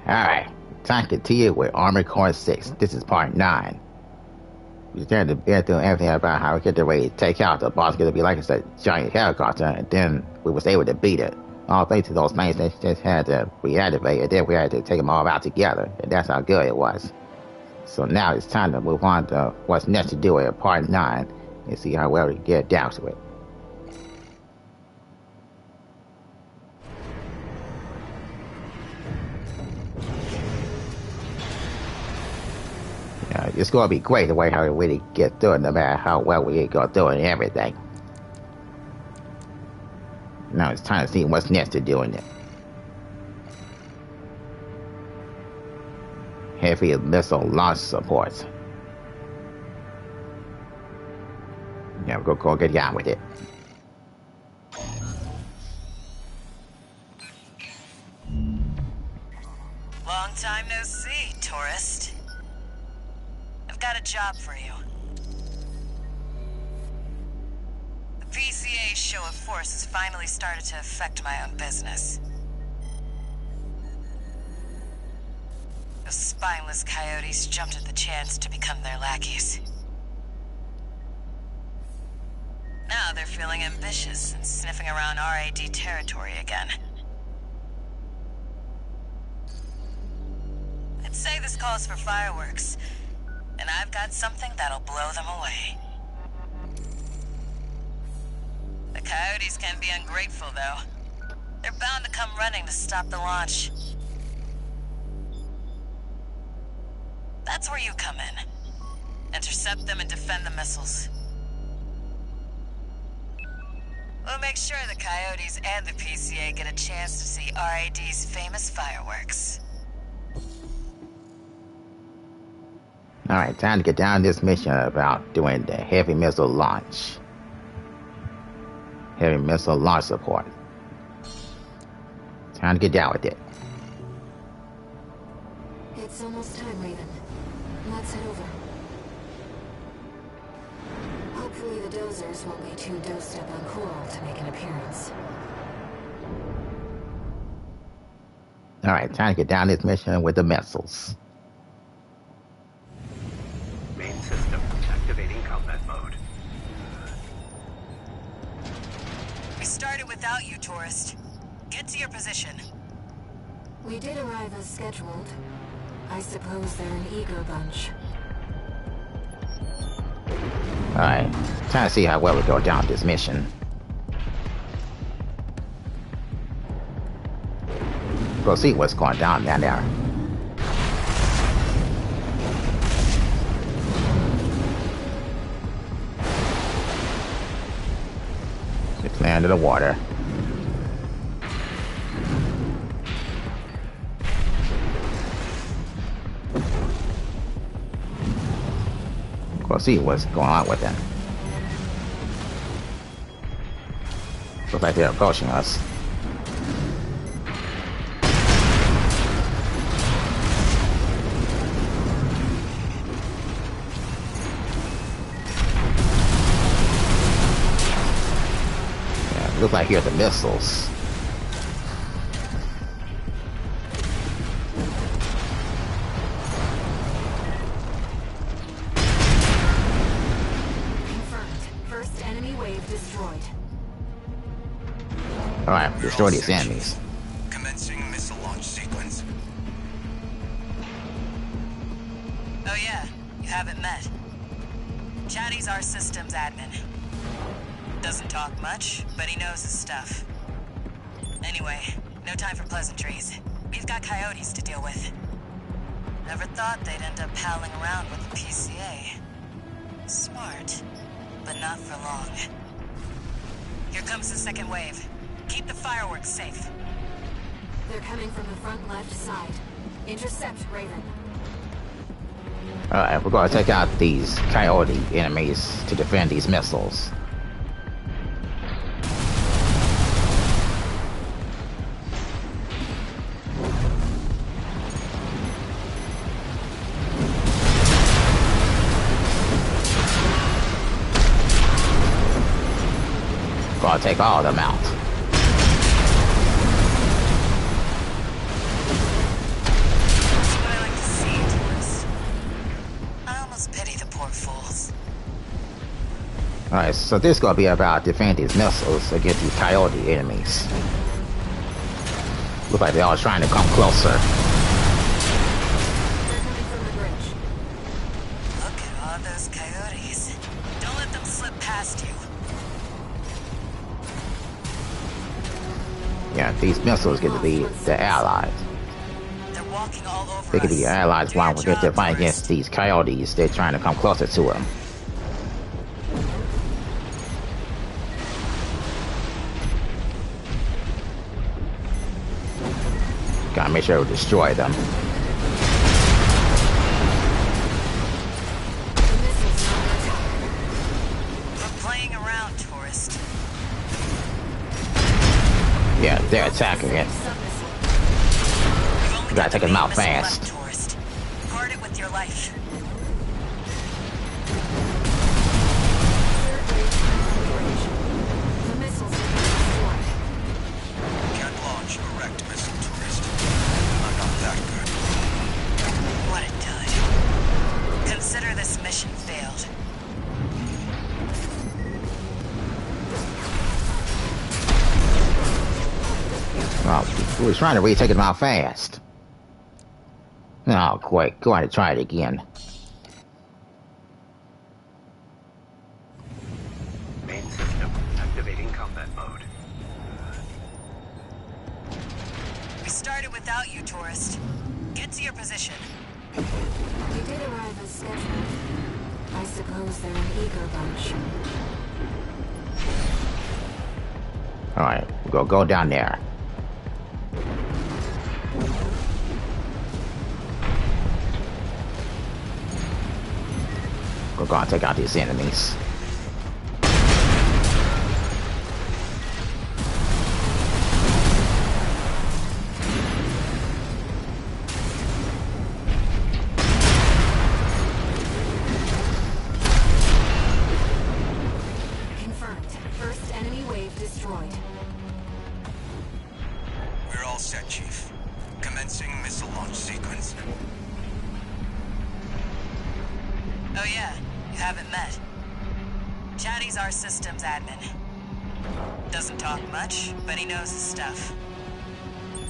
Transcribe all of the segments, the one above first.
Alright, time to continue with Armored Core 6. This is part 9. We started to bear through everything about how we get ready to take out the boss, gonna be like it's a giant helicopter, and then we was able to beat it. All thanks to those things that just had to reactivate, and then we had to take them all out together, and that's how good it was. So now it's time to move on to what's next to do in part 9, and see how well we get down to it. It's going to be great the way how we really get through it, no matter how well we go through it and everything. Now it's time to see what's next to doing it. Heavy missile launch support. Yeah, we'll go get down with it. Long time no see, tourist. I've got a job for you. The PCA's show of force has finally started to affect my own business. Those spineless coyotes jumped at the chance to become their lackeys. Now they're feeling ambitious and sniffing around RAD territory again. I'd say this calls for fireworks. And I've got something that'll blow them away. The coyotes can be ungrateful, though. They're bound to come running to stop the launch. That's where you come in. Intercept them and defend the missiles. We'll make sure the coyotes and the PCA get a chance to see RAD's famous fireworks. Alright, time to get down this mission about doing the heavy missile launch. Heavy missile launch support. Time to get down with it. It's almost time, Raven. Let's head over. Hopefully the dozers won't be too dosed up on coral to make an appearance. Alright, time to get down this mission with the missiles. System activating combat mode. We started without you, tourist. Get to your position. We did arrive as scheduled. I suppose they're an eager bunch. Alright, time to see how well we go down this mission. Go see what's going down down there. Land of the water. Go see what's going on with them. Looks like they're approaching us. Look like here the missiles. Confirmed. First enemy wave destroyed. Alright, destroy these enemies. Commencing missile launch sequence. Oh yeah, you haven't met. Chatty's our systems admin. Doesn't talk much, but he knows his stuff. Anyway, no time for pleasantries. We've got coyotes to deal with. Never thought they'd end up palling around with the PCA. Smart, but not for long. Here comes the second wave. Keep the fireworks safe. They're coming from the front left side. Intercept, Raven. Alright, we're gonna take out these coyote enemies to defend these missiles. Gonna take all of them out. Alright, so this is gonna be about defending these missiles against these coyote enemies. Look like they're all trying to come closer. They're coming from the bridge. Look at all those coyotes. Don't let them slip past you. Yeah, these missiles get to be the allies. They're walking all over They could us. be allies Do while your we get to job, fight tourist. against these coyotes. They're trying to come closer to them. Gotta make sure we destroy them. The missiles are under attack. We're playing around, tourist. Yeah, they're attacking it. Submissile. You've only We gotta got take the them main out missile fast. left, tourist. Guard it with your life. Third wave from the bridge. The missiles are being destroyed. Can't launch erect missile, tourist. I'm not that good. What a dud. Consider this mission failed. Oh, we were trying to retake them out fast. Oh, quick. Go ahead and try it again. Main system activating combat mode. We started without you, tourist. Get to your position. We did arrive as scheduled. I suppose they're an eager bunch. Alright, we'll go down there. We're gonna take out these enemies. Confirmed. First enemy wave destroyed. We're all set, Chief. Commencing missile launch sequence. Oh yeah, you haven't met. Chatty's our systems admin. Doesn't talk much, but he knows his stuff.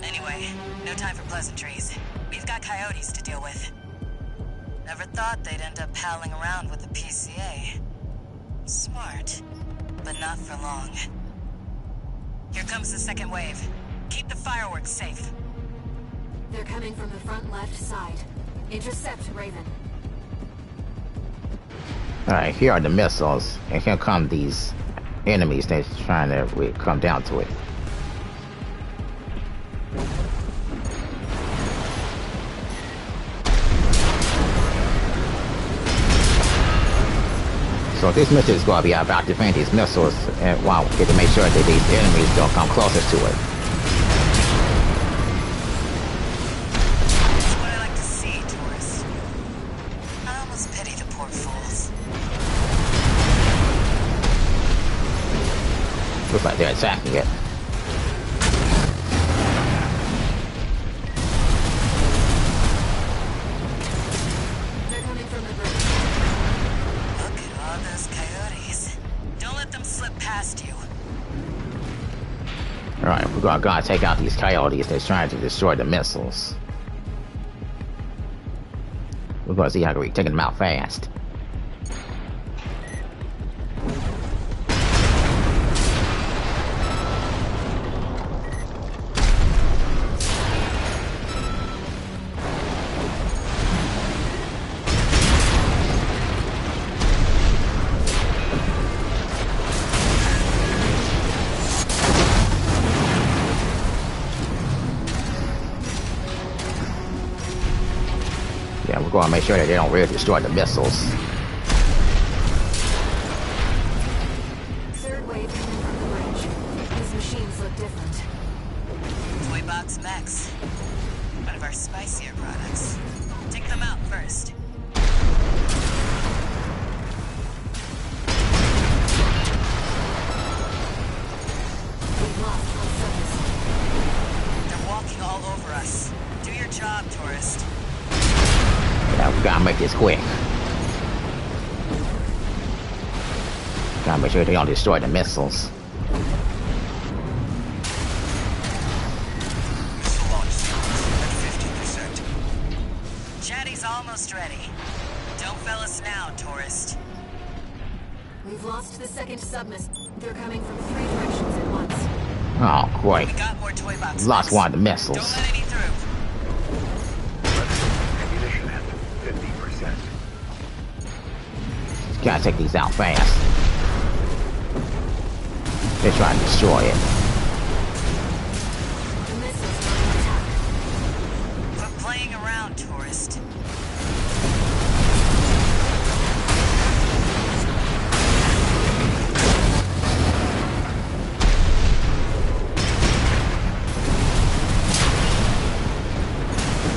Anyway, no time for pleasantries. We've got coyotes to deal with. Never thought they'd end up palling around with the PCA. Smart, but not for long. Here comes the second wave. Keep the fireworks safe. They're coming from the front left side. Intercept Raven. Alright, here are the missiles, and here come these enemies that's trying to come down to it. So this mission is going to be about defending these missiles, and while we get to make sure that these enemies don't come closer to it. That's what I like to see, tourists. I almost pity the poor fools. Looks like they're attacking it. They're coming from the bridge. Look at all those coyotes. Don't let them slip past you. Alright, we're gonna take out these coyotes that's trying to destroy the missiles. We're gonna see how we taking them out fast. Yeah, we're gonna make sure that they don't really destroy the missiles. Third wave coming from the bridge. These machines look different. Toy Box Max. One of our spicier products. Take them out first. We've lost one submissile. They're walking all over us. Do your job, tourist. Yeah, we gotta make this quick. Gotta make sure they don't destroy the missiles. Missile launch sequence at 50%. Chatty's almost ready. Don't fail us now, tourist. We've lost the second submissile. They're coming from 3 directions at once. Oh, great. We got more toy boxes. Lost one of the Don't missiles. let any through. Ammunition at 50%. Gotta take these out fast. They're trying to destroy it. The missiles are under attack. Quit playing around, tourist. The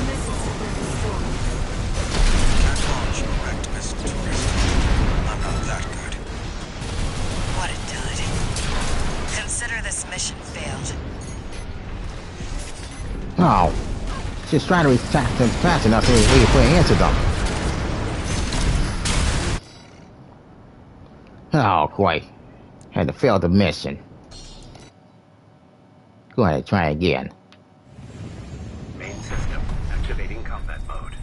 missiles have been destroyed. Can't launch erect missile tourist. I'm not that good. What a dud. Consider this mission failed. Oh. Just trying to retract them fast enough so we put into them. Oh, great. Had to fail the mission. Go ahead and try again. Main system activating combat mode.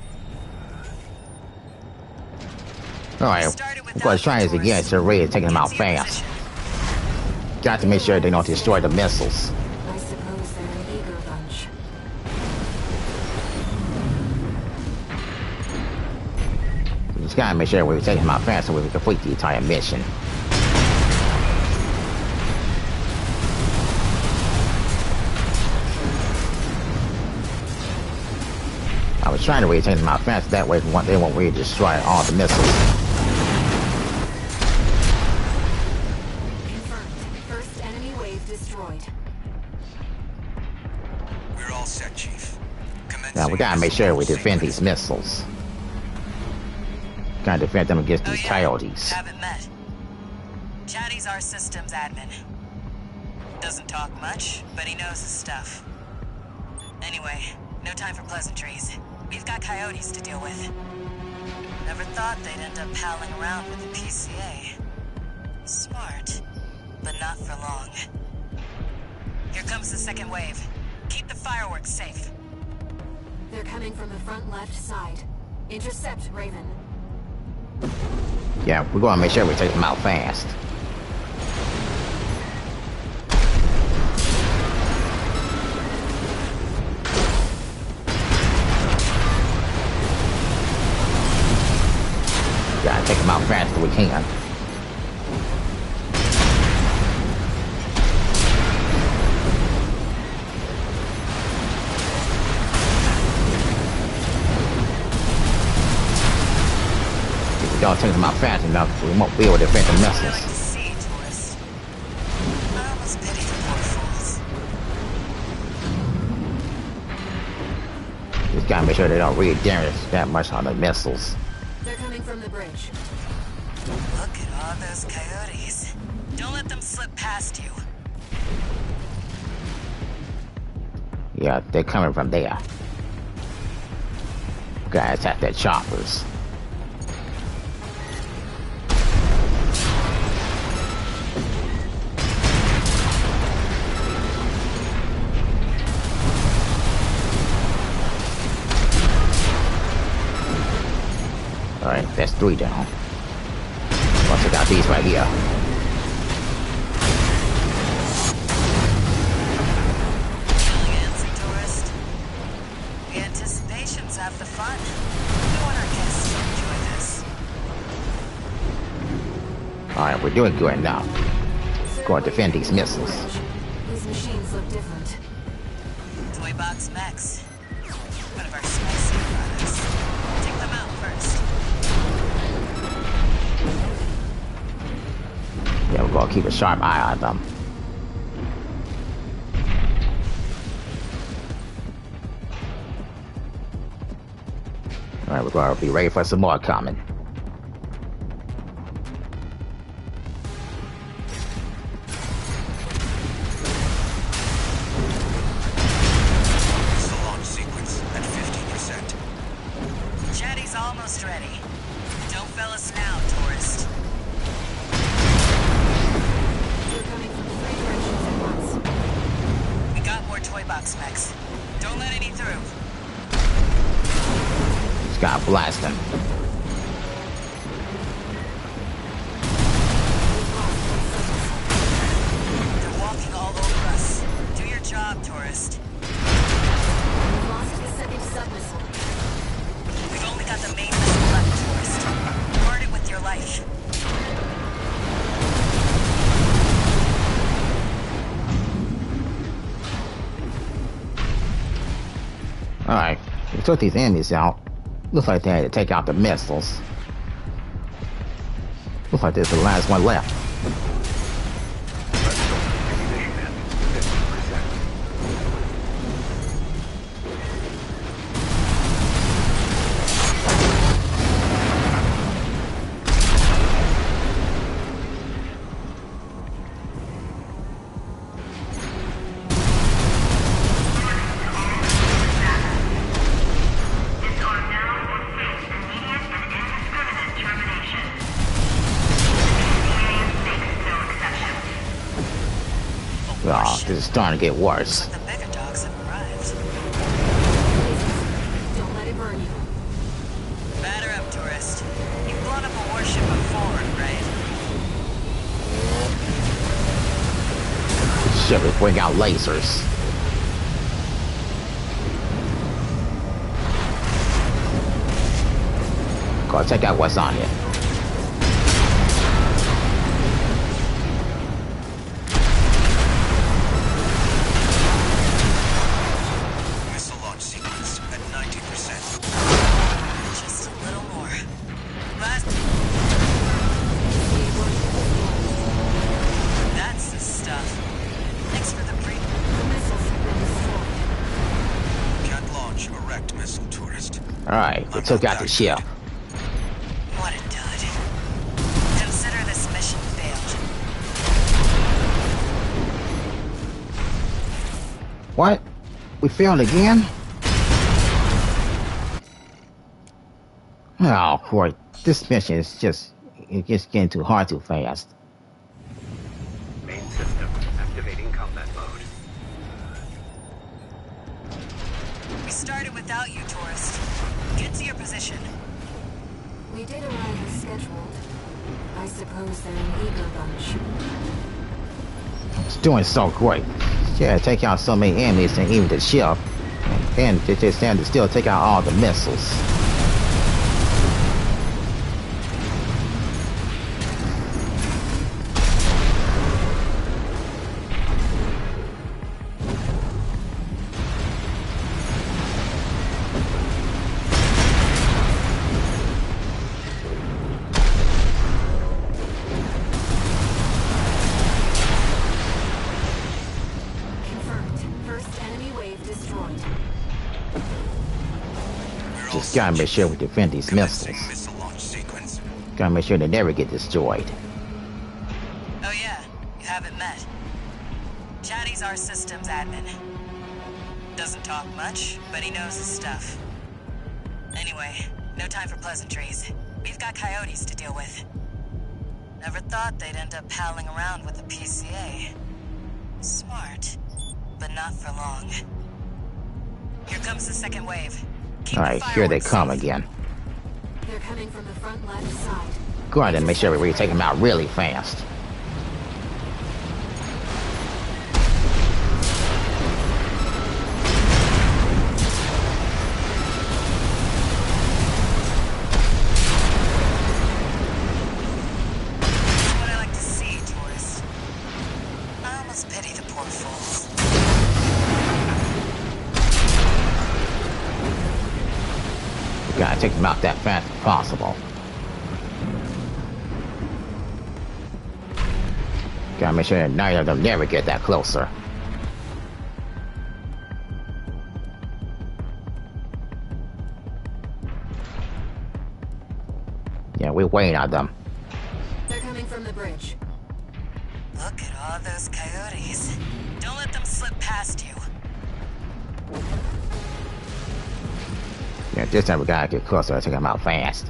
Alright, we're going to try this again so we're taking them out fast. Got to make sure they don't destroy the missiles. I suppose they're an eager bunch. We just gotta make sure we're taking them out fast so we can complete the entire mission. I was trying to really take them out fast, that way they won't really destroy all the missiles. Confirmed. First enemy wave destroyed. We're all set, Chief. Now we gotta make sure we defend these missiles. Gotta defend them against these coyotes. Haven't met. Chatty's our systems admin. Doesn't talk much, but he knows his stuff. Anyway, no time for pleasantries. We've got coyotes to deal with. Never thought they'd end up palling around with the PCA. Smart, but not for long. Here comes the second wave. Keep the fireworks safe. They're coming from the front left side. Intercept, Raven. Yeah, we're gonna make sure we take them out fast. Gotta take them out fast as we can. If we don't take them out fast enough, we won't be able to defend the I like missiles. to see it, tourist. I almost pity the poor fools. Just gotta make sure they don't really damage that much on the missiles. They're coming from the bridge. Look at all those coyotes. Don't let them slip past you. Yeah, they're coming from there. Gotta attack their choppers. Alright, that's 3 down. Once I got these right here. Feeling antsy, tourist? The anticipation's half the fun. We want our guests to enjoy this. Alright, we're doing good now. Go and defend these missiles. These machines look different. Toy Box Max. One of our spicy products. Take them out first. Yeah, we're gonna keep a sharp eye on them. Alright, we're gonna be ready for some more coming. Missile launch sequence at 50%. Chatty's almost ready. Don't fail us now, tourist. box mechs. Don't let any through. Just got blasting. They're walking all over us. Do your job, tourist. We've lost the second submissile. We've only got the main missile left, tourist. Guard it with your life. Alright, we took these enemies out. Looks like they had to take out the missiles. Looks like this is the last one left. Ammunition at 50%. Oh, this is starting to get worse. The bigger dogs have arrived. Don't let it burn you. Batter up, tourist. You've blown up a warship before, right? Shit, we bring out lasers. Go check out what's on here. Missile launch sequence at 90%. Just a little more. Last. That's the stuff. Thanks for the brief. The missiles have been destroyed. Can't launch erect missile, tourist. Alright, we took out the ship. What a dud. Consider this mission failed. What? We failed again? Oh, boy. This mission is just getting too hard too fast. Main system activating combat mode. We started without you, tourist. Get to your position. We did arrive as scheduled. I suppose they're an eager bunch. It's doing so great. Yeah, take out so many enemies and even the ship. And they just stand to still take out all the missiles. Confirmed. First enemy wave destroyed. Just gotta make sure we defend these Commencing missiles. missile launch sequence. Gotta make sure they never get destroyed. Oh yeah, you haven't met. Chatty's our systems admin. Doesn't talk much, but he knows his stuff. Anyway, no time for pleasantries. We've got coyotes to deal with. Never thought they'd end up palling around with the PCA. Smart, but not for long. Here comes the second wave. Keep the Alright, here they fireworks come safe. again. They're coming from the front left side. Go ahead and make sure we take them out really fast. What I like to see, tourists. I almost pity the poor fools. We gotta take them out that fast as possible. Gotta make sure that neither of them never get that closer. Yeah, we're waiting on them. They're coming from the bridge. Look at all those coyotes. Don't let them slip past you. Yeah, this time we gotta get closer and take them out fast.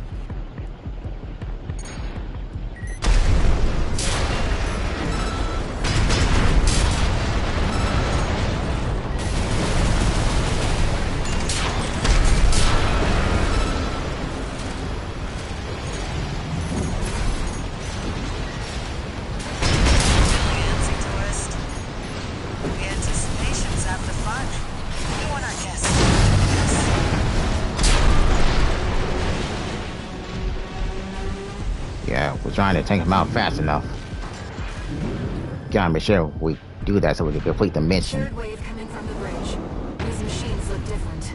We're trying to take him out fast enough. Gotta make sure we do that so we can complete the mission. Third wave coming from the bridge. These machines look different.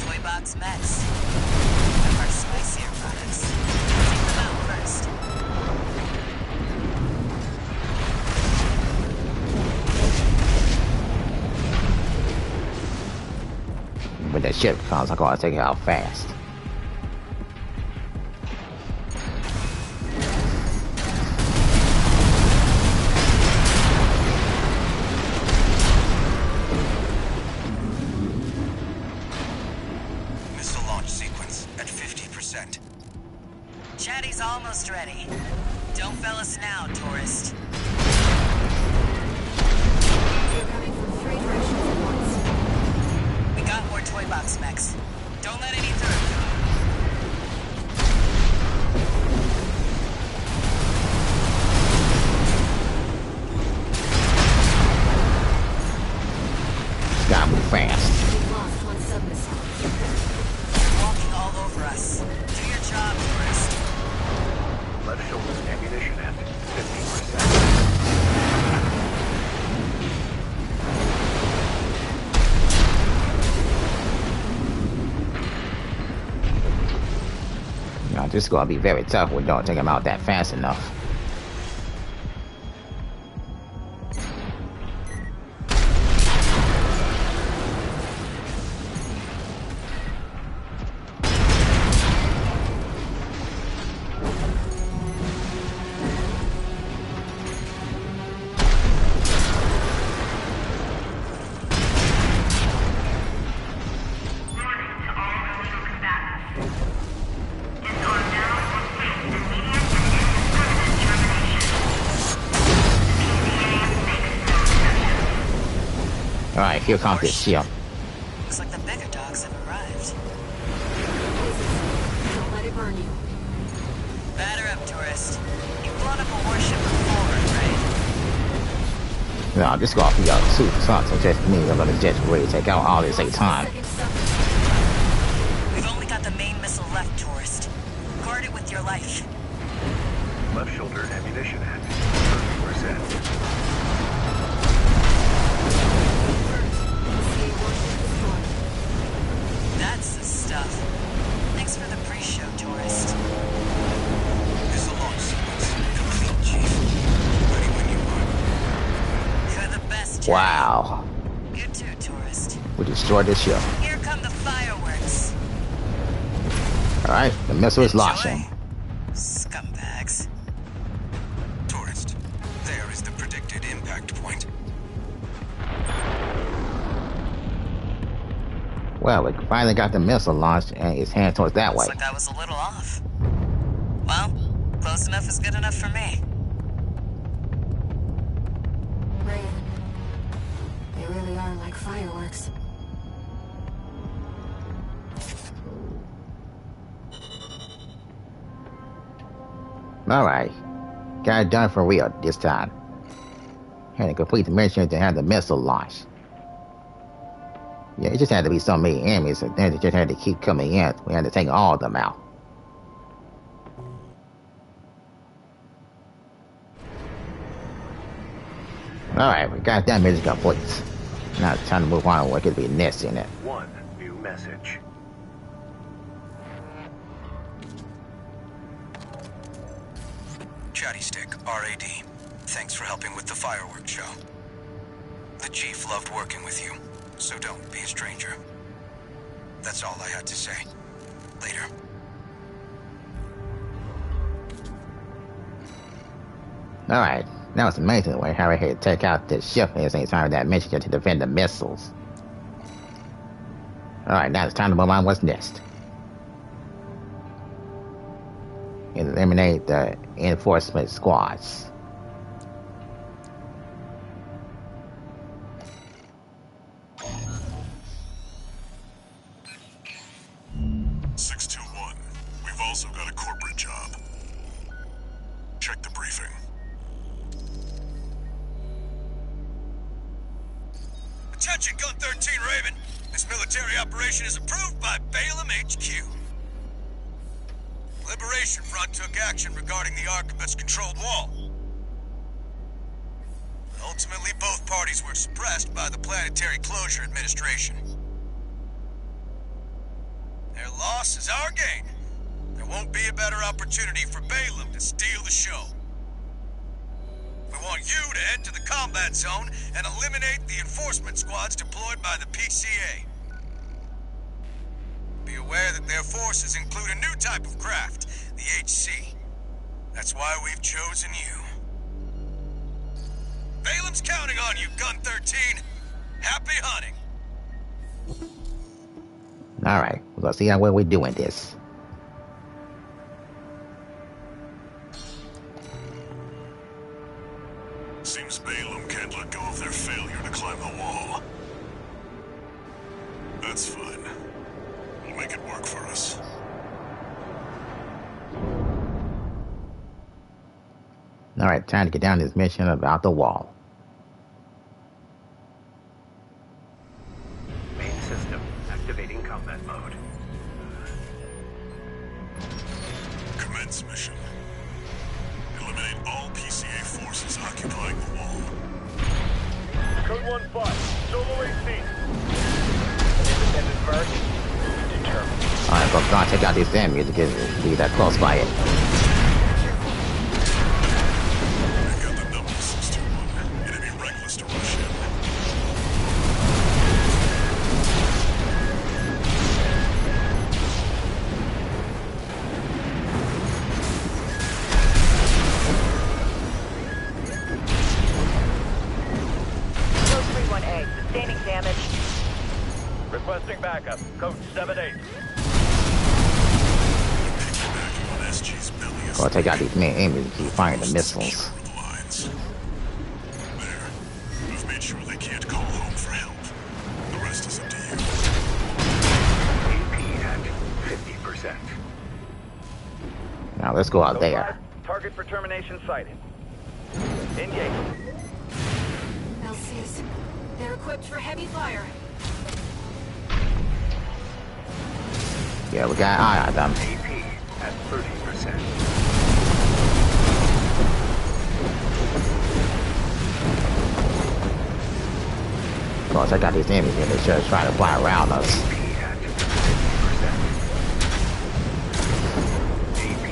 Toy box mechs. One of our spicier products. Take them out first. When the ship comes, I'm gonna take it out fast. Missile launch sequence at 50%. Chatty's almost ready. Don't fail us now, tourist. They're coming from 3 directions at once. We got more toy box mechs. Don't let any through. Gotta move fast. We've lost 1 sub-missile. They're walking all over us. Do your job, tourist. Left shoulder ammunition at 50%. You know, this is gonna be very tough. We don't take him out that fast enough. Alright, here comes this ship. Looks like the bigger dogs have arrived. Don't let it burn you. Batter up, tourist. You've blown up a warship before, right? No, just go off the two something just means I'm gonna just ready to take out all this at a time. Second sub-missile. We've only got the main missile left, tourist. Guard it with your life. Left shoulder ammunition at 30%. CA warship destroyed. That's the stuff. Thanks for the pre-show, tourist. Missile launch sequence complete, Chief. Ready when you are. You're the best, Chatty. Wow. You too, tourist. We destroyed this ship. Here come the fireworks. Alright, the missile is Enjoy. launching. Scumbags. Tourist, there is the predicted impact point. Well, we finally got the missile launched and it's heading towards that way. Looks like I was a little off. Well, close enough is good enough for me. Raven. They really are like fireworks. Alright. Got it done for real this time. Had to complete the mission to have the missile launched. Yeah, it just had to be so many enemies, and then it just had to keep coming in. We had to take all of them out. Alright, we got that mission complete. Now it's time to move on to what could be next in it. One new message. Chatty Stick, RAD. Thanks for helping with the fireworks show. The Chief loved working with you, so don't be a stranger. That's all I had to say. Later. Alright, now it's amazing the way Harry had to take out this ship at the same time that mission just to defend the missiles. Alright, now it's time to move on what's next. Eliminate the enforcement squads. We've also got a corporate job. Check the briefing. Attention, Gun 13 Raven. This military operation is approved by Balaam HQ. Liberation Front took action regarding the Arquebus controlled wall. Ultimately, both parties were suppressed by the Planetary Closure Administration. Their loss is our gain. There won't be a better opportunity for Balaam to steal the show. We want you to head to the combat zone and eliminate the enforcement squads deployed by the PCA. Be aware that their forces include a new type of craft, the HC. That's why we've chosen you. Balaam's counting on you, Gun 13. Happy hunting. Alright, we're gonna see how well we're doing this. Seems Balaam can't let go of their failure to climb the wall. That's fine. We'll make it work for us. Alright, time to get down this mission about the wall. Main system activating combat mode. Commence mission. Eliminate all PCA forces occupying the wall. Code 1-5, solo AC. Independent merge determined. Alright, but gonna take out these enemies to be that close by it. I got the number 621. Enemy reckless to rush in. Code 31A, sustaining damage. Requesting backup. Code 7-8. Piggyback on SG's belly is Gonna take out these main enemies and keep firing the missiles. the lines. There. I've made sure they can't call home for help. The rest is up to you. AP at 50%. Now let's go out Code there. 5, target for termination sighted. Engage. LCs. They're equipped for heavy fire. Yeah, we got an eye on them. AP at 30%. Gonna take out these enemies and they're just trying to fly around us. AP at 50%. AP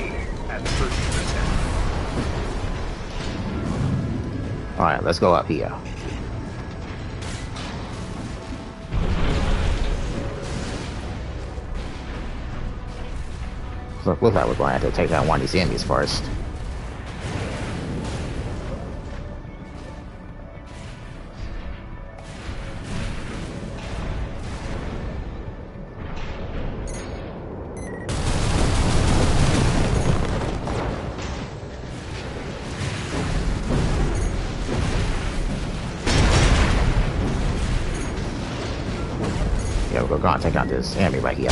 at 30%. Alright, let's go up here. Looks like we're going to have to take out one of these enemies first. Yeah, we're going to take out this enemy right here.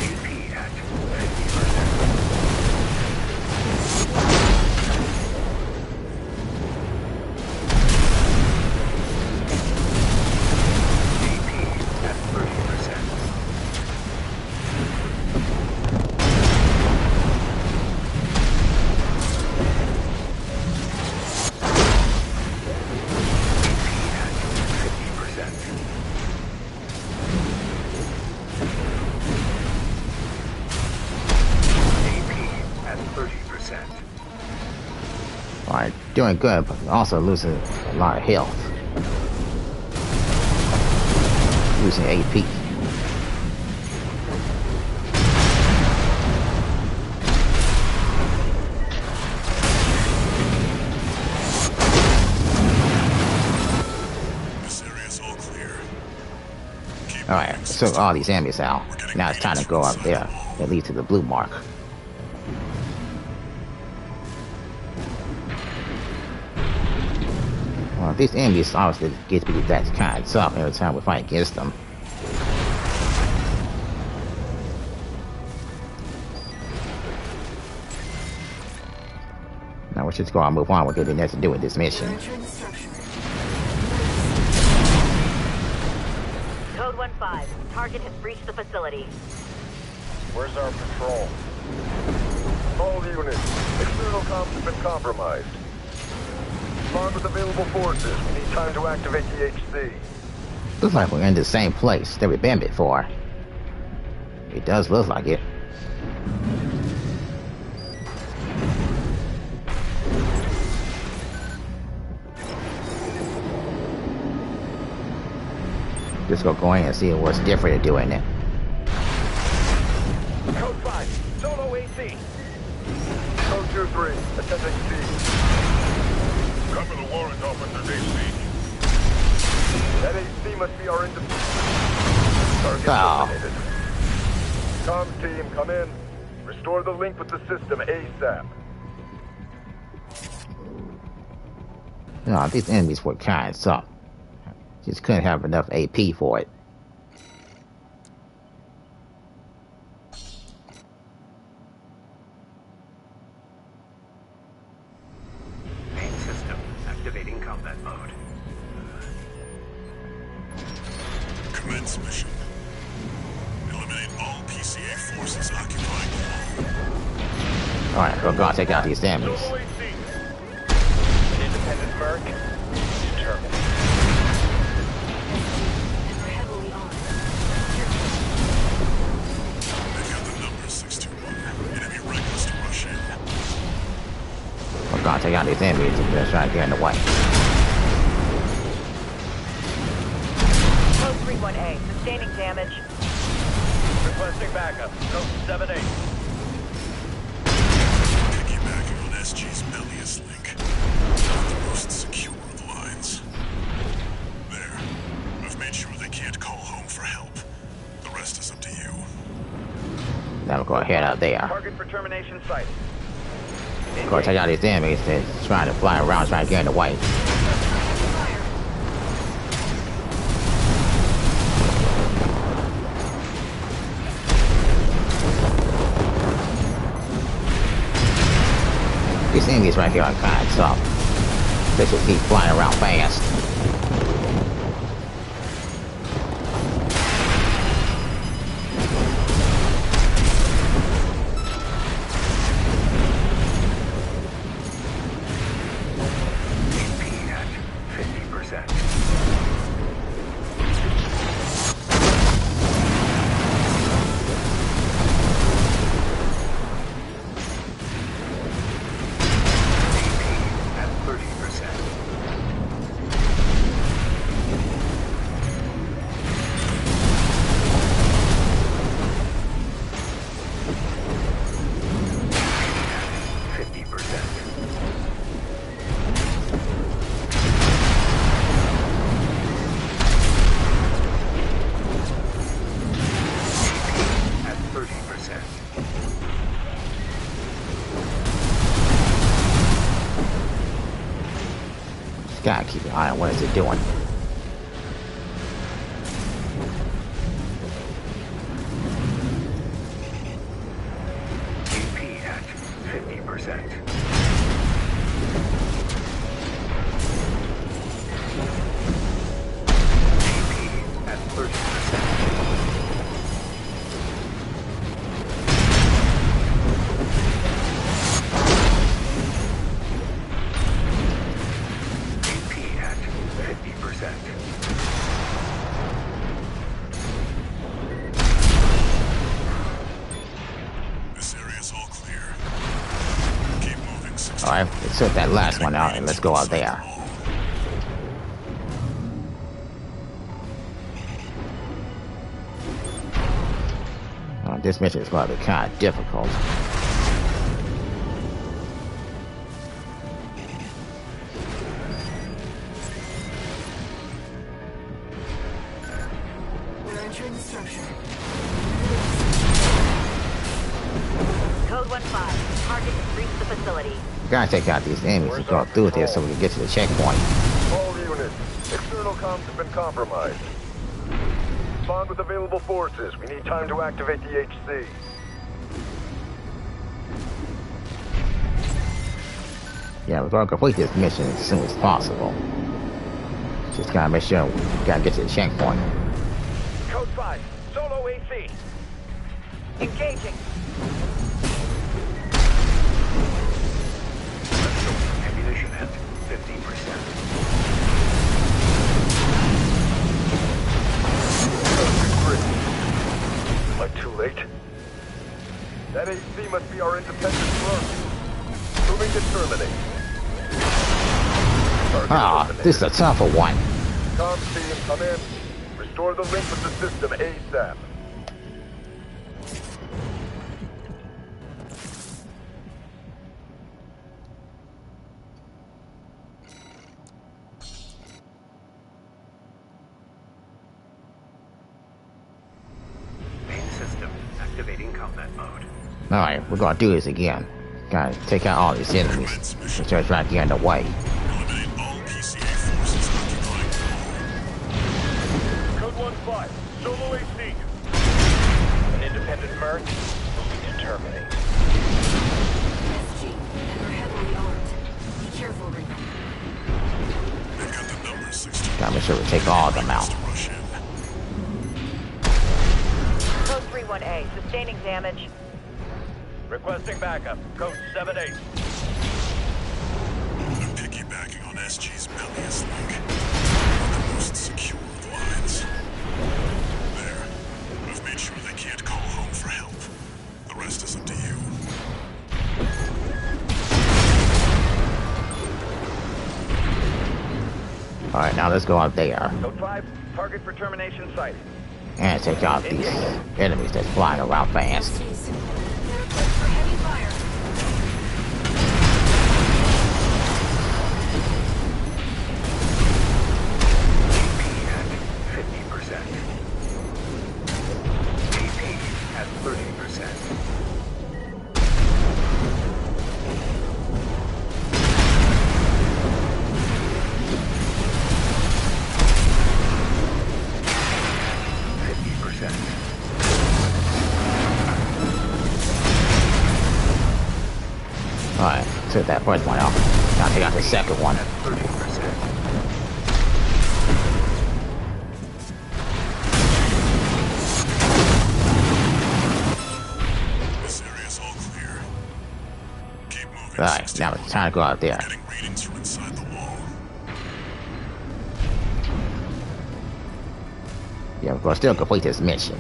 AP at 50%. AP at 30%. AP at 50%. AP at 30%. Alright, doing good, but also losing a lot of health. Losing AP. This area's all clear. Keep Alright, moving, so all these enemies out. We're getting Now it's time to go up there. That leads to the blue mark. Well, these enemies obviously get to be that kind of tough every time we fight against them. Now we're just going to move on. We'll get the next to do with this mission. Entering the structure. Code Code 1-5. Target has breached the facility. Where's our patrol? All units. External comms have been compromised. Respond with available forces. We need time to activate the HC. Looks like we're in the same place that we've been before. It does look like it. Just go in and see what's different to do in it. Code 5. Solo AC. Code 2-3. Attend HC. Cover the warrant officer's AC. That AC must be our independent. Target Oh. eliminated. Comms team, come in. Restore the link with the system ASAP. No, these enemies were kind of something. Just couldn't have enough AP for it. Main system activating combat mode. Commence mission. Eliminate all PCA forces occupying the wall. Alright, we're gonna take out these enemies. Solo AC. Independent Merc. Determined. And we're heavily armed. They've got the number 621. Enemy reckless to rush in. We're gonna take out these enemies and just try to get in the way. Code 3-1A. Sustaining damage. Requesting backup. Code 7-8. Piggybacking on SG's Melius link. Not the most secure of lines. There. I've made sure they can't call home for help. The rest is up to you. Now we're gonna head out there. Target for termination sighted. We're gonna take out these enemies that's trying to fly around trying to get in the way. These enemies right here are kind of tough. They should keep flying around fast. AP at 50%. AP at 30%. At 30%. Just gotta keep an eye on what is it doing. AP at 50%. AP at 30%. AP at 50%. This area's all clear. Keep moving. 6 Alright, let's sort that last one out and let's go out there. This mission is going to be kind of difficult. We're entering the structure. Code 1-5. Target has breached the facility. Gotta take out these enemies and go through this so we can get to the checkpoint. All units. External comms have been compromised. Respond with available forces. We need time to activate the HC. Yeah, we're gonna complete this mission as soon as possible. Just gotta make sure we gotta get to the checkpoint. Code 5, solo AC. Engaging. Ammunition at 50%. Am I too late? That AC must be our independent drone. Moving to terminate. This is a tougher one. Tom team, come in. Restore the link with the system ASAP. Main system activating combat mode. Alright, we're gonna do this again. Gotta take out all these enemies. Which are trying to get in the way. Eliminate all PCA forces occupying Code 1-5, solo AC. An independent merc, moving to terminate. SG, and we're heavily armed. Be careful, Rico. They've got the numbers 16. Gotta make sure we take all of them out. To rush in. Code 3-1A, sustaining damage. Requesting backup. Code 7-8. They're piggybacking on SG's Bellius link. One of the most secure of lines. There. I've made sure they can't call home for help. The rest is up to you. Alright, now let's go out there Code 5, target for termination site. and take out these enemies that's flying around fast. SGs, they're equipped for heavy fire. AP at 50%. AP at 30%. Alright, took that first one out. Now take out the second one. 30%. This area's all clear. Keep moving. Alright, 16. now it's time to go out there. Getting readings from inside the wall. Yeah, we're gonna still complete this mission.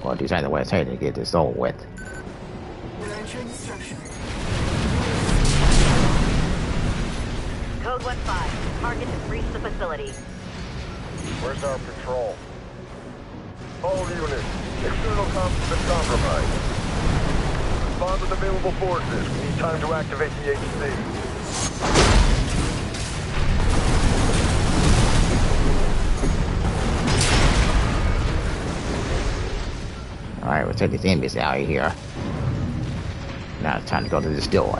Gonna do something where it's headed to get this over with. We're entering the structure. Code 1-5, target has reached the facility. Where's our patrol? All units, external comms have been compromised. Respond with available forces. We need time to activate the HC. Alright, we'll take these enemies out of here. Now it's time to go to this door.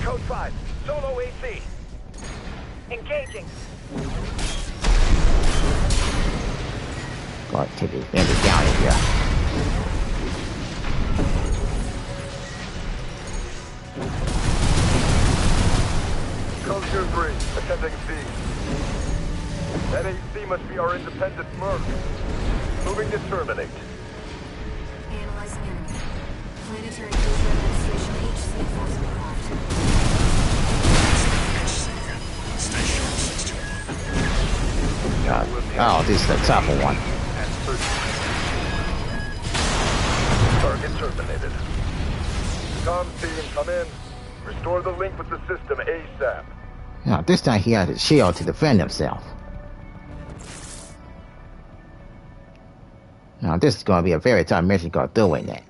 Code 5, solo AC. Engaging. Go ahead and take these enemies down in here. Code 2-3, attending C. That AC must be our independent merc. Moving to terminate. Analyzing enemy. Planetary User Administration HC enforcement craft. Stay sharp, 621. Oh, this is the tougher one. At 30%. Target terminated. Comm team, come in. Restore the link with the system ASAP. Now, this time he had a shield to defend himself. Now, this is going to be a very tough mission going doing that.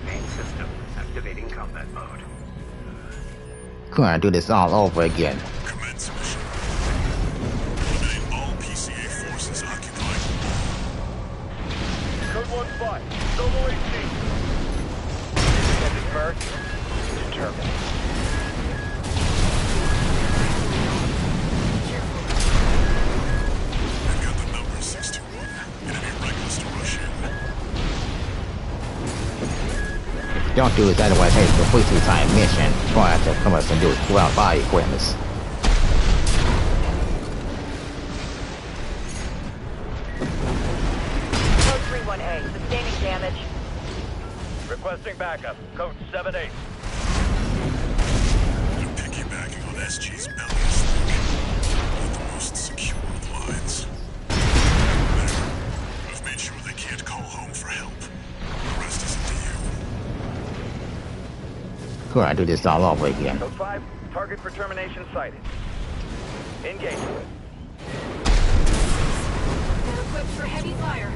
Main system activating combat mode. Gonna do this all over again. Commence mission. Eliminate all PCA forces occupying the wall. Code 1-5, solo AC. Independent merc, determined. I've got the number 621. It'd be reckless to rush in. Don't do this, otherwise it's a completely timed mission. You're going to have to come up and do it without body equipment. Code 31A, sustaining damage. Requesting backup. Code 7-8. I'm piggybacking on SG's belliest link. Not the most secure of lines. There. I've made sure they can't call home for help. The rest is up to you. Cool, I do this all over again. Code 5. Target for termination sighted. Engage. They're equipped for heavy fire.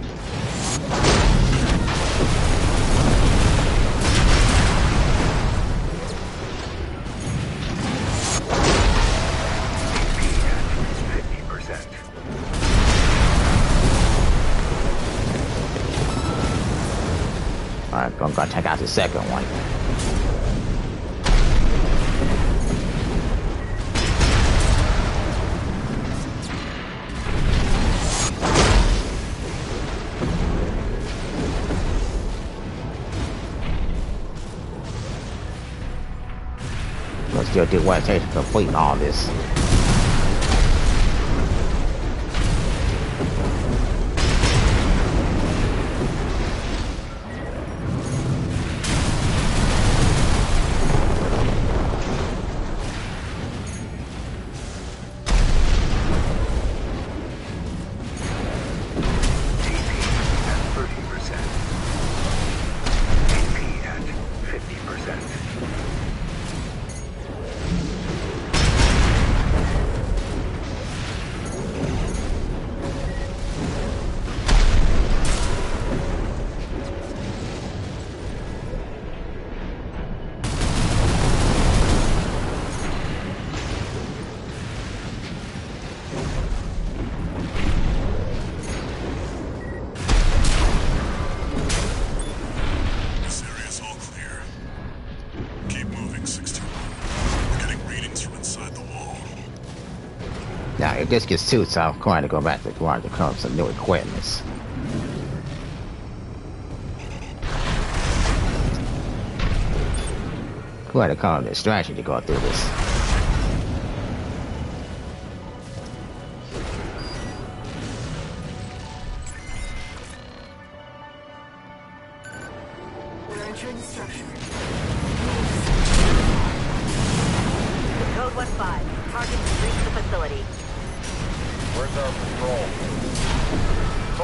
Alright, I'm gonna check out the second one. Let's still do what it takes to complete all this. This area's all clear. Keep moving, 621. We're getting readings from inside the wall. Now, if this gets too tough, I'm going to go back to the garage to come up with some new equipment. Going to come up with a strategy to go through this. We're entering the structure. Code 15, target has reached the facility. Where's our patrol?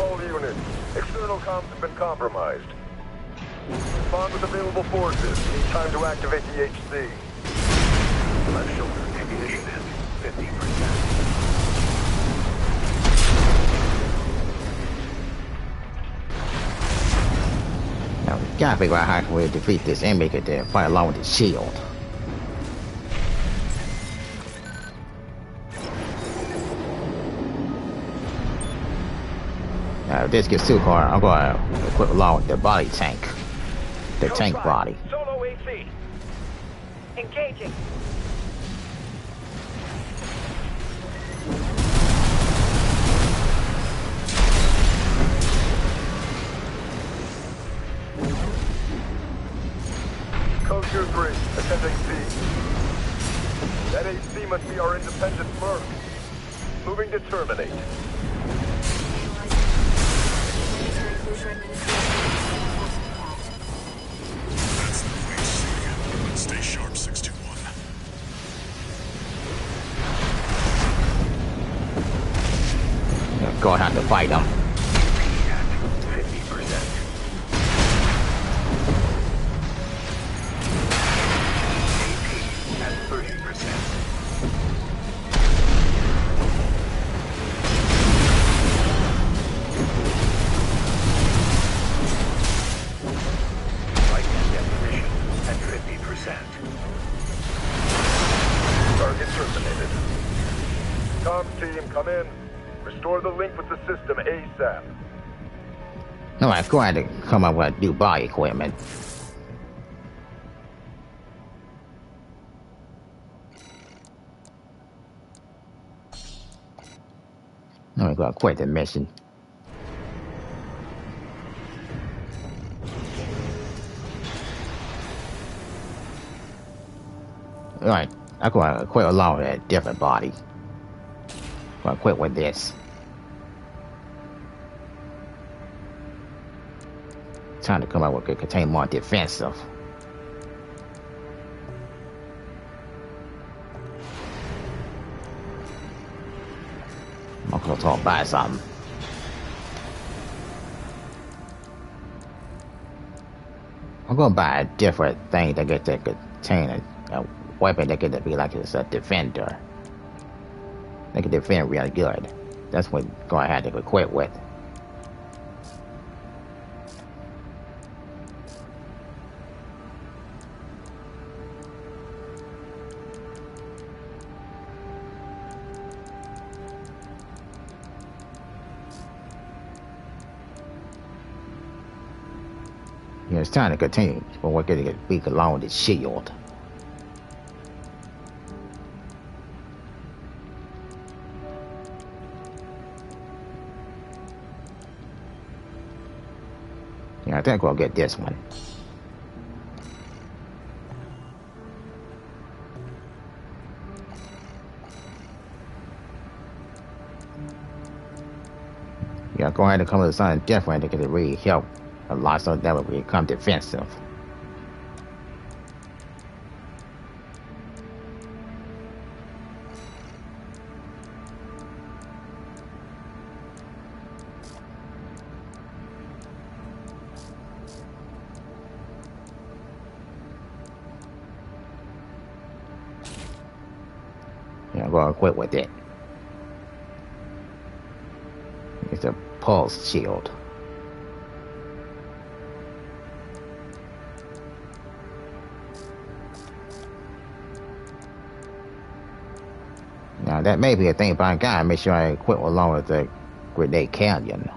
All units. External comms have been compromised. Respond with available forces. Need time to activate the HC. Left shoulder ammunition at 50%. Now, we gotta figure out how we defeat this enemy to fight along with the shield. Now, if this gets too hard, I'm going to equip along with the body tank. The Code tank 5, body. Solo AC. Engaging. Code 2-3. Attend AC. That AC must be our independent merc. Moving to terminate. Military closure administration. That's the QHC. Stay sharp, 621. Go ahead to fight them. 50%. At 30%. Light definition at 50%. Target terminated. Comms team, come in. Restore the link with the system ASAP. No, I'm going to come up with new body equipment. I'm gonna quit the mission. Alright, I'm gonna quit along with a different body. I'm gonna quit with this. Time to come up with a contain more defensive. I'm gonna talk buy something. I'm gonna buy a different thing to get to contain a weapon that could be like it's a defender. They can defend really good. That's what I'm gonna have to quit with. Yeah, it's time to continue, but we're getting a big along with the shield. Yeah, I think we'll get this one. Yeah, go ahead and come with something different that could really help a lot so that will become defensive. Yeah, I'm gonna quit with it. It's a pulse shield. Now that may be a thing, but I gotta make sure I equip along with the grenade canyon.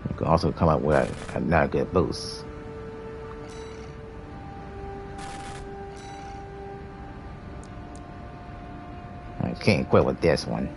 You can also come up with another good boost. I can't quit with this one.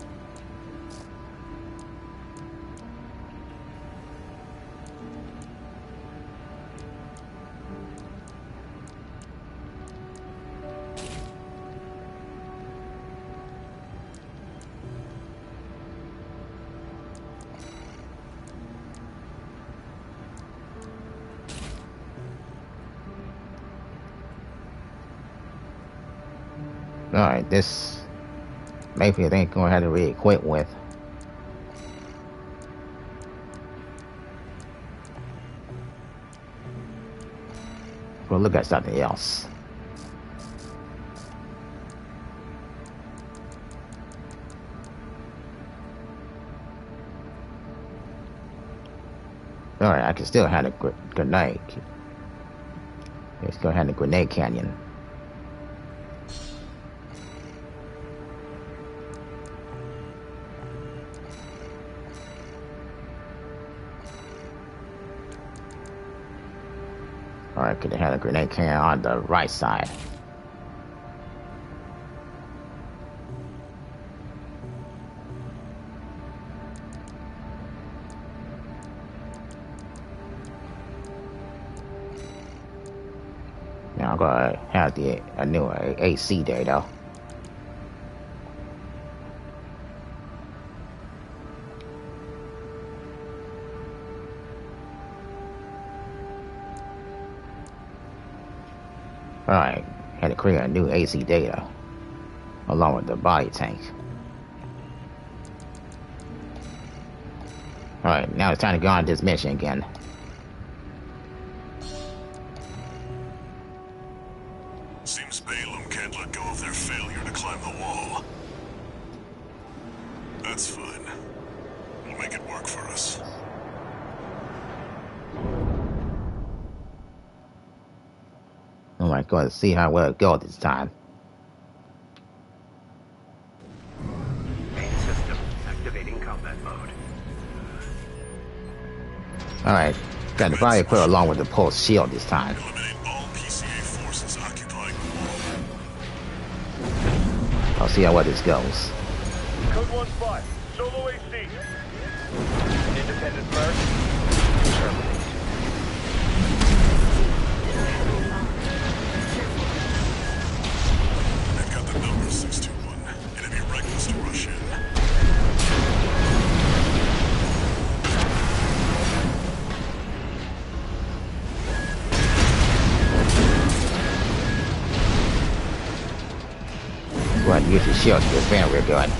Alright, this maybe it ain't gonna have to really quit with. We'll look at something else. Alright, I can still have a grenade. Let's go ahead and grenade canyon. Alright, could have had a grenade cannon on the right side. Now I'm gonna have a new AC there though. Alright, had to create a new AC data along with the body tank. Alright, now it's time to go on this mission again. Seems Balaam can't let go of their failure to climb the wall. That's fine. We'll make it work for us. Alright, go to see how well it goes this time. Main system Alright. Got the body put along with the pulse shield this time. Eliminate all PCA forces occupying the wall. I'll see how well this goes. Code 1-5, solo AC. Independent merge. Terminate. They've got the number 621. It'd be reckless to rush in. Go ahead and use your shield to defend real good.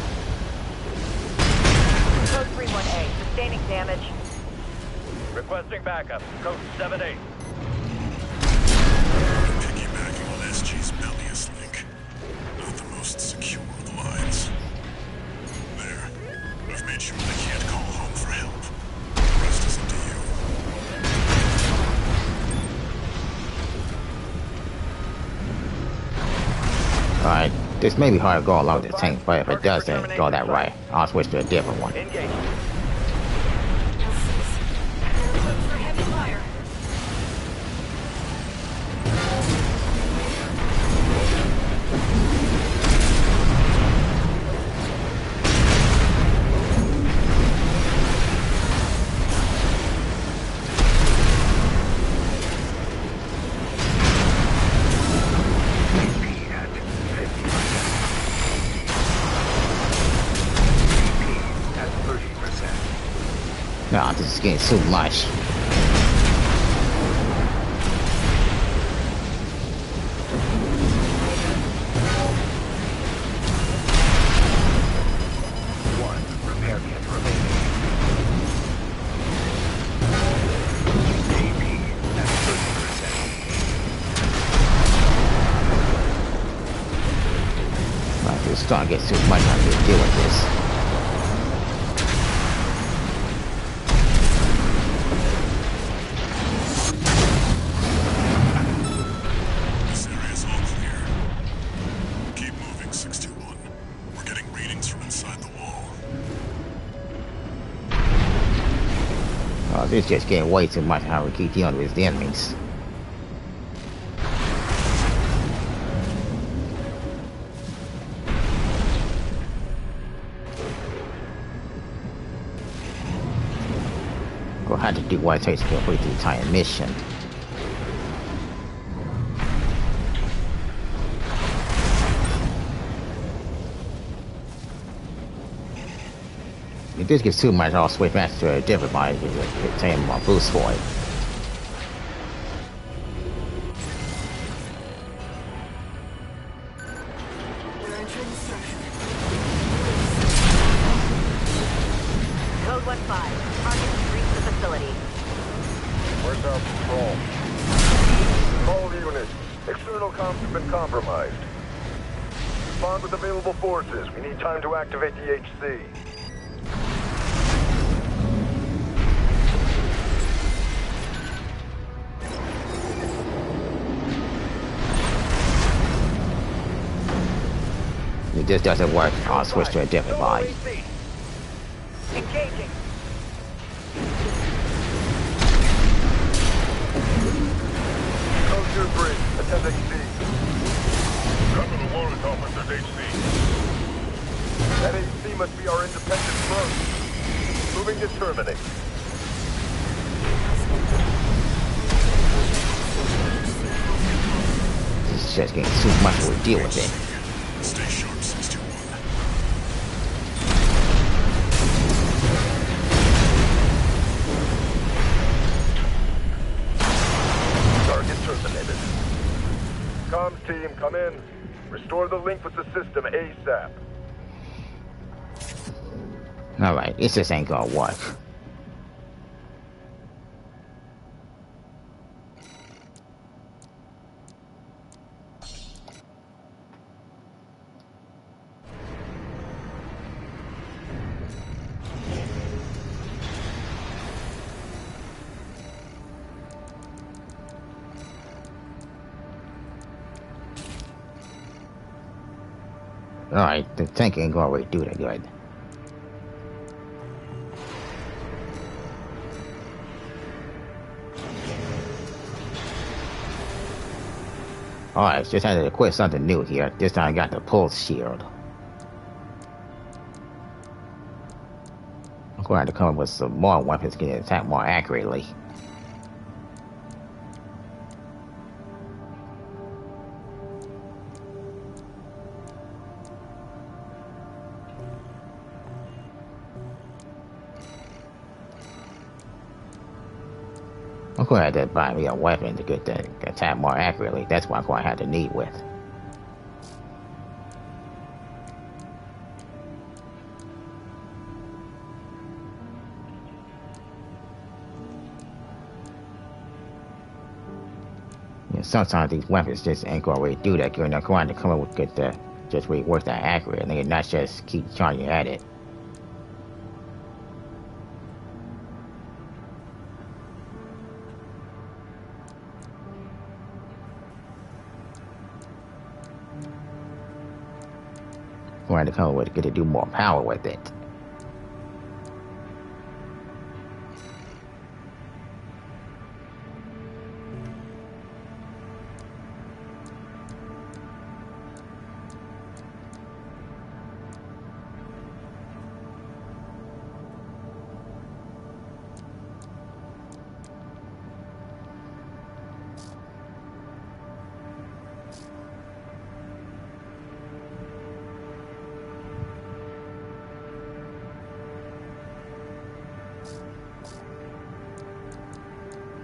Code 31A, sustaining damage. Requesting backup. Code 7-8. Piggybacking on SG's Bellius link. Not the most secure of the lines. There. I've made sure they can't call home for help. The rest is up to you. Alright. This may be hard to go along with the tank, but if it doesn't go that right, I'll switch to a different one. Engage. For heavy fire. No, this is getting too much. One repair kit remaining. AP at 30%. Like, it's starting to get too much. I have to deal with this. This area's all clear. Keep moving, 621. We're getting readings from inside the wall. Oh, this is just getting way too much how we keep dealing with the enemies. Go ahead to do what it takes to complete the entire mission. If this gets too much, I'll switch back to a different body to obtain more boost for it. We're entering the structure. Code 1-5, target has reached the facility. Where's our patrol? All units. External comms have been compromised. Respond with available forces. We need time to activate the HC. If this doesn't work, I'll switch to a different body. Engaging. Code 2-3. Attend HC. Cover the warrant officer's HC. That HC must be our independent front. Moving to terminate. This is just getting too much to deal with it. Stay sharp, 621. Target terminated. Comms team, come in. Restore the link with the system ASAP. Alright, this just ain't gonna work. Alright, the tank ain't gonna really do that good. Alright, just had to equip something new here. This time I got the pulse shield. I'm going to have to come up with some more weapons to attack more accurately. I'm going to have to buy me a weapon to get the attack more accurately. That's what I'm going to have to need with. Yeah, sometimes these weapons just ain't going to really do that. You're not going to come up with get the just really work that accurate, and then not just keep charging at it. Going to come up with get to do more power with it.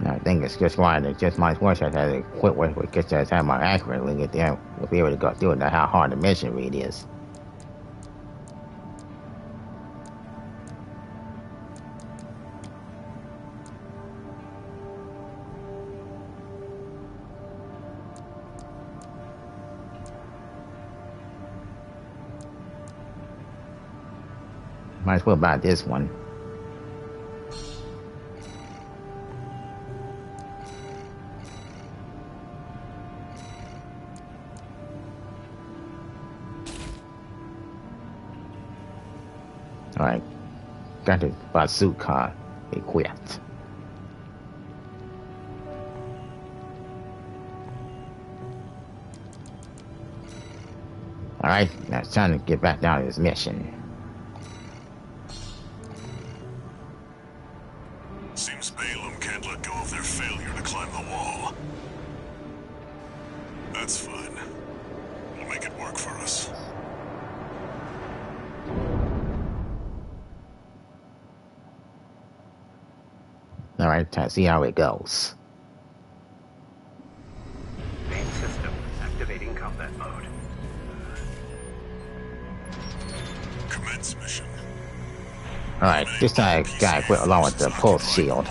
I think it's just why they just might work as a quick way to get that time more accurately. Get there, we'll be able to go through it. Know how hard the mission really is. Might as well buy this one. Alright, got the bazooka equipped. Alright, now it's time to get back down to this mission. Seems Balaam can't let go of their failure to climb the wall. That's fine. We'll make it work for us. Alright, time to see how it goes. Main system activating combat mode. Commence mission. Alright, this time I got equipped along with the pulse shield.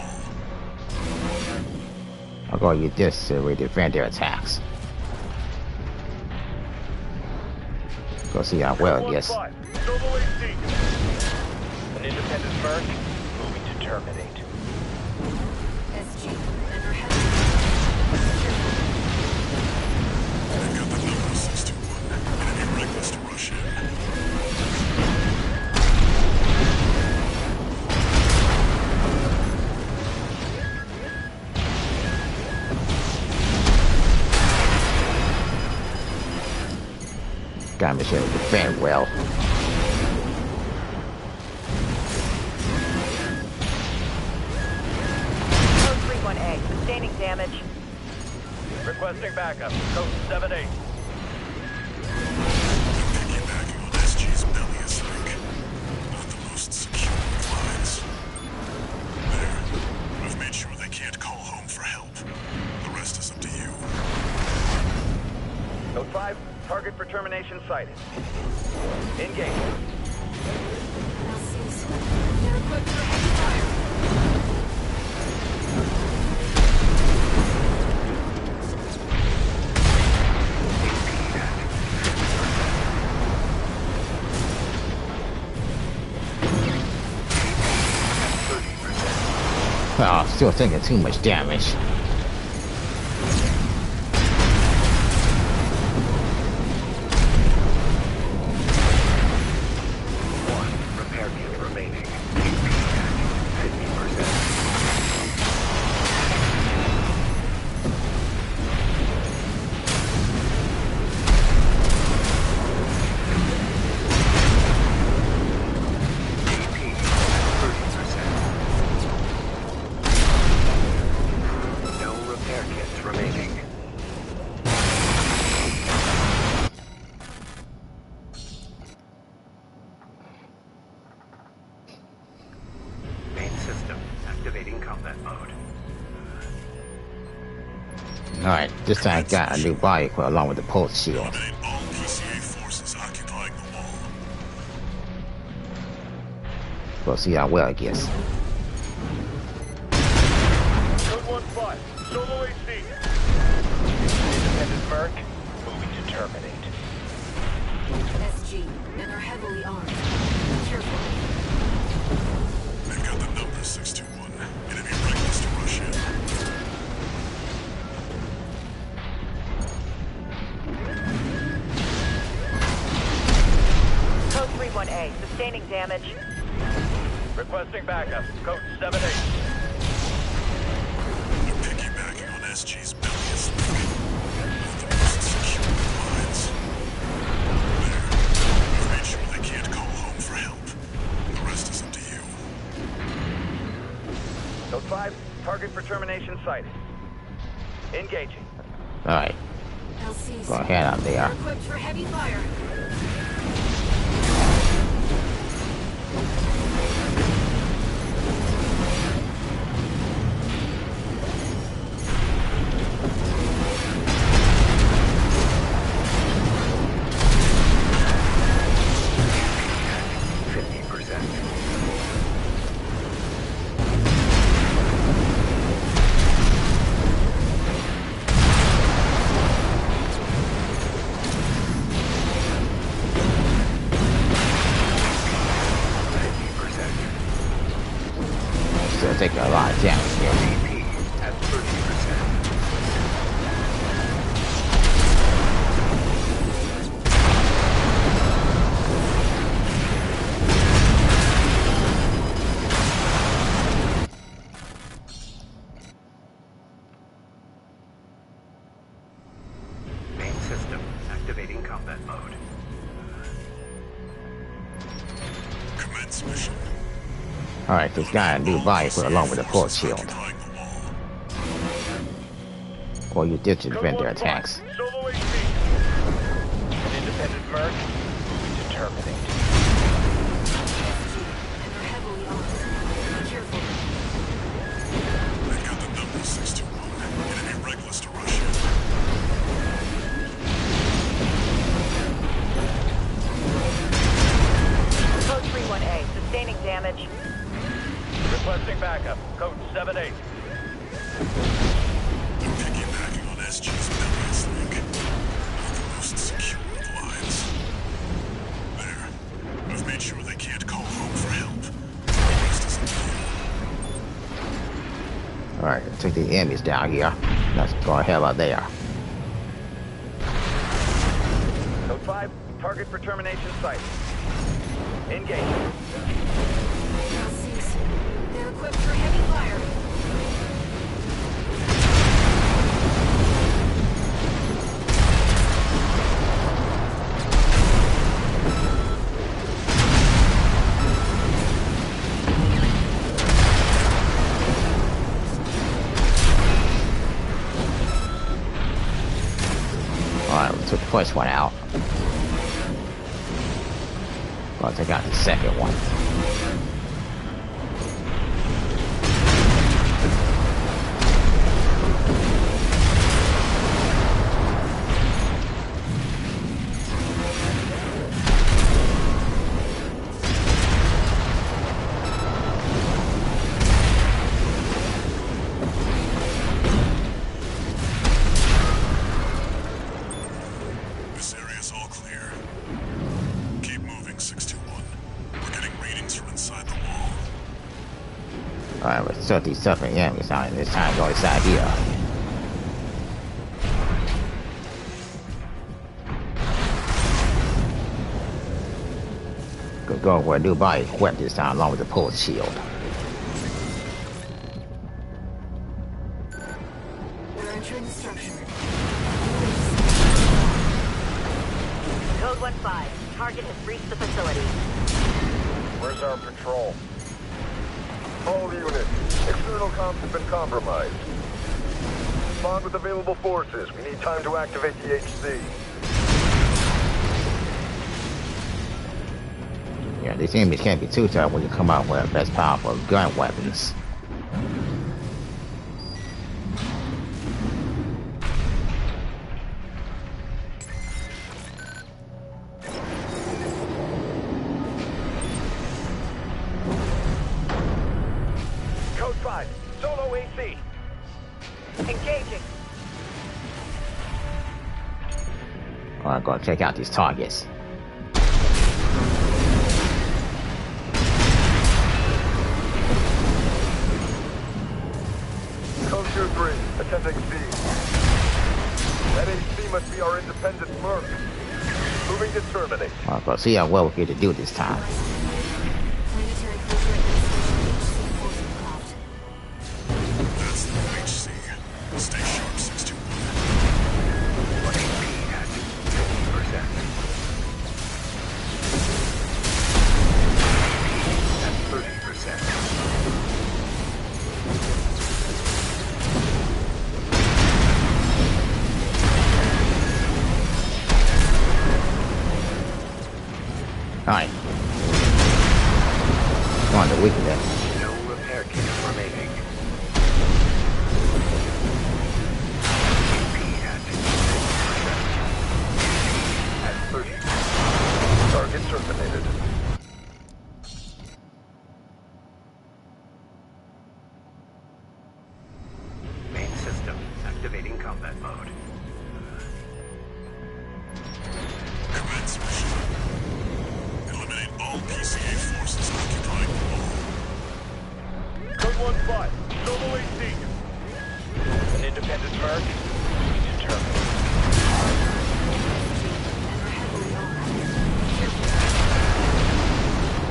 I'll go use this to really defend their attacks. Go see how well it gets. An independent first, moving to terminate. SG, under heavy. They've got the number 621. It'd be reckless to rush in. Gotta make sure to defend well. Code 31A, sustaining damage. Requesting backup. Code 7-8. Piggybacking on SG's Bellius link. Not the most secure of lines. There. I've made sure they can't call home for help. The rest is up to you. Code 5. Target for termination sighted. Engage. LCs. They're equipped for heavy fire. Oh, still taking too much damage. Repair kit remaining. 50%. combat mode. Alright, this time got a new body equipment along with the pulse shield. Eliminate all PCA forces occupying the wall. We'll see how well it gets. Code 1-5, solo AC. Independent Merc, moving to terminate. SG, and are heavily armed. Careful. They've got the number 621. Enemy reckless to rush in. Code 31A, sustaining damage. Requesting backup. Code 7-8. They're piggybacking on SG's bilious link. One of the most secure lines. There. We've made sure they can't call home for help. The rest is up to you. Code 5, target for termination sighted. Engaging. Alright, LCs. go ahead out there. Are equipped for heavy fire. Still taking a lot of damage here. AP at 30%. Main system activating combat mode. Commence mission. Alright, this guy a new body equipment along with the pulse shield. Occupying the wall. Or you did to Code defend their 1-5, attacks. solo AC. Independent Merc, moving to terminate. SG, and are heavily armed. Careful. They've got the number 621. Enemy reckless to rush in. Code 31A, sustaining damage. Requesting backup. Code 7-8. They're piggybacking on SG's bilious link. One of the most secure of lines. There. I've made sure they can't call home for help. The rest is up to you. Alright, take the enemies down here. Let's go ahead out there. Code 5, target for termination sighted. Engaging. LCs. They're equipped for heavy fire. Alright, we took the first one out. I'll take out the second one. This area's all clear. Keep moving, 621. We're getting readings from inside the wall. Alright, let's sort these suffering enemies out, and it's time to go inside here. Go for a new body equipped this time along with the pulse shield. We're entering the structure. Code 1-5, target has reached the facility. Where's our patrol? All units, external comms have been compromised. Respond with available forces. We need time to activate the HC. Yeah, these enemies can't be too tough when you come out with best powerful gun weapons. Code 5, solo AC. Engaging. Alright, go check out these targets. Code 2-3, attempting speed. That AC must be our independent merc. Moving to terminate. Alright, go see how well we get to do this time. Planetary Cruiser Administration HC Forcing Craft. That's the HC. Stay sharp, 621. AP at 50%. At 30%. Alright. Go on the weekend then. No repair kits remaining. AP at 50%. At 30%. Target terminated. Main system activating combat mode. Commence mission. Eliminate all PCA forces occupying the wall. Code 1-5, solo AC. An independent merc. Determined.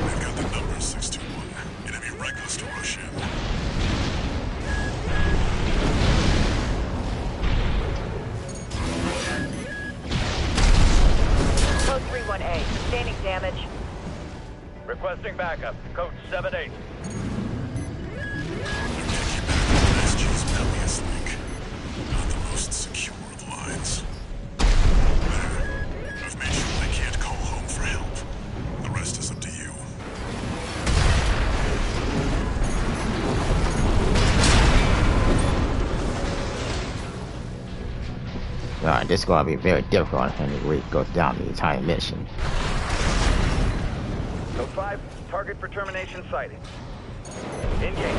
We've got the numbers, 621. Enemy reckless to rush in. Code 31A. Sustaining damage. Requesting backup. Code 7-8. SG's belliest link. Not the most secure of lines. There. I've made sure they can't call home for help. The rest is up to you. Alright, this is gonna be very difficult when we go down the entire mission. Code 5, target for termination sighting. Engage.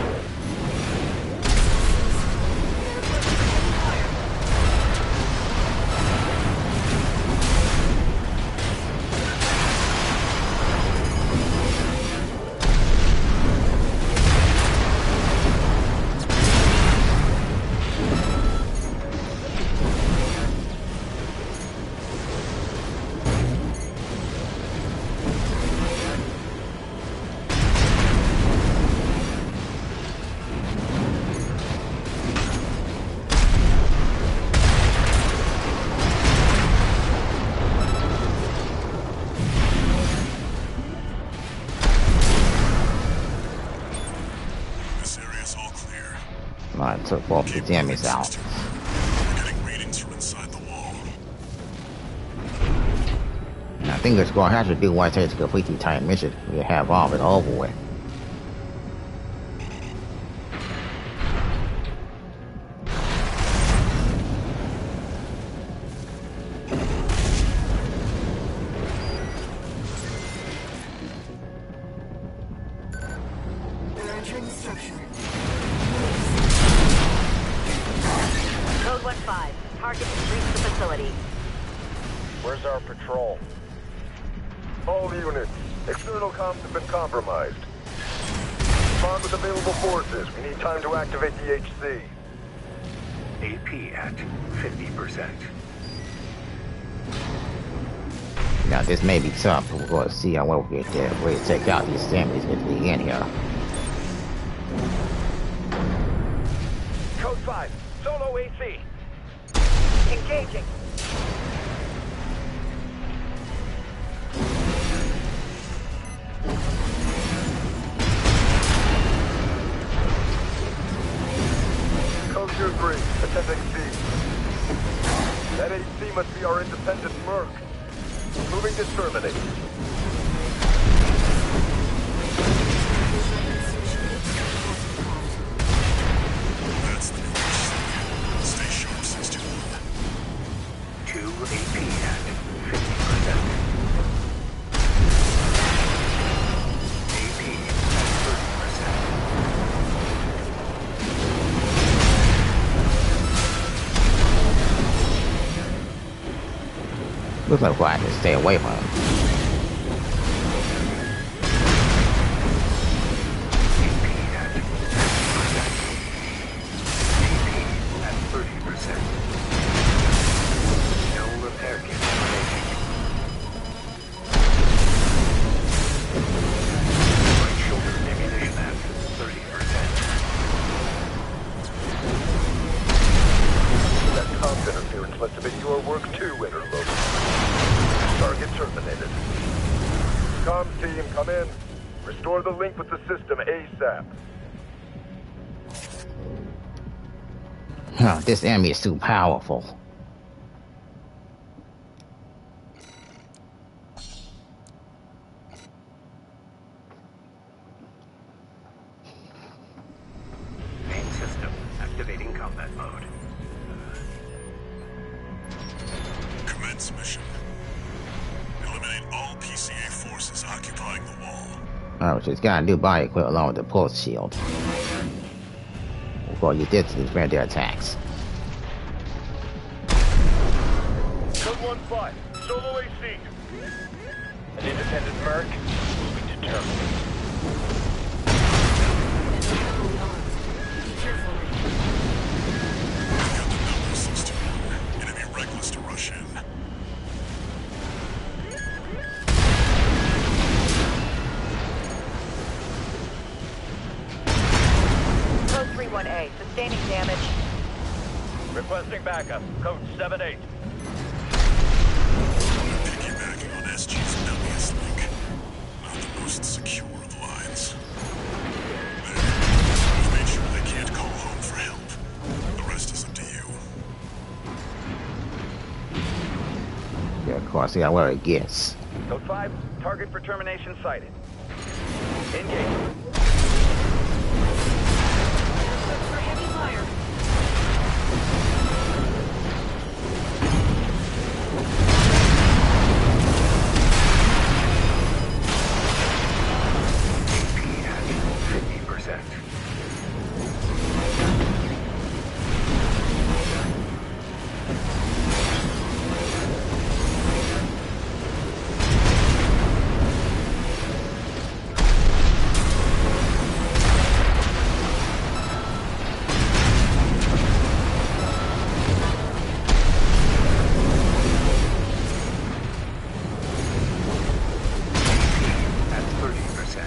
This area's all clear. Alright, took both the Keep moving, enemies out. 621. We're getting readings from inside the wall. And I think it's gonna have to do one thing to complete the entire mission. We have all of it over with. We're entering the structure. Code 1-5. Target has reached the facility. Where's our patrol? All units. External comms have been compromised. Respond with available forces. We need time to activate the HC. AP at 50%. Now this may be tough, but we're gonna see how well we get there. We're to take out these enemies at the end here. Code 5, solo AC. Engaging. Code 2-3, attempting speed. That AC must be our independent merc. Moving to terminate. That's the new HC. Stay sharp, 621. 2 AP at 50%. AP at 30%. Looks like I can stay away from him. At 30%. No repair kit remaining. Right shoulder ammunition at 30%. That comms interference must have been your work too, Interloper. Target terminated. Comms team, come in. Restore the link with the system ASAP. Huh, this enemy is too powerful. Main system activating combat mode. Commence mission. Eliminate all PCA forces occupying the wall. Oh, she's got a new body equipped along with the pulse shield. Well, you did to defend their attacks. Code 1-5, solo AC. An independent merc moving to terminate. Be careful. Got the number 621. Enemy reckless to rush in. Code 31A, sustaining damage. Requesting backup. Code 7-8. Piggybacking on SG's Bellius link. Not the most secure of lines. There. We've made sure they can't call home for help. The rest is up to you. Yeah, of course, see where it gets. Code 5, target for termination sighted. Engage. For heavy fire. At 50%. At 30%.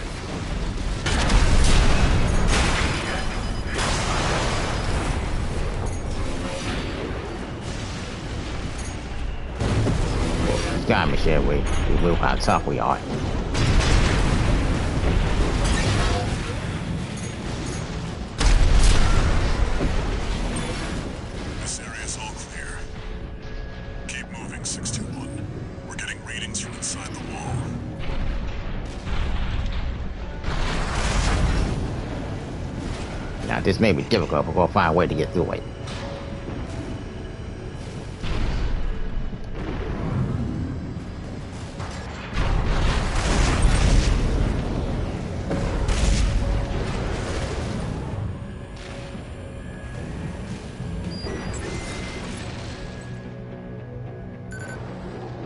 It's got me share we move how tough we are. This area's all clear. Keep moving, 621. We're getting readings from inside the wall. Now this may be difficult, but we'll find a way to get through it.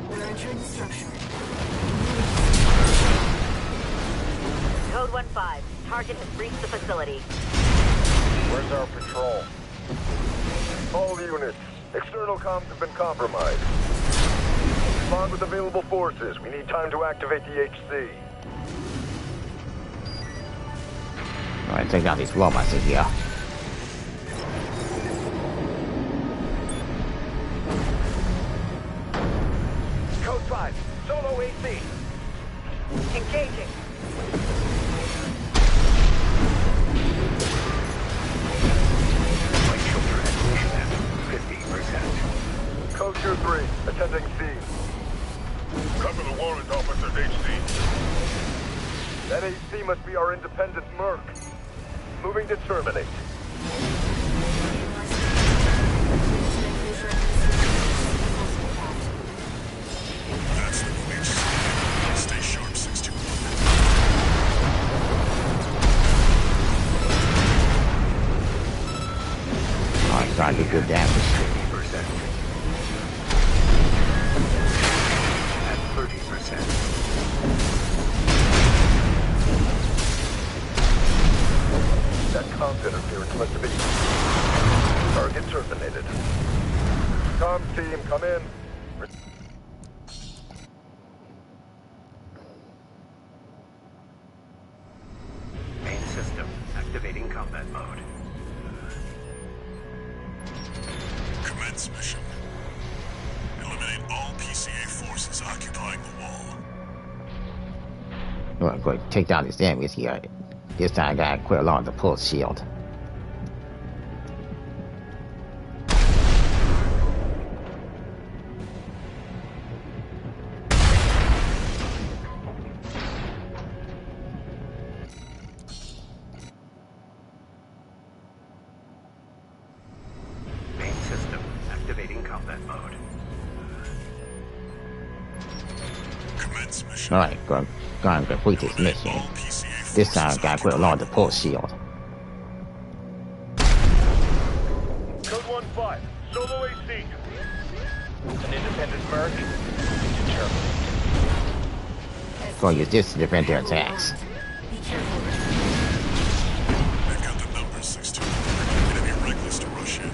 We're entering the structure. Code 1-5, target has reached the facility. Where's our patrol? All units, external comms have been compromised. Respond with available forces. We need time to activate the HC. Alright, take out these robots in here. Code 5, solo AC. Engaging. Right shoulder ammunition at 50%. Code 2-3, attending scene. Cover the warrant officer's HC. That AC must be our independent merc. Moving to terminate. That's the new HC. Stay sharp, 621. Alright, starting to do good damage. 50%. That comms interference must have been... Target terminated. Comms team, come in. Main system activating combat mode. Commence mission. Eliminate all PCA forces occupying the wall. We're going to take down these enemies here. This time, I gotta quit along the pulse shield. Main system activating combat mode. Commence mission. Alright, go and complete this Eliminate mission. all PCA This time, I forces gotta quit along the occupying pulse shield. Code 1-5, solo AC. An independent merc. Determined. Go use this to defend their attacks. Be careful. They've got the numbers 6-2. It'd be reckless to rush in.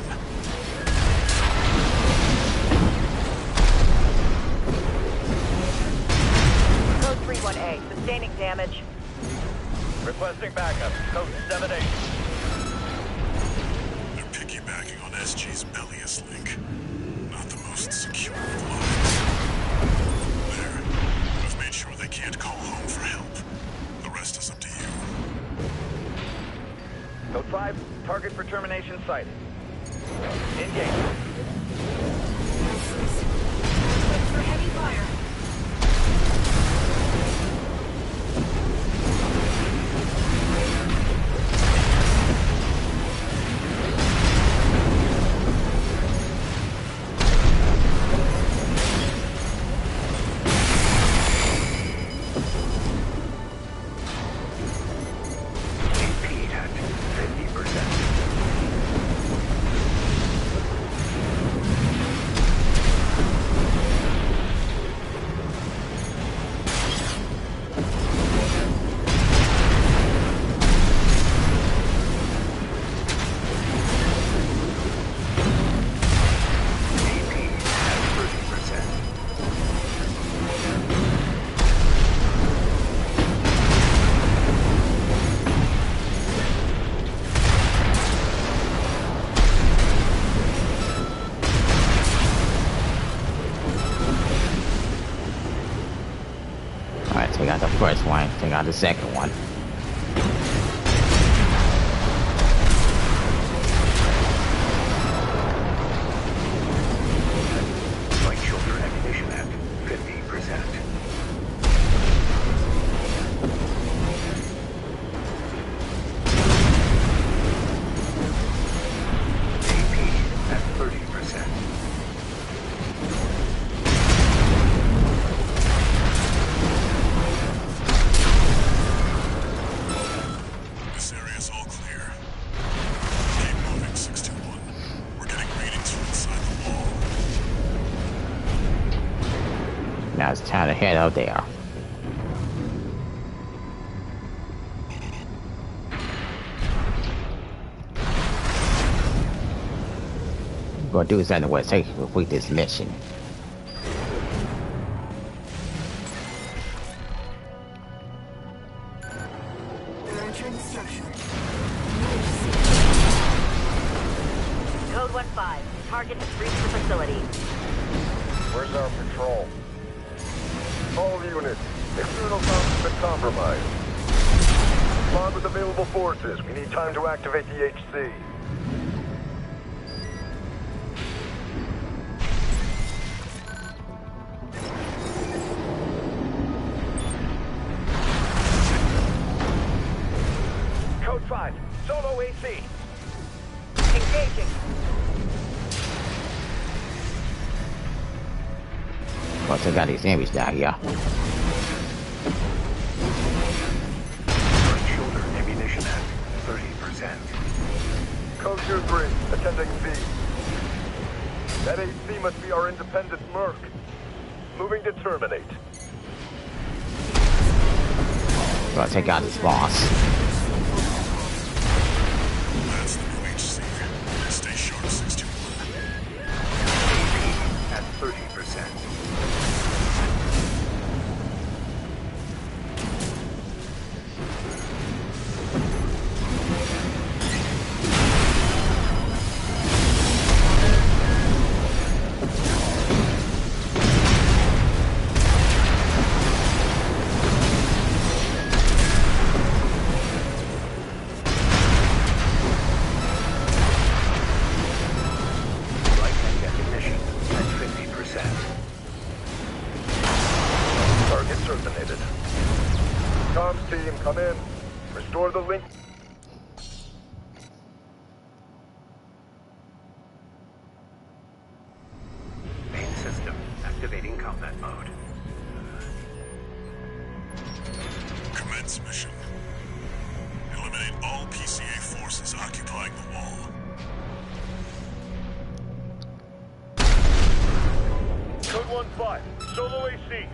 Code 31A, sustaining damage. Requesting backup. Code 7-8. They're piggybacking on SG's Bellius link. Not the most secure of lines. There. I've made sure they can't call home for help. The rest is up to you. Code 5, target for termination sighted. Engage. Look for heavy fire. AP at 50%. AP at 30%. Alright, take out the first one, take out the second one. Right shoulder ammunition at 50%. AP at 30%. This area's all clear. Keep moving, 621. We're getting readings from inside the wall. Now it's time to head out there. Gonna do something what it takes to complete this mission. They're entering the structure. Code 1-5, target has reached the facility. Where's our patrol? All units, external comms has been compromised. Respond with available forces. We need time to activate the HC. Code 5, solo AC. Engaging. Gonna take out these enemies down here. Right shoulder ammunition at 30%. Code 2-3, attending V. That AC must be our independent merc. Moving to terminate. Gotta take out this boss. That's the new HC. Stay sharp, 621. At 30%. Come in. Restore the link. Main system activating combat mode. Commence mission. Eliminate all PCA forces occupying the wall. Code 1-5, solo AC.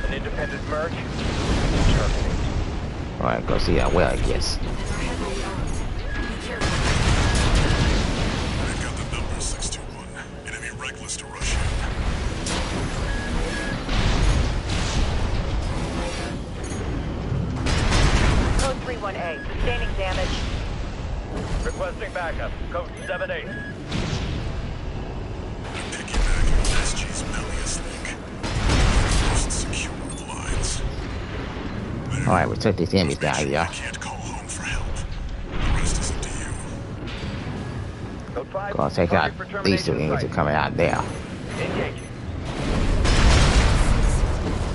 An independent merge. Alright, go see how well it gets. I've got the number 621. Enemy reckless to rush in. Code 31A, sustaining damage. Requesting backup. Code 7-8. Piggybacking on SG's Melius link. Most secure of lines. Alright, we took these enemies down here. Can't call home for help. The rest is up to you. Code 5. Gonna take out these two enemies that are coming out there. Engaging.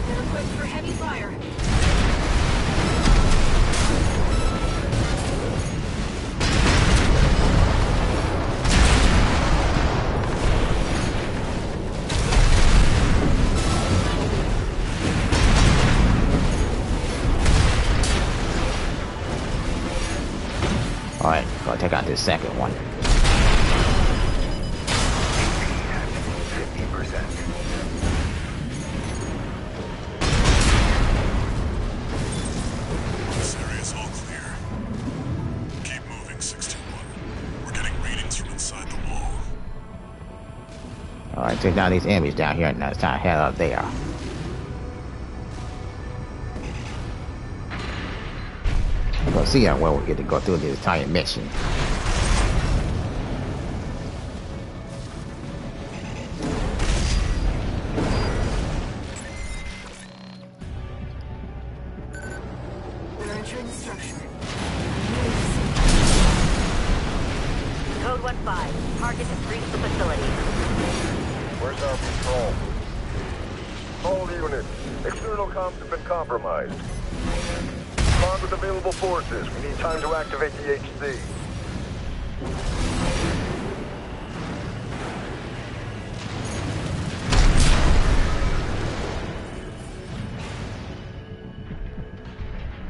They're equipped for heavy fire. Alright, gonna take out this second one. 50%. This area's all clear. Keep moving, 621. We're getting readings from inside the wall. Alright, take down these enemies down here, and now it's time to head up there. We'll see how well we get to go through this entire mission. They're entering the structure. Code 1-5, target has reached the facility. Where's our patrol? All units. External comms have been compromised. Respond with available forces. We need time to activate the HC.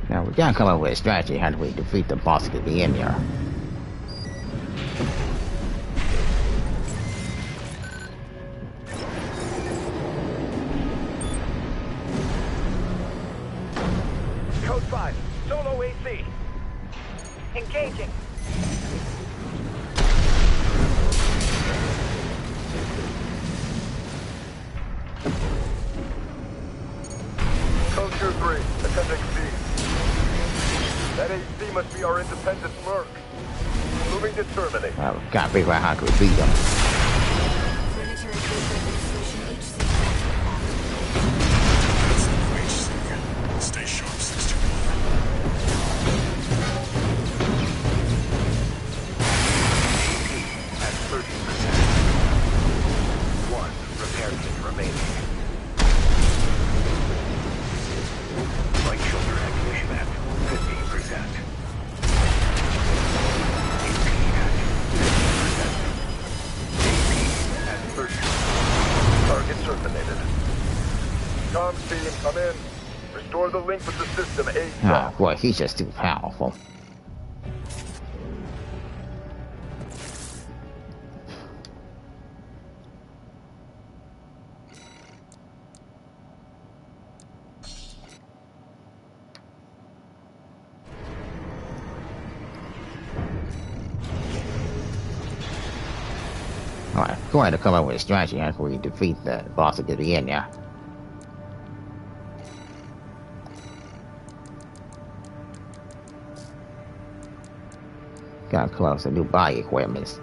Now we gotta come up with a strategy how do we defeat the boss that could be in there. Code 5, solo AC. Engaging. Code 2-3, Appendix C. That AC must be our independent merc. Moving to terminate. Well, we gotta figure out how we beat them. Planetary Group Administration HC. That's the new HC. Stay sharp, 621. At 30%. One repair kit remaining. Right shoulder ammunition at 50%. AP at 50%. AP at 30%. Target terminated. Comms team, come in. Restore the link with the system ASAP. Oh boy, he's just too powerful. Alright, go ahead and come up with a strategy after we defeat the boss at the end now. Gotta come up with some new body equipment.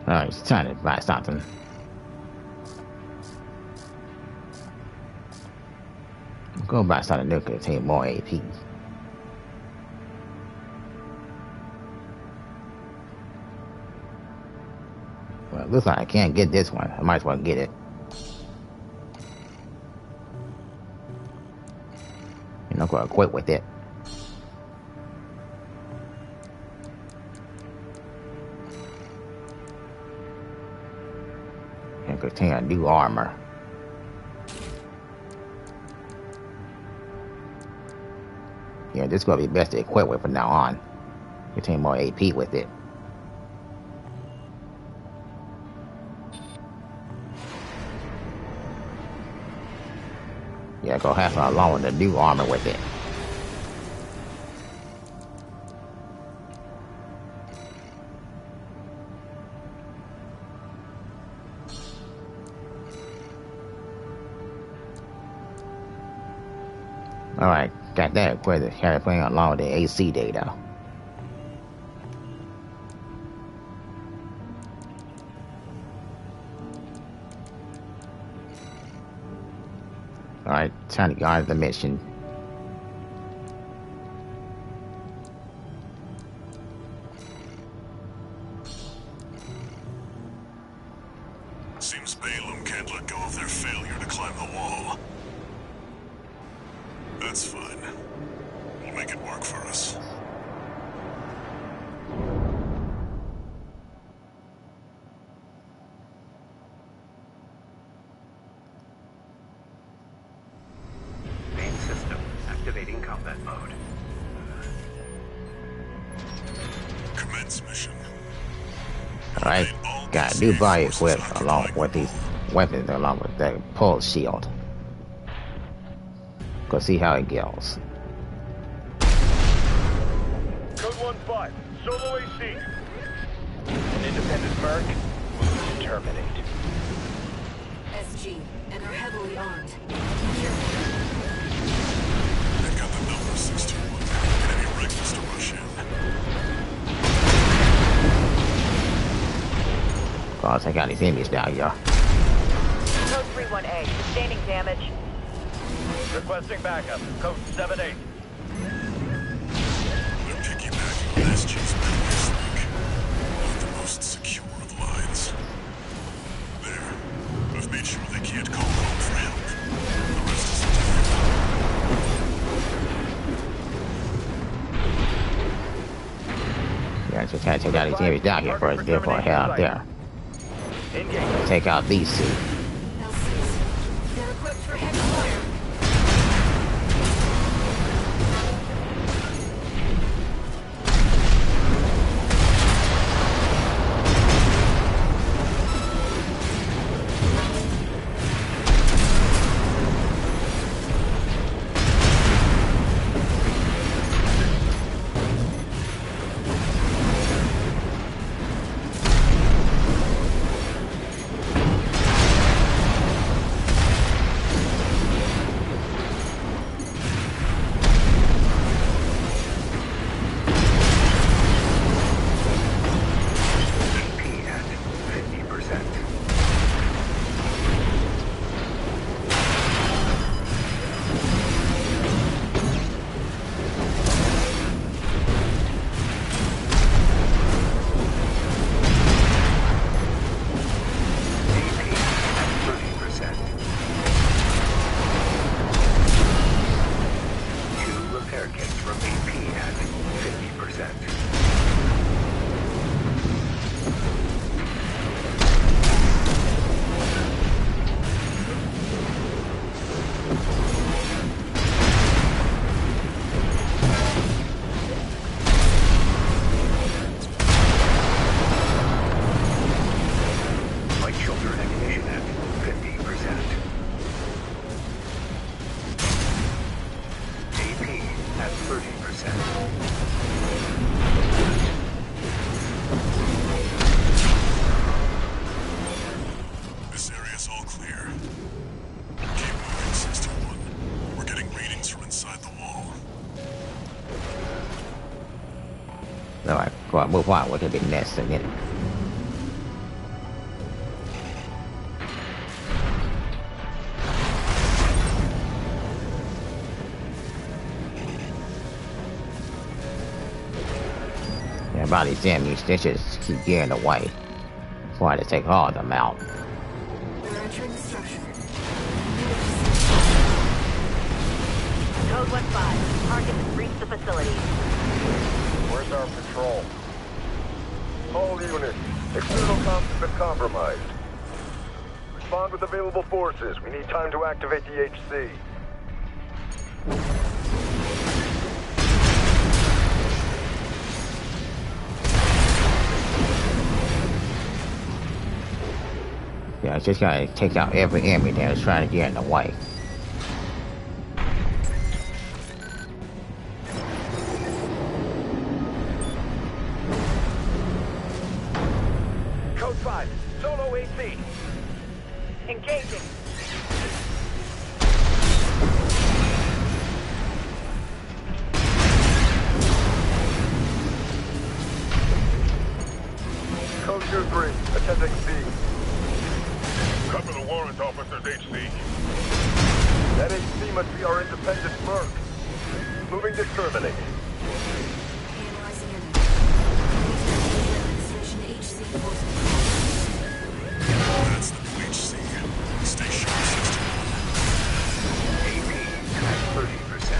Alright, it's time to buy something. Go buy something new to contain more AP. Well, it looks like I can't get this one. I might as well get it. You're not gonna quit with it. And contain a new armor. Yeah, this is gonna be best to equip with from now on. Contain more AP with it. Yeah, go have fun along with the new armor with it. Alright, got that equipped. Carry playing along with the AC data. Alright, time to go on to the mission. Seems Balaam can't let go of their failure to climb the wall. That's fine. We'll make it work for us. Main system activating combat mode. Commence mission. Alright, got a new body equipped along with these weapons, along with the pulse shield. Go see how it goes. Code 1-5, solo AC. An independent merc will terminate. SG, and are heavily armed. They've got the number 621. Enemy readiness to rush in. Gotta take out these enemies down here. Code 31A, sustaining damage. Requesting backup. Code 7-8. They're piggybacking on SG's Maurice link. One of the most secure of lines. There. I've made sure they can't call home for help. The rest is up to you. Yeah, just gotta take out these enemies down here first, therefore head out there. Engage. Take out these two. LCs, they're equipped for heavy fire. clear. Keep moving, 61. We're getting readings from inside the wall. Alright, go on, move on. What could be next again? Yeah, about these damn these stitches keep getting away. Trying to take all of them out. They're entering the structure. Code 1-5. Target has reached the facility. Where's our patrol? All units, external comms have been compromised. Respond with available forces. We need time to activate the HC. Yeah, it's just gonna take out every enemy that's trying to get in the way. Code 5, solo AC. Engaging. Code 2-3, attending C. Cover the warrant officer's HC. That HC must be our independent merc. Moving to terminate. Analyzing enemy. Administration HC force. That's the new HC. Stay sharp, 61. AP at 30%.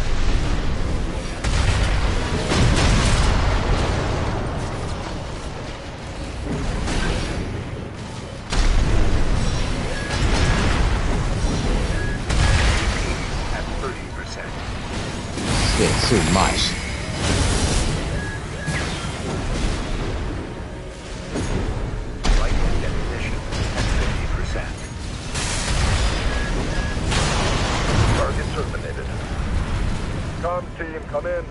At 30%. It's too much. Light definition at 50%. Target terminated. Comms team, come in.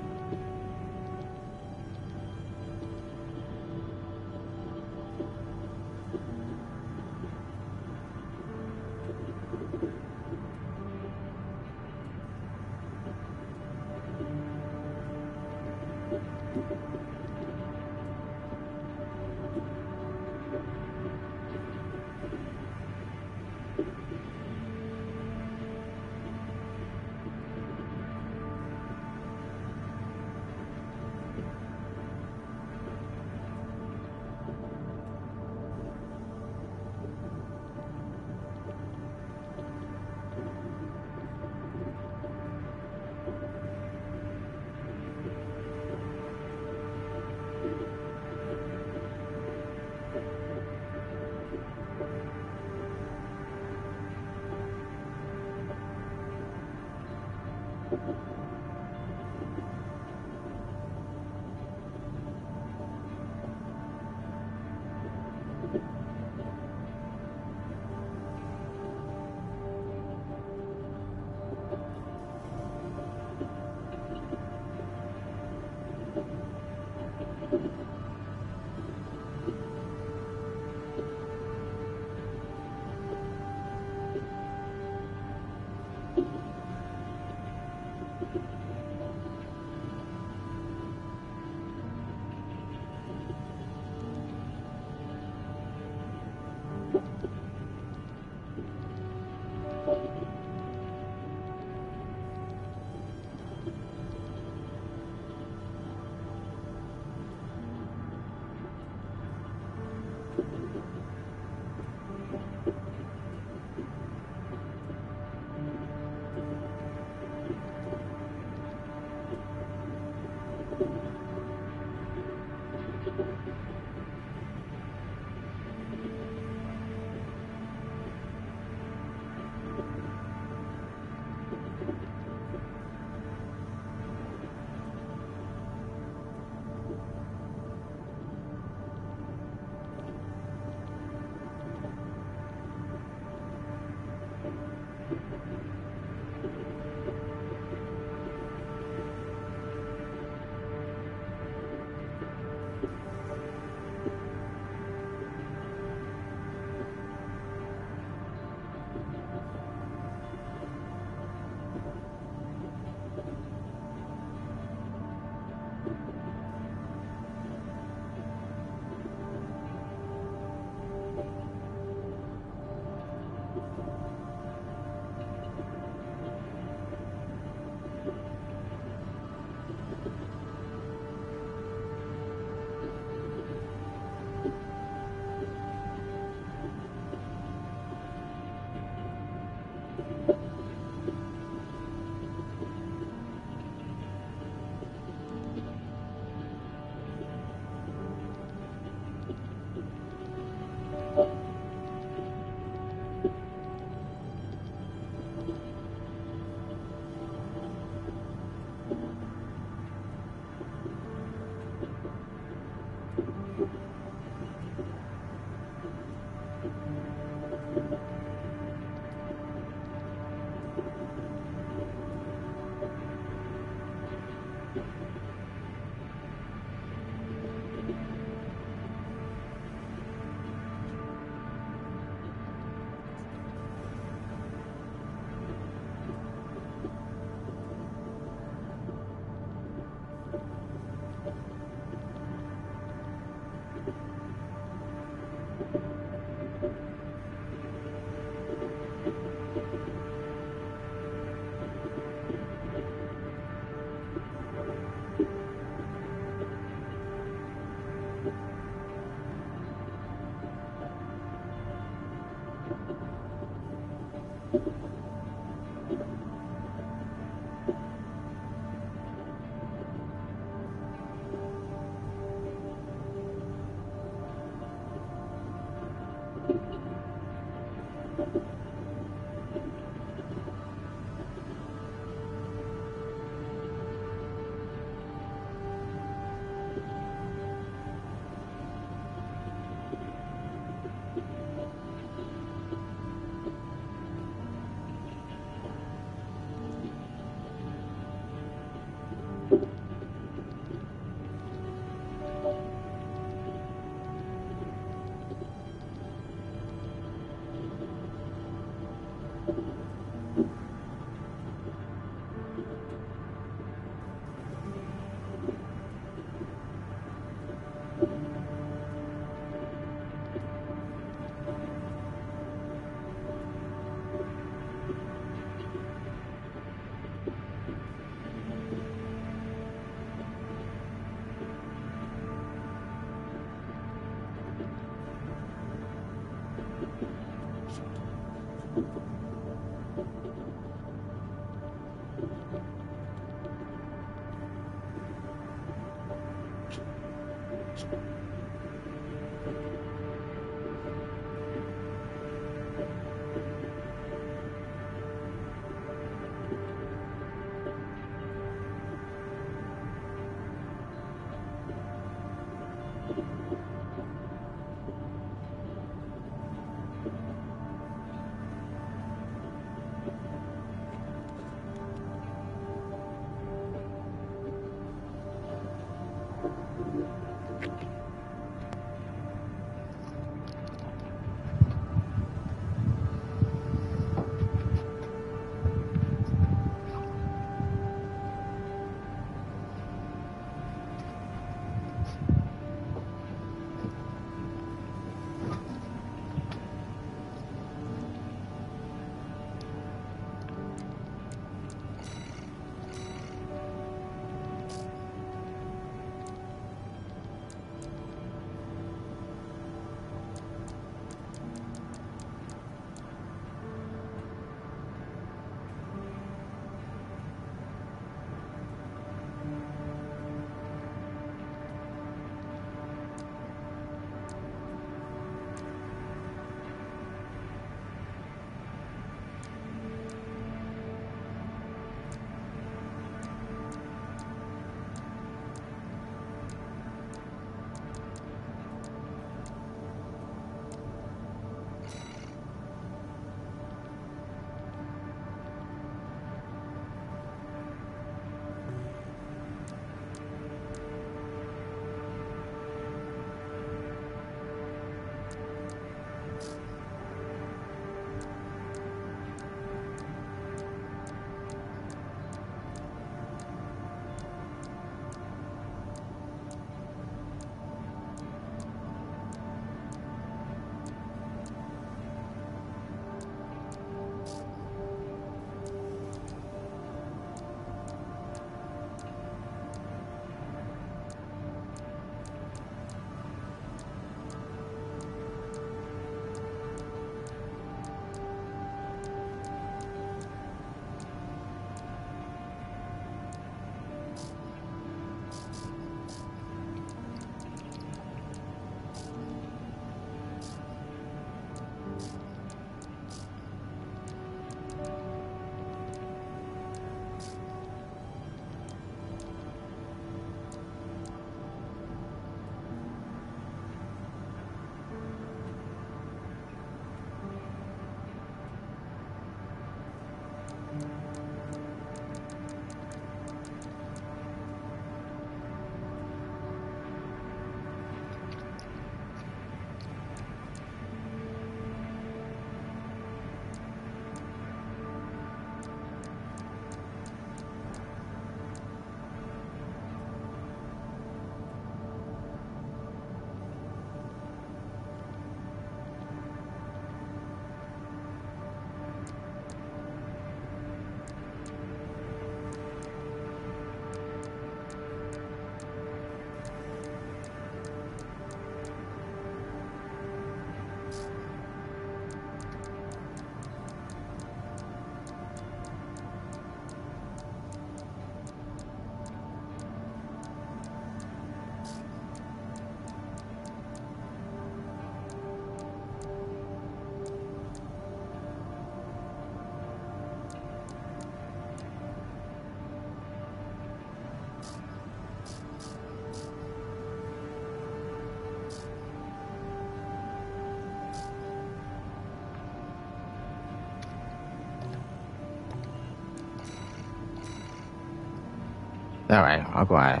Alright, I'm going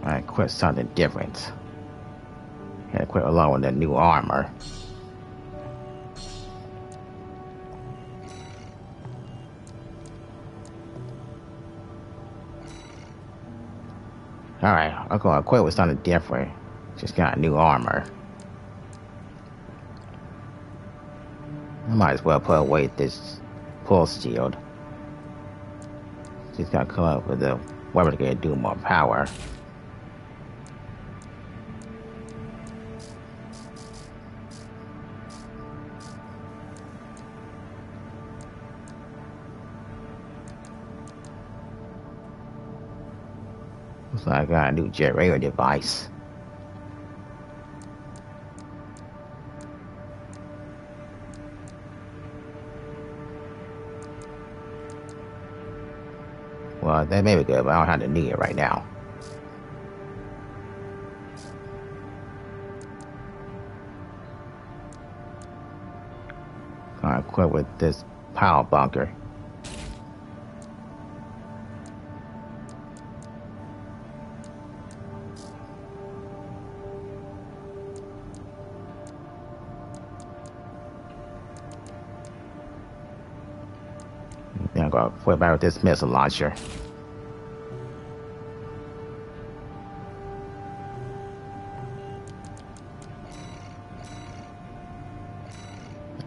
to quit something different. And quit along with the new armor. Alright, I'm going to quit with something different. Just got new armor. I might as well put away this pulse shield. Just gotta come up with the weapon to do more power. Looks like I got a new generator device. Well, that may be good, but I don't have to need it right now. Gonna quit with this power bunker. Then I'm gonna quit back with this missile launcher.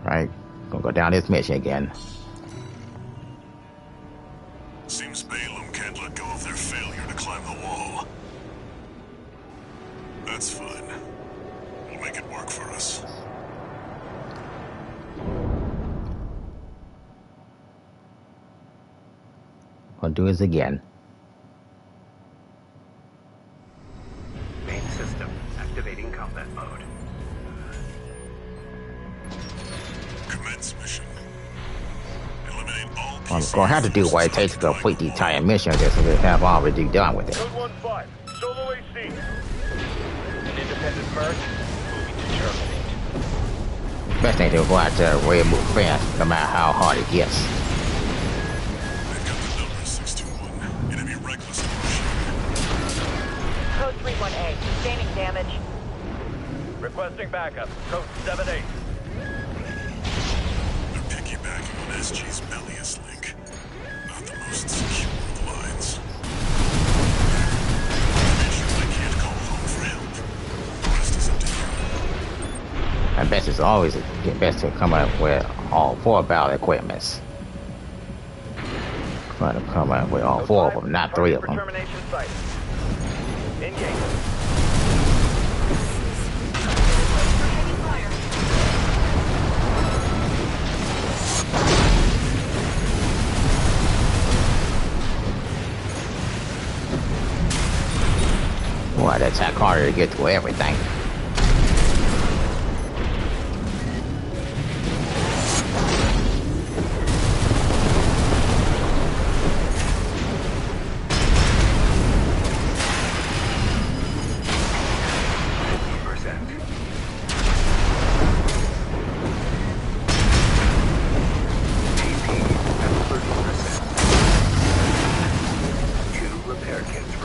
Right, gonna go down this mission again. Seems Balaam can't let go of their failure to climb the wall. That's fine. We'll make it work for us. Gonna do this again. Main system activating combat mode. Commence mission. Eliminate all I'm PC gonna have to do what it takes to complete the entire mission just so we have already done with it. Code 1-5, solo AC. An independent merc moving to terminate. Best thing to go out there and move fast, no matter how hard it gets. They've got the number 621. Enemy reckless approaching. Code 31A, sustaining damage. Requesting backup. Code 7-8. They're piggybacking on SG's Bellius link. Not the most secure of lines. Make sure they can't call home for help. The rest is up to you. I bet it's always best to come up with all 4 battle equipments. Try to come up with all Code 4 of 5, them, not 3 of target them. for termination site. Engage. Boy, that attack harder to get to everything.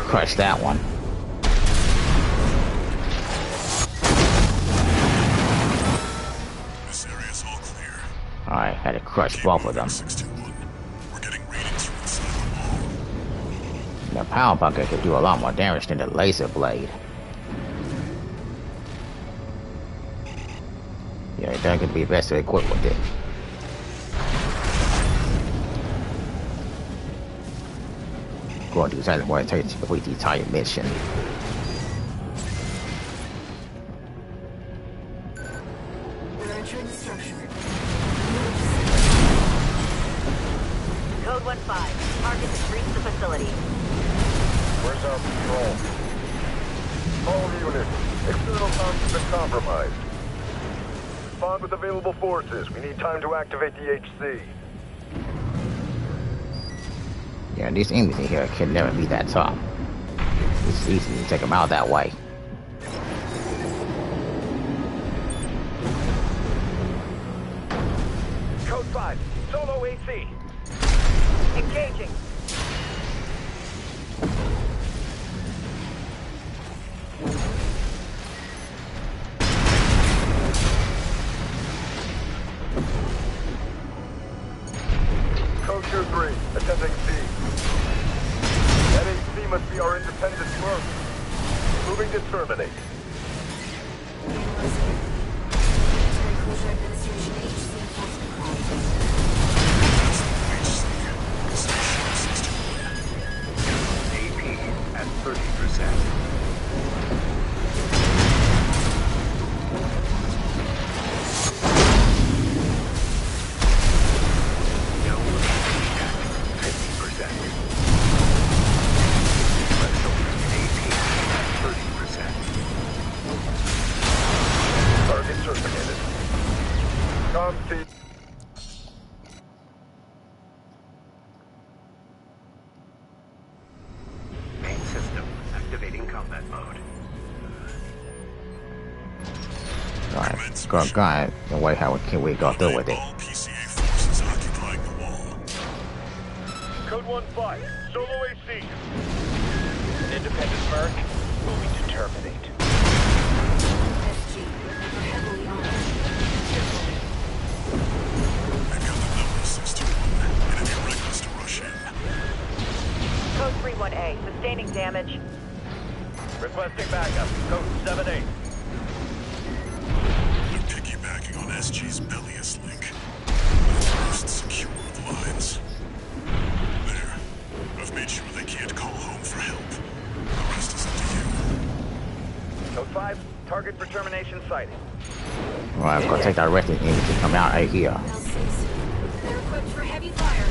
Crush that one. This area's all clear. Alright, had to crush both of them. 621. We're getting readings from inside the wall. The power bunker could do a lot more damage than the laser blade. Yeah, that could be best to equip with it. Going to do exactly what it takes to complete the entire mission. We're entering the structure. Code 1-5, target has reached the facility. Where's our patrol? All units, external comms have been compromised. Respond with available forces. We need time to activate the HC. Yeah, these enemies in here can never be that tough. It's easy to take them out that way. Code 5, solo AC. Engaging. Q3, attending C. That AC must be our independent merc. Moving to terminate. Closure Administration HC enforcement call. AP at 30%. Main system activating combat mode. Alright, go ahead. The way how we go through with it. All PCA forces occupying the wall. Code 1-5, solo AC. Independent merc, moving to terminate. SG, heavily armed. I've got the number 621. It'd be reckless to rush in. Code 31A, sustaining damage. Requesting backup. Code 7-8. They're piggybacking on SG's Bellius link. That's the most secure of lines. There. I've made sure they can't call home for help. The rest is up to you. Code 5, target for termination sighting. Alright, I'm gonna take that resting image to come out right here. L6. They're equipped for heavy fire.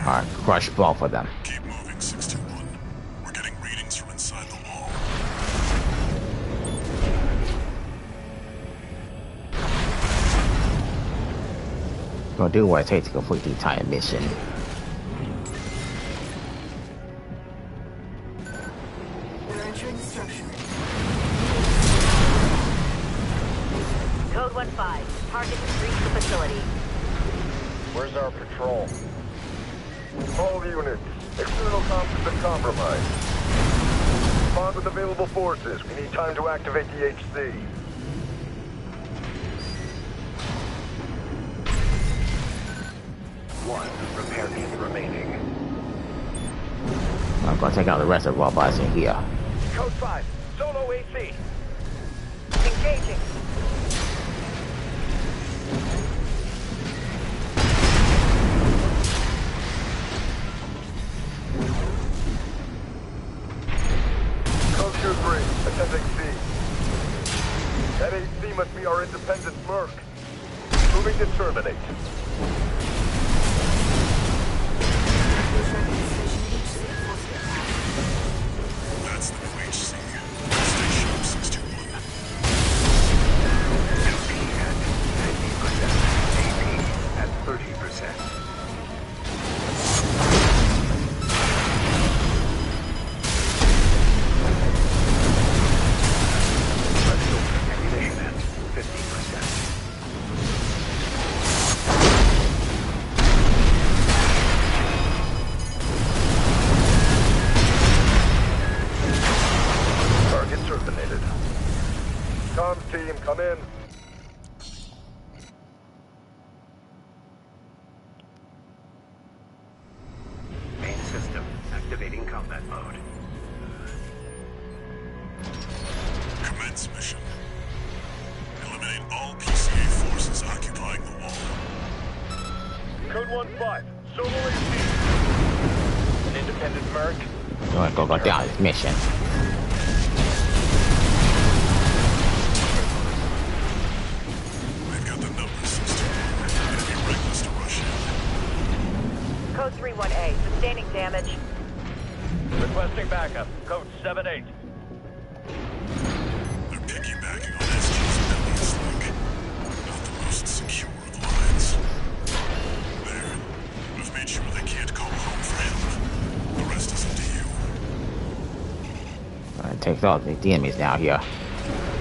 Alright, crush both of them. Keep moving, 621. We're getting readings from inside the wall. Gonna do what it takes to complete the entire mission. They're entering the structure. Code 1-5, target has reached the facility. Where's our patrol? All units, external comms have been compromised. Respond with available forces. We need time to activate the HC. One repair kit remaining. I'm gonna take out the rest of the robots in here. Code 5, solo AC. Engaging. Code Q3, attending C. That AC must be our independent merc. Moving to terminate. Closure Administration HC enforcement call. That's the new HC. Stay sharp, 621. LP at 50%. AP at 30%. Ammunition at 50%. Target terminated. Comms team, come in. Main system activating combat mode. Commence mission. Eliminate all PCA forces occupying the wall. Code 1-5, solo AC. An independent merc We're gonna go down this mission. They've got the numbers 61. It'd be reckless to rush in. Code 31A, sustaining damage. Requesting backup. Code 7-8. They're piggybacking on SG's Billions link. Not the most secure of lines. There. I've made sure they can't call home for help. The rest is up to you. Gonna take all the enemies down here.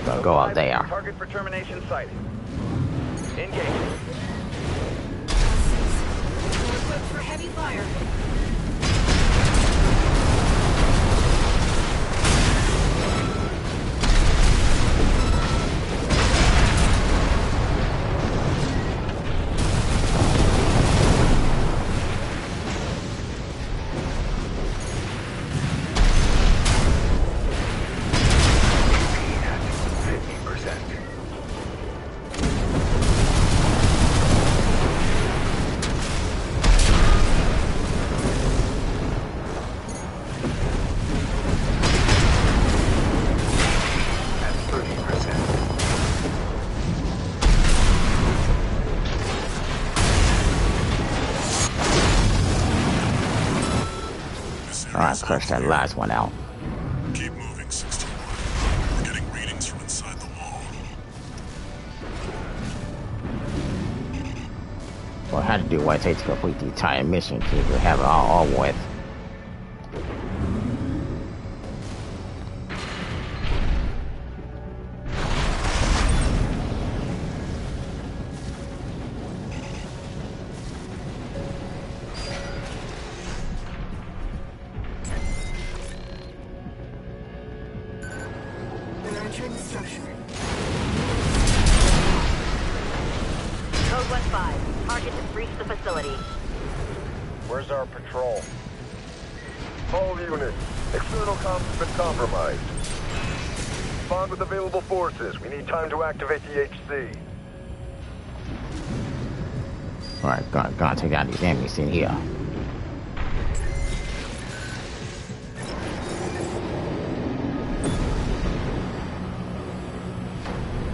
Gonna go out there. Target for termination sighted. Engage. Equipped for heavy fire. Alright, crush that last one out. Keep moving, 61. We're getting readings from inside the wall. Well, I had to do what it takes to complete the entire mission to have it all with. We're entering the structure. Code 1-5, target has reached the facility. Where's our patrol? All units. External comms has been compromised. Respond with available forces. We need time to activate the HC. Alright, gonna take down these enemies in here.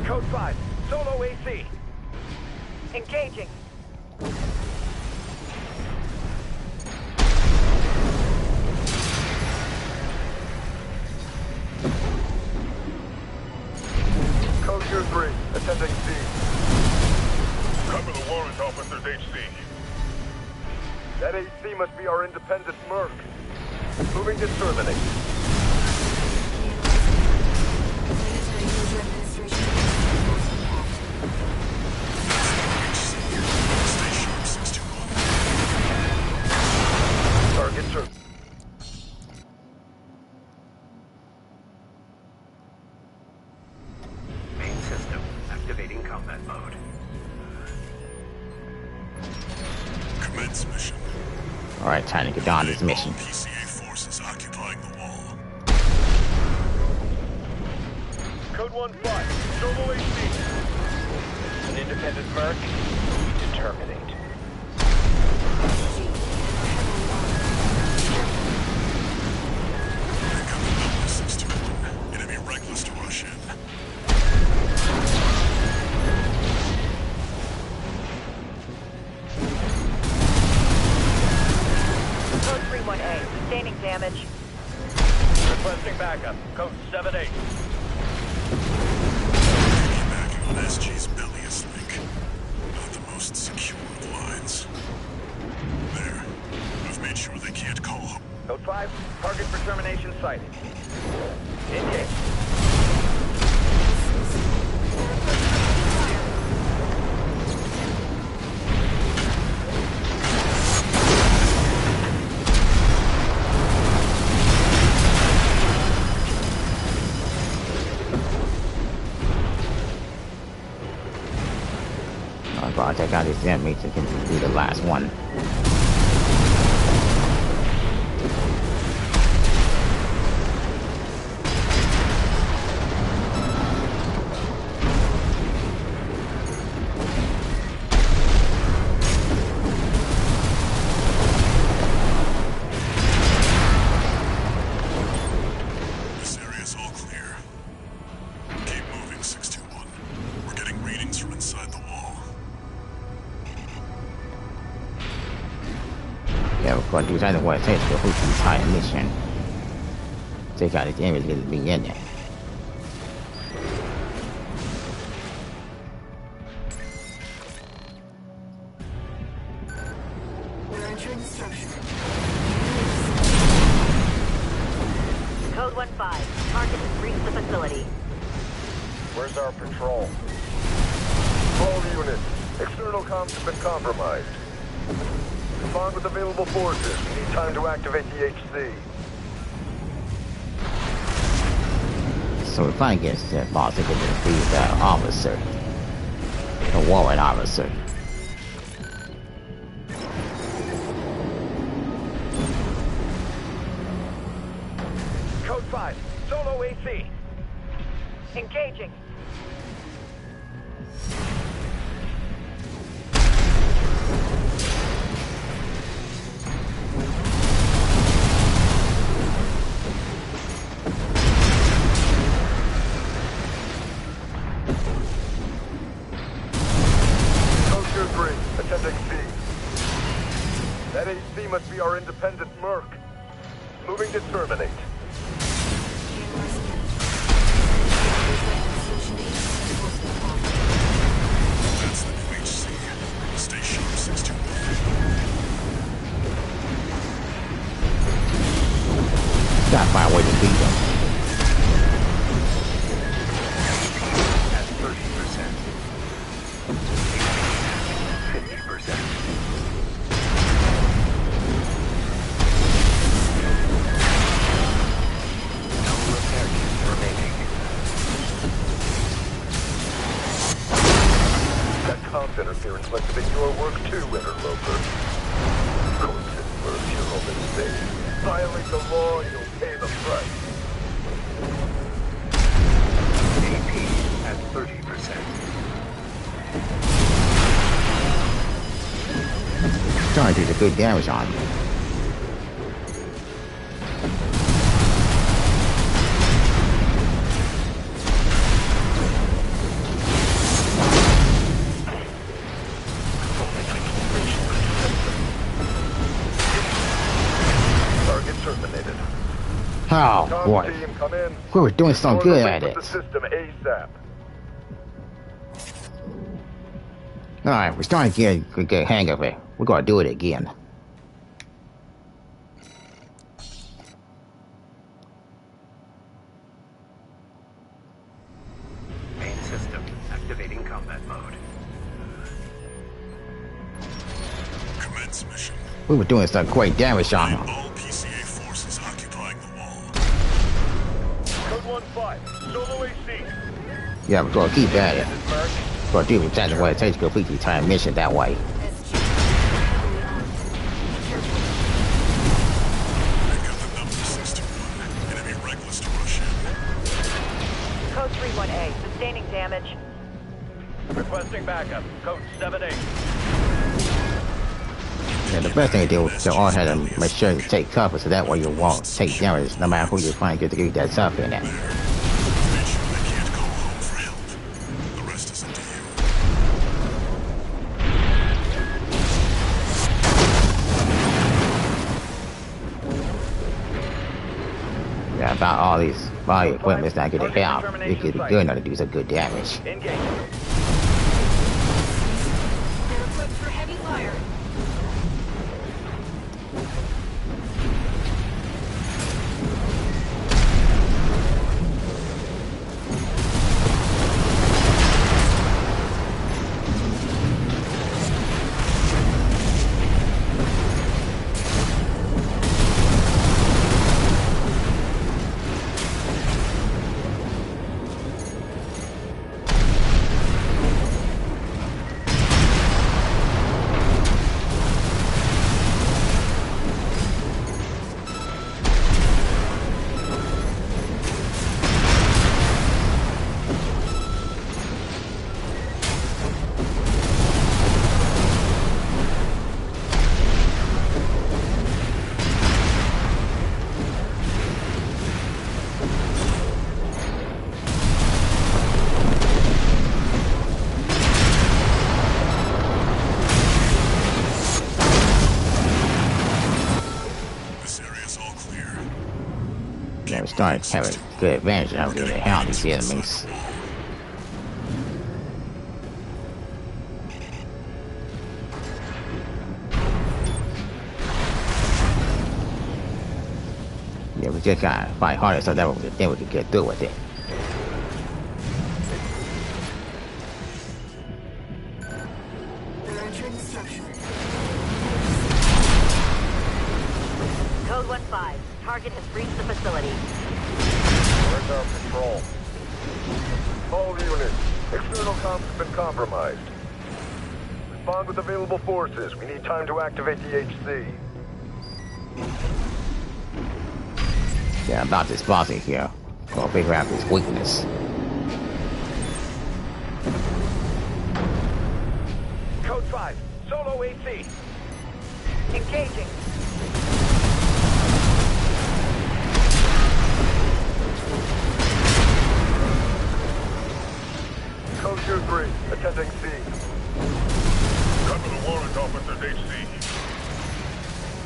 Code 5. Solo AC. Engaging. Code Tier 3. Attending C. Cover the warrant officer's HC. That AC must be our independent merc. Moving to terminate. Planetary User Administration impact. Stay sharp, 61. Target term. Main system activating combat mode. Commence mission. Alright, time to get down this mission. All PCA forces occupying the wall. Code 1-5. Solo AC. An independent merc. To terminate. They've got the numbers 61. It'd be reckless to rush in. Code 31A, sustaining damage. Requesting backup. Code 7-8. Piggybacking on SG's Billions link. Not the most secure of lines. There. I've made sure they can't call home. Code 5. Target for termination sighted. Engage. I'm gonna take out these enemies and can do the last one. to do something what it takes to complete the entire mission. Take out this image to be in there. We're entering the structure. Code 1-5. Target has reached the facility. Where's our patrol? All units. External comms have been compromised. Respond with available forces. We need time to activate the HC. So if I get that boss, I can defeat that officer. The warrant officer. Code 5. Solo AC. Engaging. Code 3. Attending C. That AC must be our independent merc. Moving to terminate. That's the new HC. Stay sharp, 621. Gotta find a way to beat them. At 30%. 50%. No repair kits remaining. That comms interference must have been your work too, interloper. Consider your own mistake. Violate the law, you'll pay the price. AP at 30%. Trying to do the good damage on me. Target terminated. Oh boy, Comms team, come in. we were doing so Restore good the at link it. with the system ASAP. Alright, we're starting to get a hang of it. We're gonna do it again. Main system activating combat mode. Commence mission. We were doing some great damage on him. All PCA forces occupying the wall. Code 1-5. Solo AC. Yeah, we're gonna keep at it. This merc. We're gonna do exactly what it takes to complete the entire mission that way. SG. Heavily armed. Careful. They've got the number 621. Enemy reckless to rush in. Code 3-1A. Sustaining damage. Requesting backup. Code 7-8. Yeah, the best thing to do is to all have to make sure to take cover so that way you won't take damage no matter who you're trying to get that stuff in there. Make sure they can't call home for help. The rest is up to you. Yeah, about all these body equipment not getting help. You could be good enough to do some good damage. Engage. They're equipped for heavy fire. This area's all clear. Yeah, we started having good advantage of getting the hell these enemies. Yeah, we just gotta fight harder so that then we can get through with it. They're entering the structure. Code 1-5. Target has reached the facility. Where's our patrol? All units, external comms have been compromised. Respond with available forces. We need time to activate the HC. Yeah, about this boss in here. Gonna figure out his weakness. Code 5, solo AC. Engaging. Code 2-3, attending C. Cover the warrant officer's HC.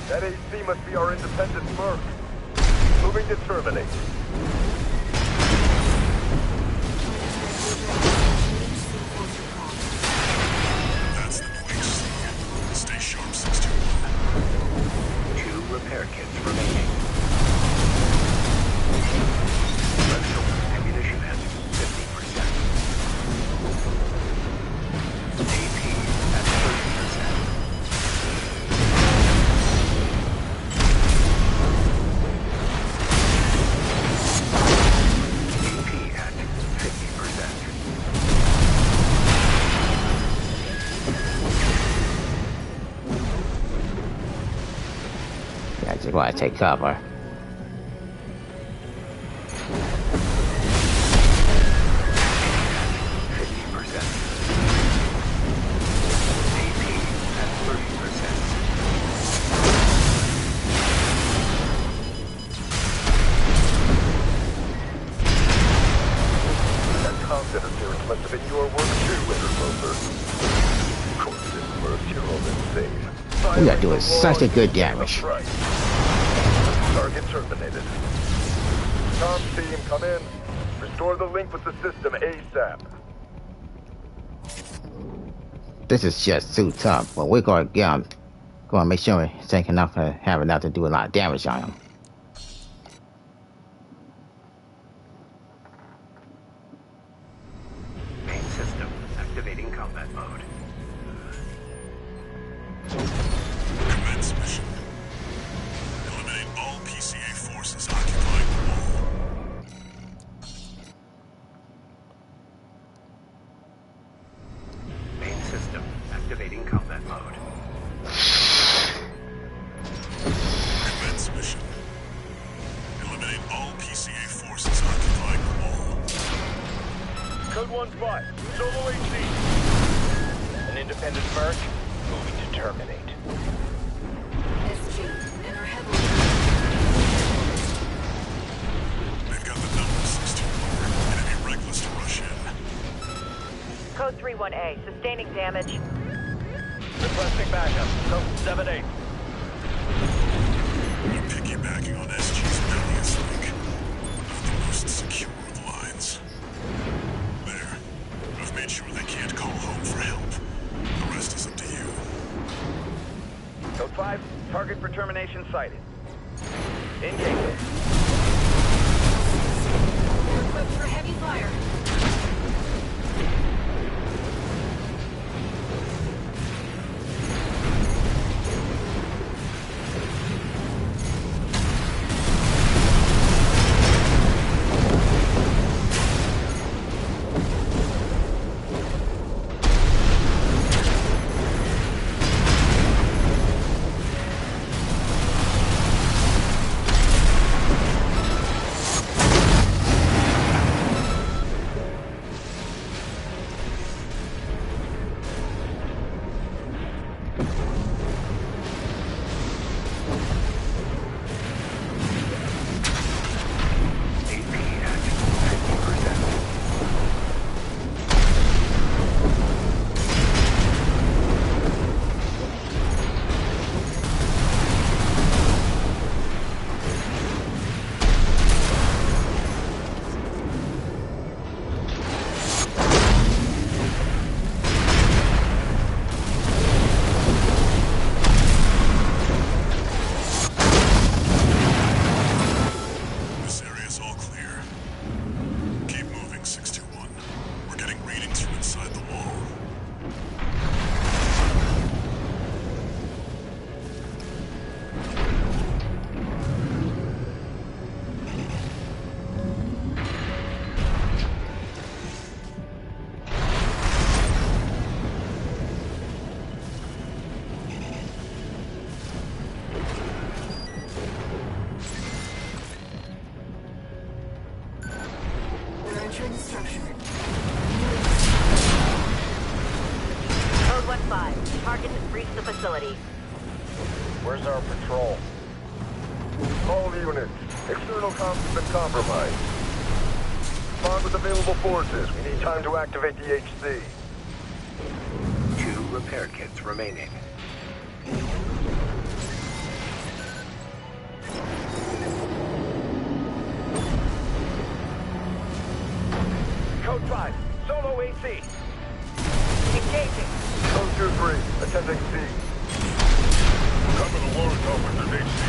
That AC must be our independent merc. Moving to terminate. That's the new HC. Stay sharp, 621. 2 repair kits remaining. Ammunition has 50%. AP at 30%. AP at 50%. Yeah, just wanna take cover. That comms interference must have been your work too, Interloper. Of course, this merc, you're all insane. We are doing such a good damage. Right. Target terminated. Comms team, come in. Restore the link with the system ASAP. This is just too tough, but we're gonna get him. Gonna make sure we take enough to have enough to do a lot of damage on him. Main system activating combat mode. Commence mission. Eliminate all PCA forces occupying the wall. Main system activating combat mode. Commence mission. Eliminate all PCA forces occupying the wall. Code 1-5, solo HC. An independent merc, moving to terminate. SG, and are heavily... They've got the numbers, 621. Enemy reckless to rush in. Code 3-1A. Sustaining damage. Requesting backup. Code 7-8. You're piggybacking on SG's Bellius link. Not the most secure of lines. There. I've made sure they can't call home for help. The rest is up to you. Code 5, target for termination sighted. Engaging. We're equipped for heavy fire. our patrol? All units, external comms have been compromised. Respond with available forces. We need time to activate the HC. 2 repair kits remaining. Code 5, solo AC. Engaging. Code 2-3, attending C. Cover the warrant officer's HC.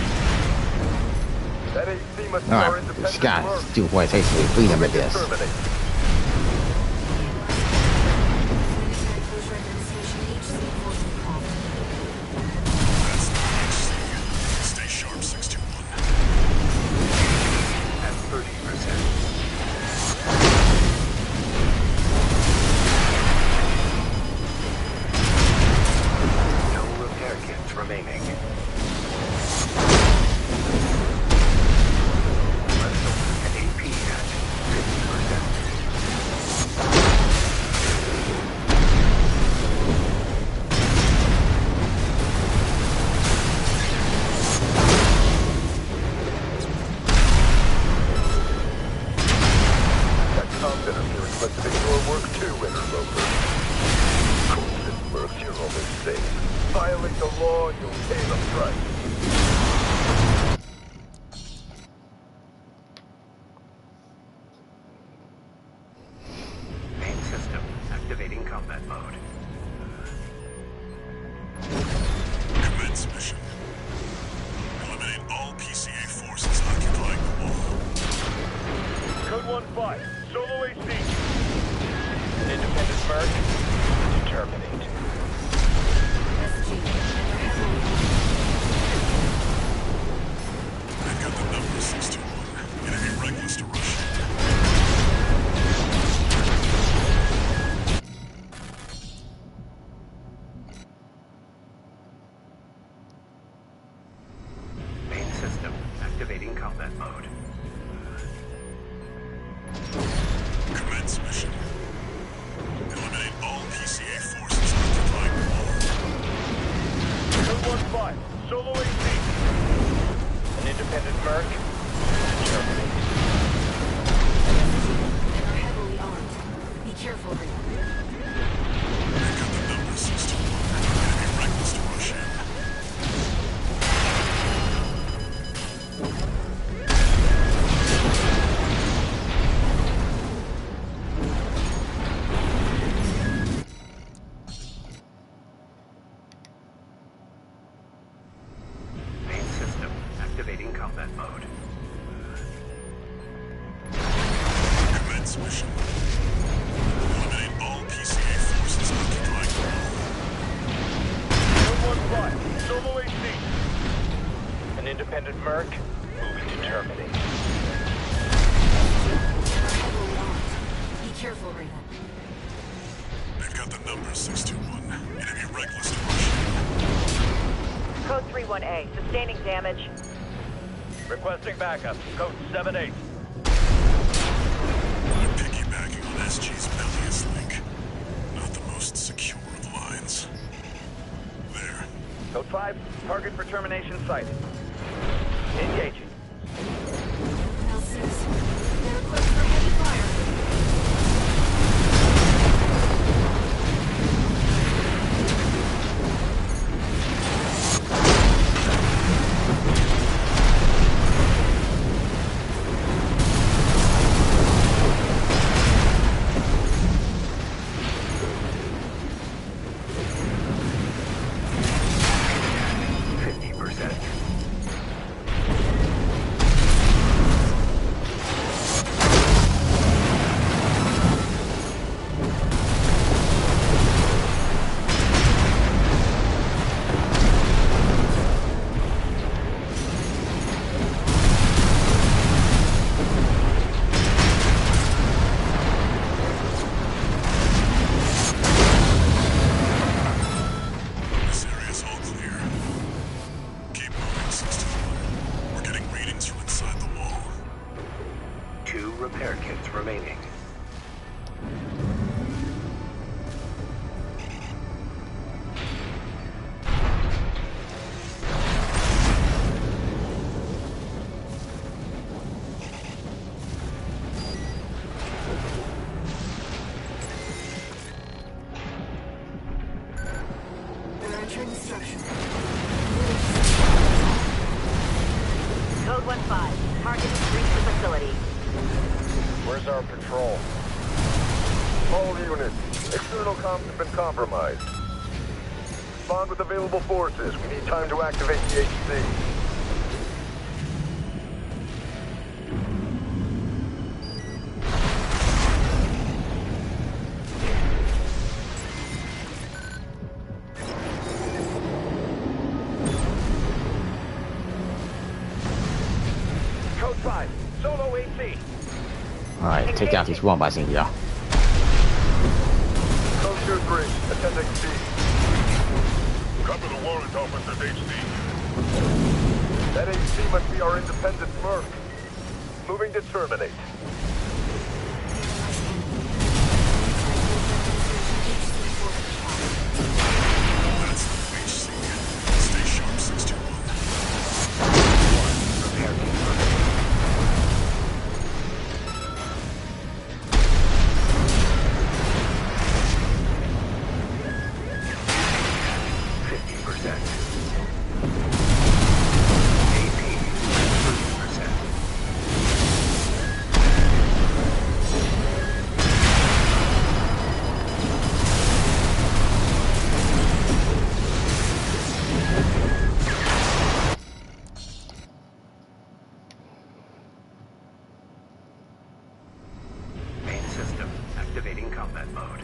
That AC must be our Alright, independent Scott, work. Steve Boy's basically freedom at this. Terminate. Planetary Closure Administration HC forces call. That's the HC. Stay sharp, 621. At 30%. No repair kits remaining. And AP at 50%. That comms interference must have been your work too, interloper. Coincidence, Merc, you're almost safe. Violate the law and you'll pay the price. Main system activating combat mode. Commence mission. Eliminate all PCA forces occupying the wall. Code 1-5, solo AC. An independent Merc, terminate. SG. They've got the number 621. Enemy reckless to rush in. Main system activating combat mode. Commence mission. Eliminate all PCA forces occupying the wall. Code 1-5, solo AC. An independent Merc, terminate. They're heavily armed. Be careful, Rick. They've got the number 621. Enemy reckless to rush in. Main system activating combat mode. Commence mission. Eliminate all PCA forces occupying the wall. Code 1-5, solo AC. An independent Merc, moving to terminate. They're heavily armed. Be careful, Raven. They've got the number 621. Enemy reckless to rush in. Code 31A, sustaining damage. Requesting backup, code 7-8. They're piggybacking on SG's Bellius link. Not the most secure of lines. There. Code 5, target for termination sighted. Engaging. L6. They're equipped for heavy fire. repair kits remaining. 1-5. Target has reached the facility. Where's our patrol? All units. External comms have been compromised. Respond with available forces. We need time to activate the HC. Code 5. Solo AC. Alright, take out these robots in here. Code 2-3. Attend HC. Cover the warrant officer's HC. That HC must be our independent merc. Moving to terminate. That's the HC. Stay sharp, 621. Prepare to move. 50%. AP, 30%. Main system activating combat mode.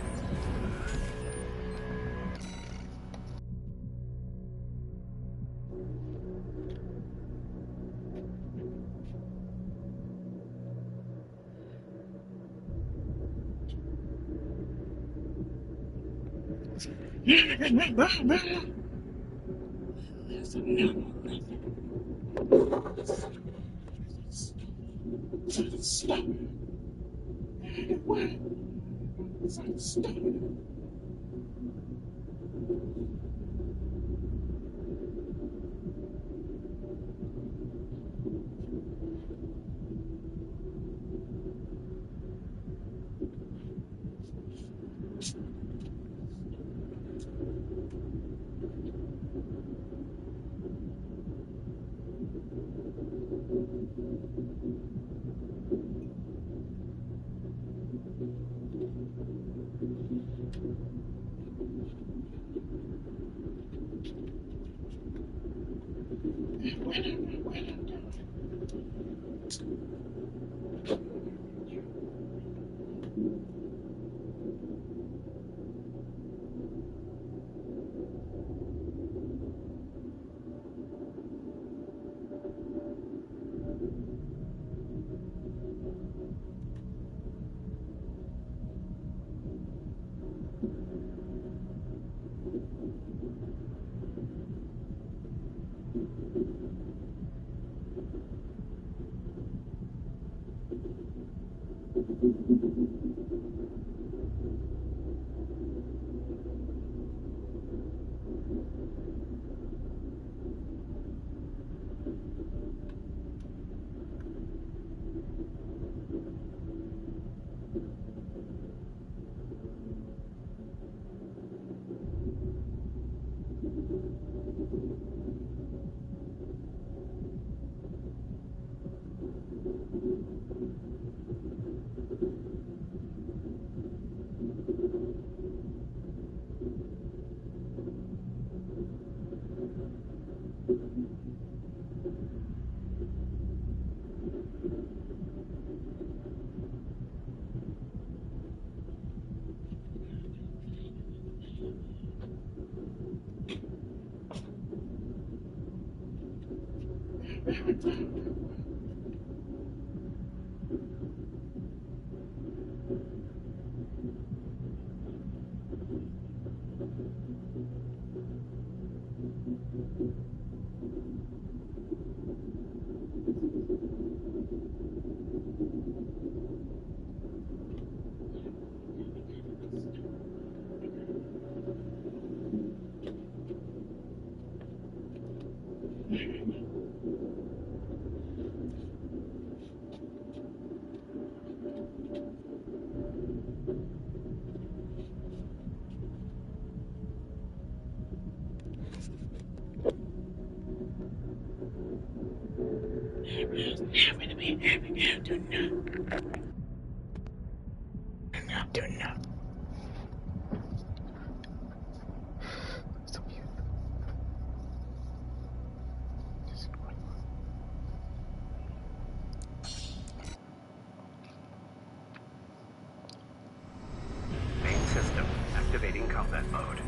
Main system activating combat mode.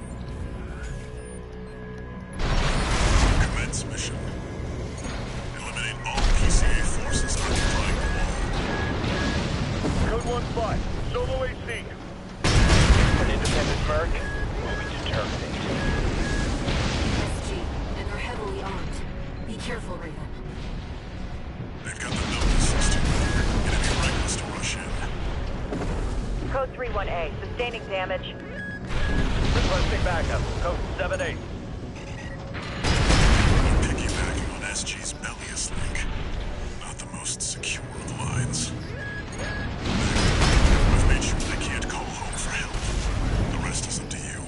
Commence mission. Eliminate all PCA forces occupying the wall. Code 1-5, solo AC. An independent merc will be determined. SG, and they're heavily armed. Be careful, Raven. They've got the numbers 6-2. It'd be reckless to rush in. Code 31A, sustaining damage. Requesting backup. Code 7-8. Piggybacking on SG's Bellius link. Not the most secure of lines. I've made sure they can't call home for help. The rest is up to you.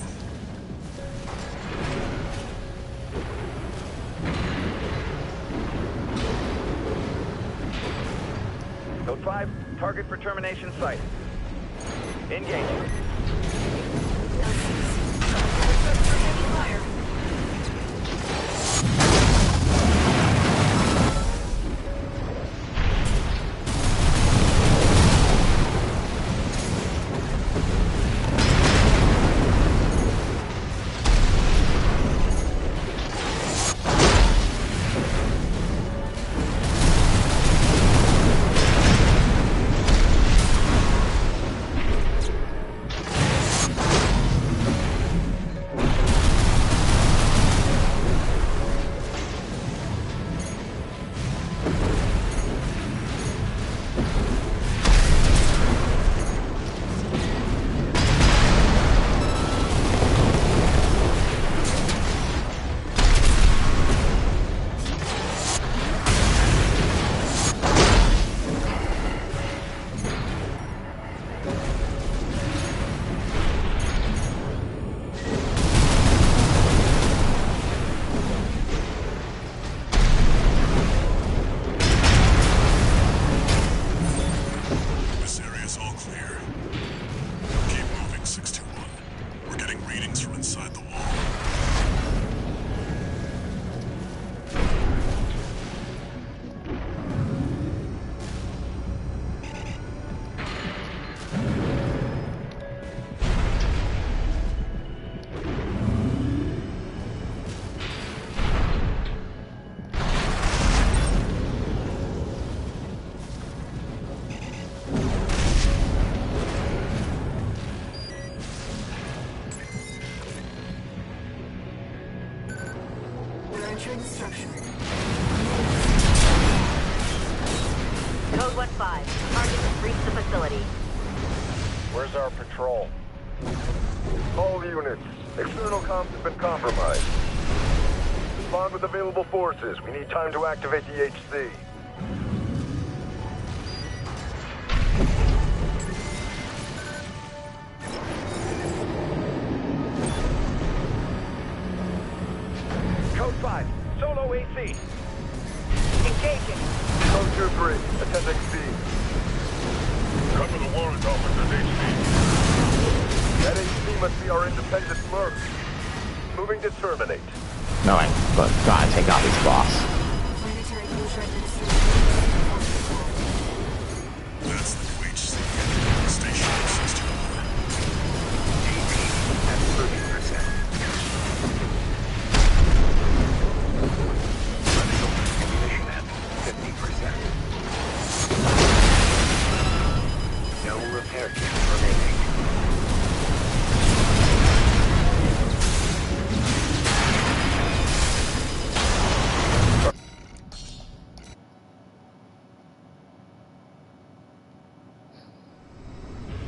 Code 5, target for termination site. Engage. Fire. This area's all clear. Keep moving, 621. We're getting readings from inside the wall. We're entering the structure. Code 1-5, target has reached the facility. Where's our patrol? All units, external comms have been compromised. Respond with available forces. We need time to activate the HC. Code 5, solo AC. Engaging. Code 2-3, attending C. Cover the warrant officer's HC. That HC must be our independent merc. Moving to terminate. No, I'm trying to take out his boss. Planetary Closure Administration. That's the new HC. Stay sharp, 621. At 30%. Running over ammunition at 50%. No repair kits remaining.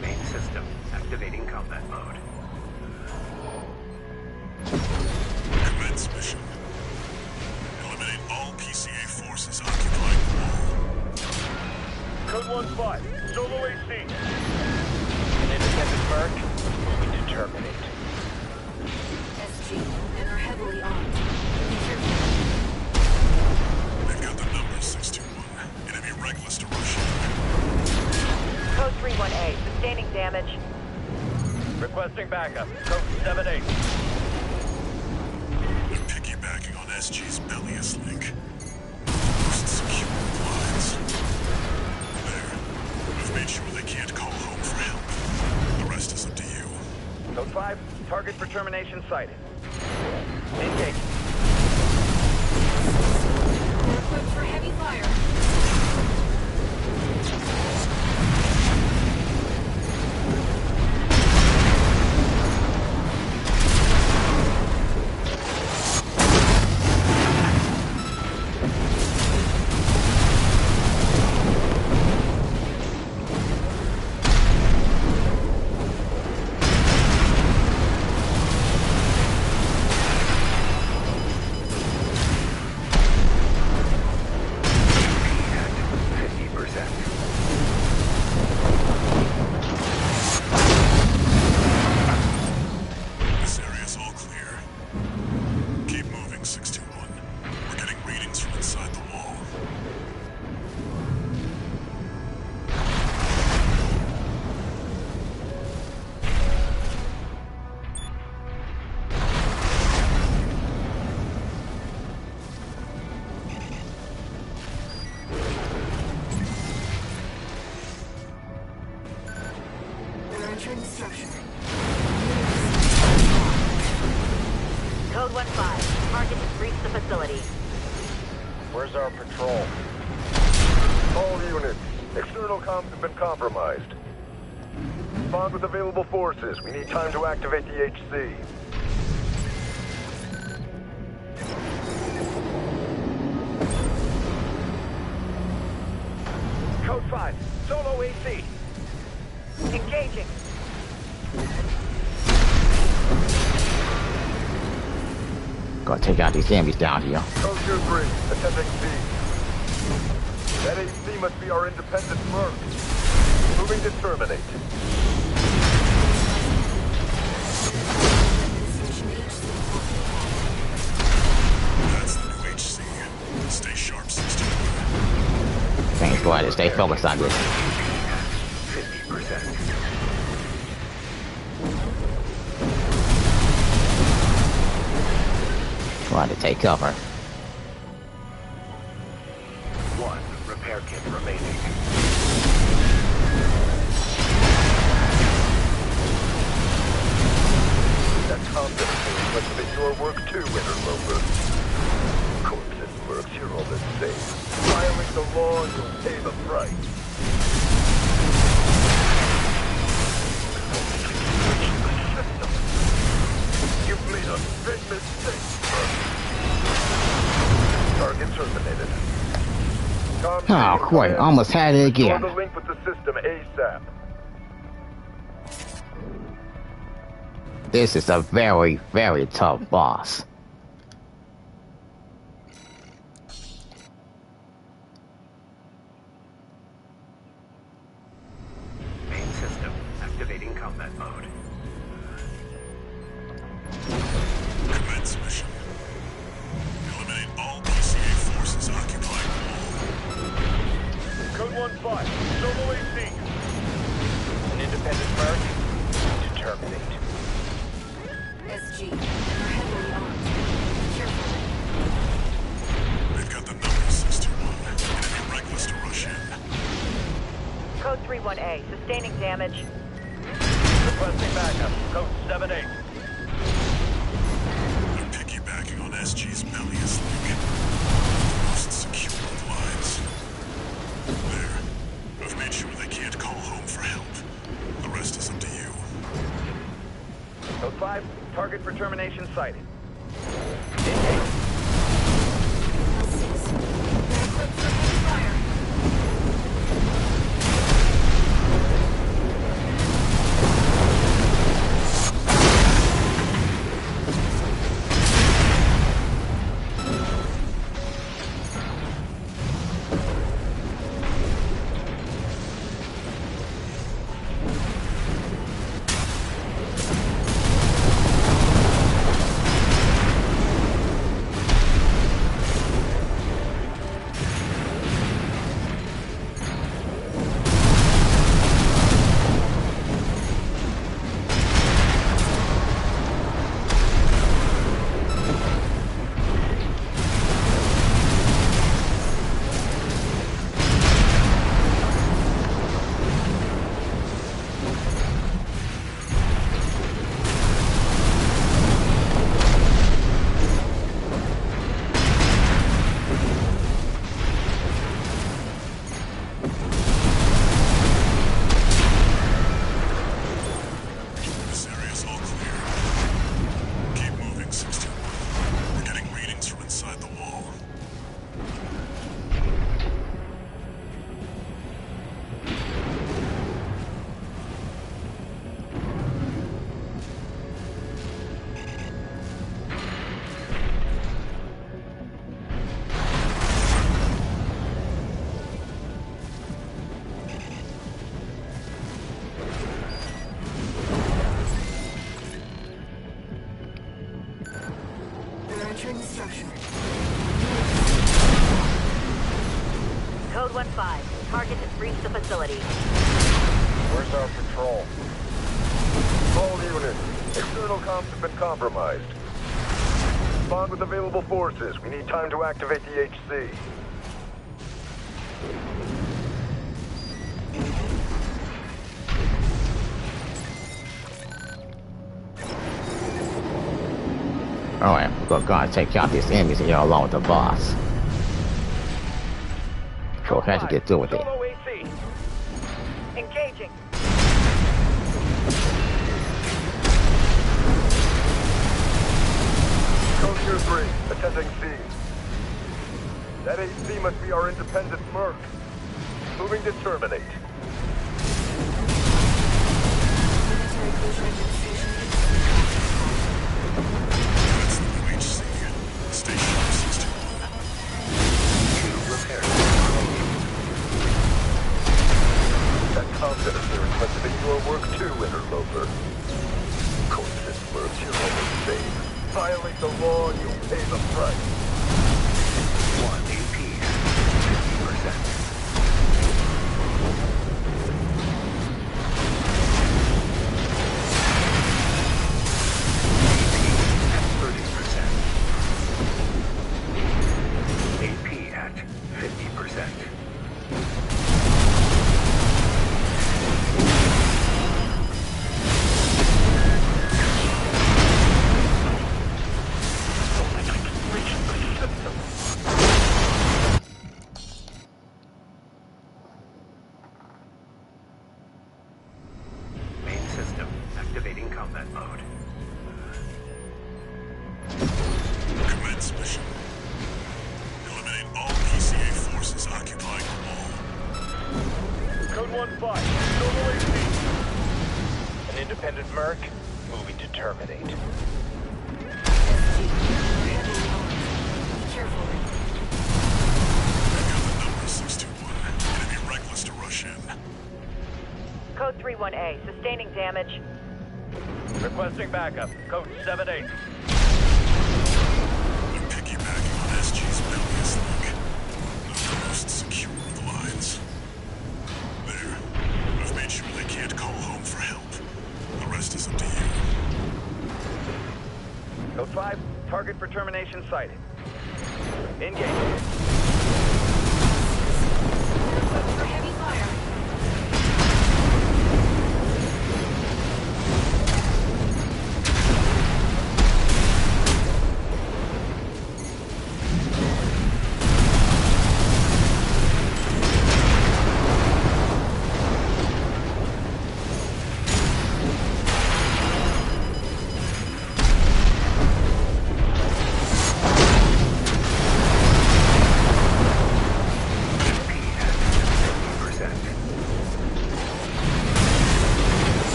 Main system activating combat mode. Commence mission. Eliminate all PCA forces occupying the wall. Code 1-5, solo AC. An independent merc will be determined. SG, and they're heavily armed. Be careful. They've got the numbers, 621. Sustaining damage. Requesting backup. Code 7-8. We're piggybacking on SG's Bellius link. Most secure lines. There. I've made sure they can't call home for help. The rest is up to you. Code 5. Target for termination sighted. Engage. We're equipped for heavy fire. This area's all clear. Keep moving, 621. We're getting readings from inside the wall. We're entering the structure. Code 1-5. Target has reached the facility. Where's our patrol? All units. External comms have been compromised. Bond with available forces. We need time to activate the HC. Code 5. Solo AC. Engaging. Gotta take out these zombies down here. Code 2-3. Attending C. That AC must be our independent merc. Moving to terminate. That's the new HC. Stay sharp, 621. Thanks, boy. Stay focused on this. 50%. Trying to take cover. 1 repair kit remaining. That competency must have been your work too, interloper. Corpse and mercs, you're all the same. Violate the law and you'll pay the price. You've made a big mistake, merc. Target terminated. Oh, great. Almost had it Restore again. the link with the system ASAP. This is a very, very tough boss. Main system activating combat mode. Commence mission. Eliminate all PCA forces occupying the wall. Code 1-5. Solo AC. An independent merc. To terminate. SG. We're heavily armed. Careful. They've got the numbers, 621. It'd be reckless to rush in. Code 3-1A. Sustaining damage. Requesting backup. Code 7-8. They're piggybacking on SG's Bellius link. The most secure of lines. There. I've made sure they can't call home for help. The rest is up to you. Code 5. Target for termination sighted. Engage. L6. We're equipped for heavy fire. Code 1-5. Target has reached the facility. Where's our patrol? All units, external comms have been compromised. Respond with available forces. We need time to activate the HC. Alright, we're gonna go and take out these enemies and you're along with the boss. So we have to get through with it. Solo AC. Engaging. Code Tier 3, attending scene. That AC must be our independent merc. Moving to terminate. Military closure administration. That's the new HC. Station 61. Repair. That confidence is requested in your work too, interloper. Corpses merge your only fame. Violate the law and you'll pay the price. 1 AP. 50%. AP at 50%. Main system activating combat mode. Commence mission. Eliminate all PCA forces occupying the wall. Code 1-5. Solo AC. An independent merc moving to terminate. Careful. I got the number 621. It'd be reckless to rush in. Code 3-1A. Sustaining damage. Requesting backup. Code 7-8. They're piggybacking on SG's Bellius link. The most secure of the lines. There. I've made sure they can't call home for help. The rest is up to you. Code 5. Target for termination sighted. Engage. For heavy fire.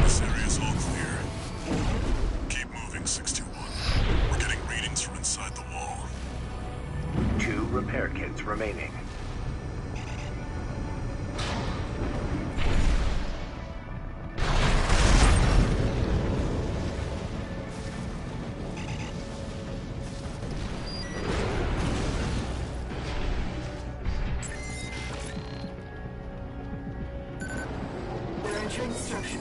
This area's all clear. Keep moving, 621. We're getting readings from inside the wall. 2 repair kits remaining. We're entering the structure.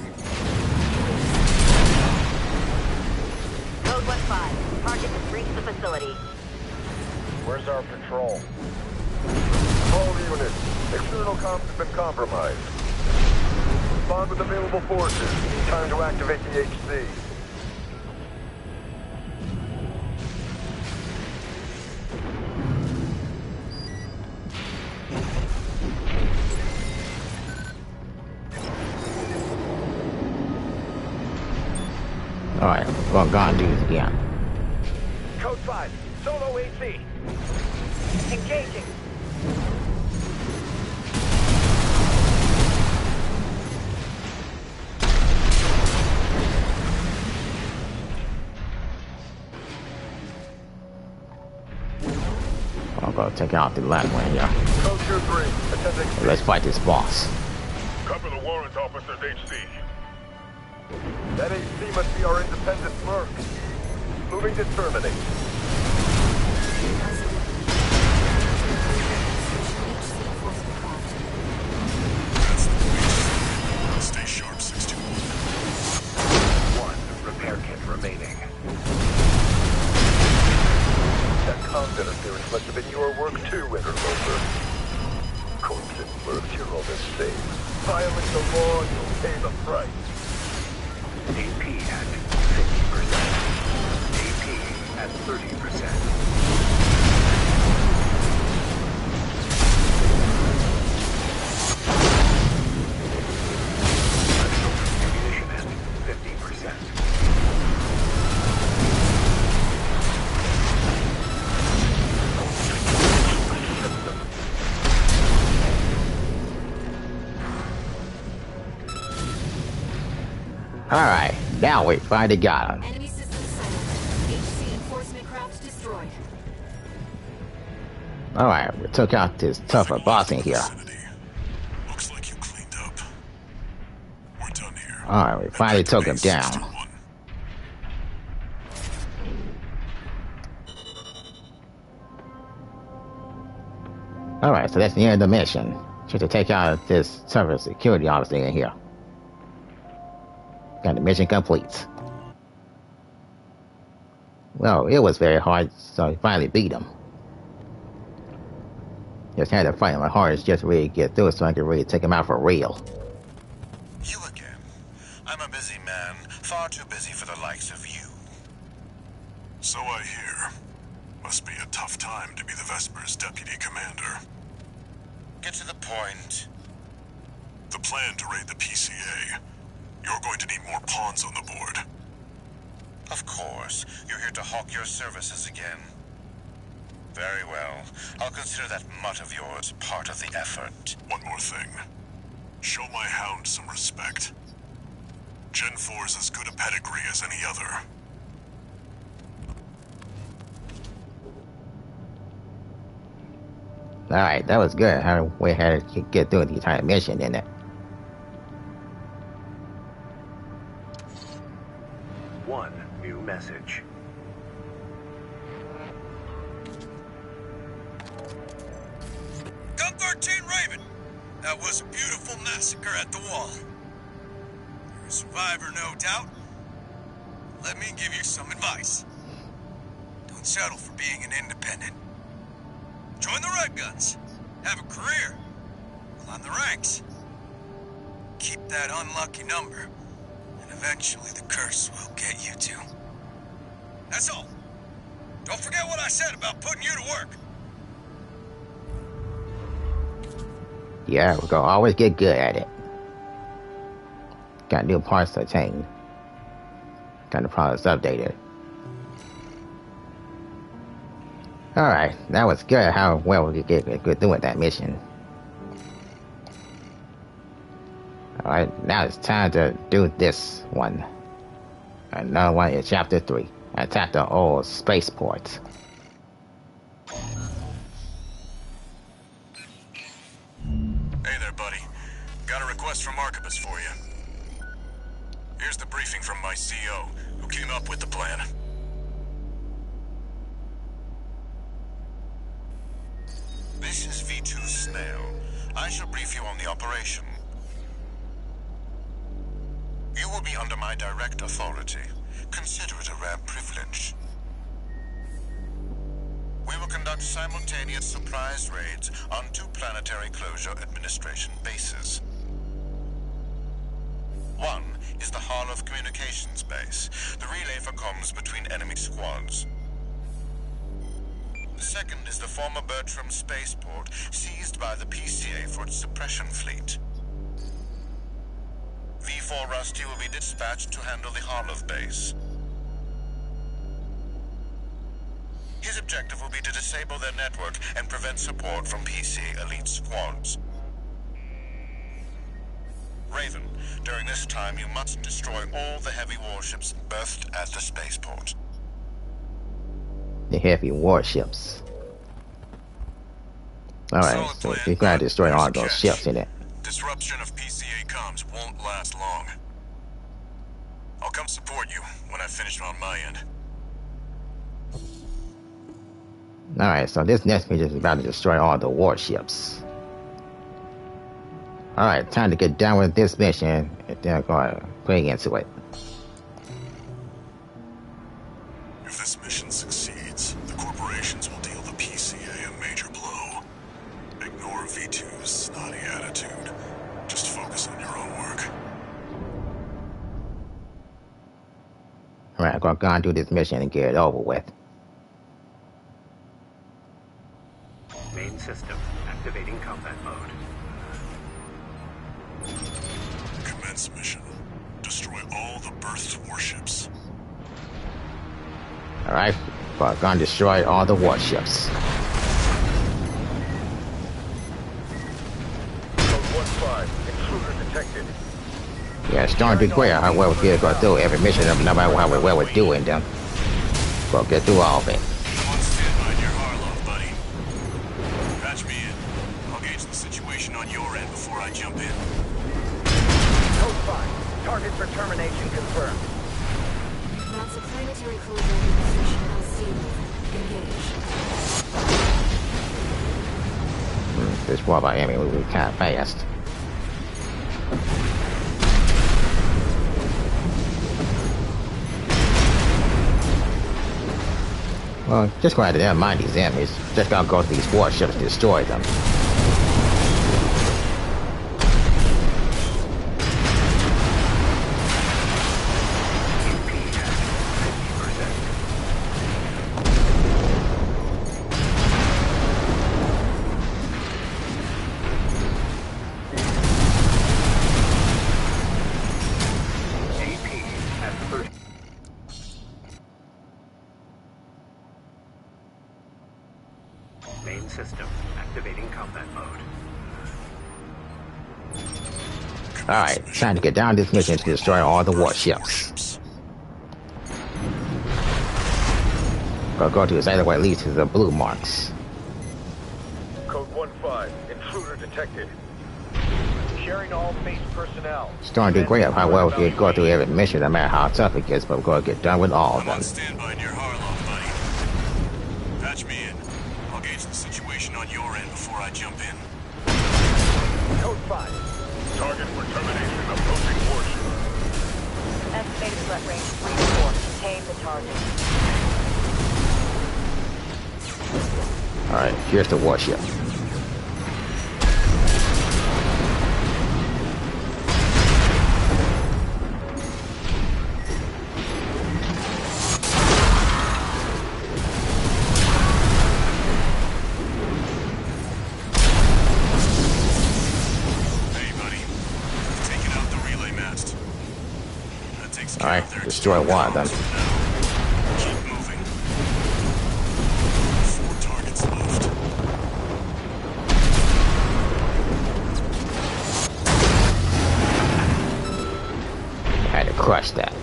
Code 1-5. Target has reached the facility. Where's our patrol? All units, external comms have been compromised. Respond with available forces. We need time to activate the HC. Alright, we're gonna go and do this again. Code 5. Solo AC. Engaging. I'm gonna take out the last one here. Code Tier 3, attending. Let's fight this boss. Cover the warrant officer's HC. That HC must be our independent merc. Moving to terminate. That's the weakest. Stay sharp, 621. One repair kit remaining. That comms interference must have been your work too, Interloper. Corpse and mercs, you're all the same. Violate the law and you'll pay the price. AP at 50%. AP at 30%. Ammunition at 50%. Alright, now we finally got him. Enemy system sighted. HC enforcement craft destroyed. Alright, we took out this tougher boss in here. Vicinity. Looks like you cleaned up. We're done here. Alright, we finally took him down. 621. Alright, so that's the end of the mission. Just to take out this tougher security officer in here. Got the mission complete. Well, it was very hard, so we finally beat him. Just had to fight him hard just to really get through it so I could really take him out for real. You again. I'm a busy man, far too busy for the likes of you. So I hear. Must be a tough time to be the Vesper's deputy commander. Get to the point. The plan to raid the PCA. You're going to need more pawns on the board. Of course, you're here to hawk your services again. Very well. I'll consider that mutt of yours part of the effort. One more thing. Show my hound some respect. Gen 4's as good a pedigree as any other. Alright, that was good. How we had to get through the entire mission in it. One new message. Gun 13 Raven! That was a beautiful massacre at the wall. You're a survivor, no doubt. Let me give you some advice. Don't settle for being an independent. Join the Red Guns. Have a career. Climb the ranks. Keep that unlucky number. And eventually the curse will get you too. That's all. Don't forget what I said about putting you to work. Yeah, we're gonna always get good at it. Got new parts to obtain. Got the products updated. Alright, that was good how well we could get through with that mission. Alright, now it's time to do this one. Another one is Chapter 3. Attack the old spaceport. Hey there, buddy. Got a request from Archibus for you. Here's the briefing from my CO, who came up with the plan. This is V2 Snail. I shall brief you on the operation. You will be under my direct authority. Consider it a rare privilege. We will conduct simultaneous surprise raids on 2 planetary closure administration bases. One is the Hall of Communications base, the relay for comms between enemy squads. The second is the former Bertram spaceport, seized by the PCA for its suppression fleet. V4 Rusty will be dispatched to handle the Harlov base. His objective will be to disable their network and prevent support from PCA elite squads. Raven, during this time you must destroy all the heavy warships berthed at the spaceport. The heavy warships. Alright, so you gotta destroy all those ships in it. Disruption of PCA comms won't last long. I'll come support you when I've finished on my end. Alright, so this next mission is about to destroy all the warships. Alright, time to get down with this mission, and then I'm going to put into it. If this mission succeeds, the corporations will deal the PCA a major blow. Ignore V2's snotty attitude. Just focus on your own work. Alright, I'm going to go and do this mission and get it over with. Main system activating combat mode. Commence mission. Destroy all the berthed warships. Alright, we're going to destroy all the warships. Code 1-5. Intruder detected. Yeah, it's starting to be clear how well we're going to do every mission, no matter how well we're doing them. We'll get through all of it. I'm on standby near Harlow, buddy. Patch me in. I'll gauge the situation on your end before I jump in. Code 5. Target for termination confirmed. That's a planetary cruiser in position on sea. Engage. This war by enemy will be kind of fast. Well, just go ahead and never mind these enemies. Just gonna go to these warships and destroy them. Main system activating combat mode. Alright, time to get down this mission to destroy all the warships. Go to exactly where it leads to the blue marks. Code 1-5. Intruder detected. Sharing all base personnel. Starting to do great of how well we can go through every mission, no matter how tough it gets, but we're going to get done with all of I'm them. on standby near Harlow, buddy. Patch me in. I'll gauge the situation on your end before I jump in. Code 5. Target for termination approaching warship. Estimated threat range 3 to 4. Contain the target. Alright, here's the warship. Alright, destroy one of them. Keep moving. 4 targets left. I had to crush that.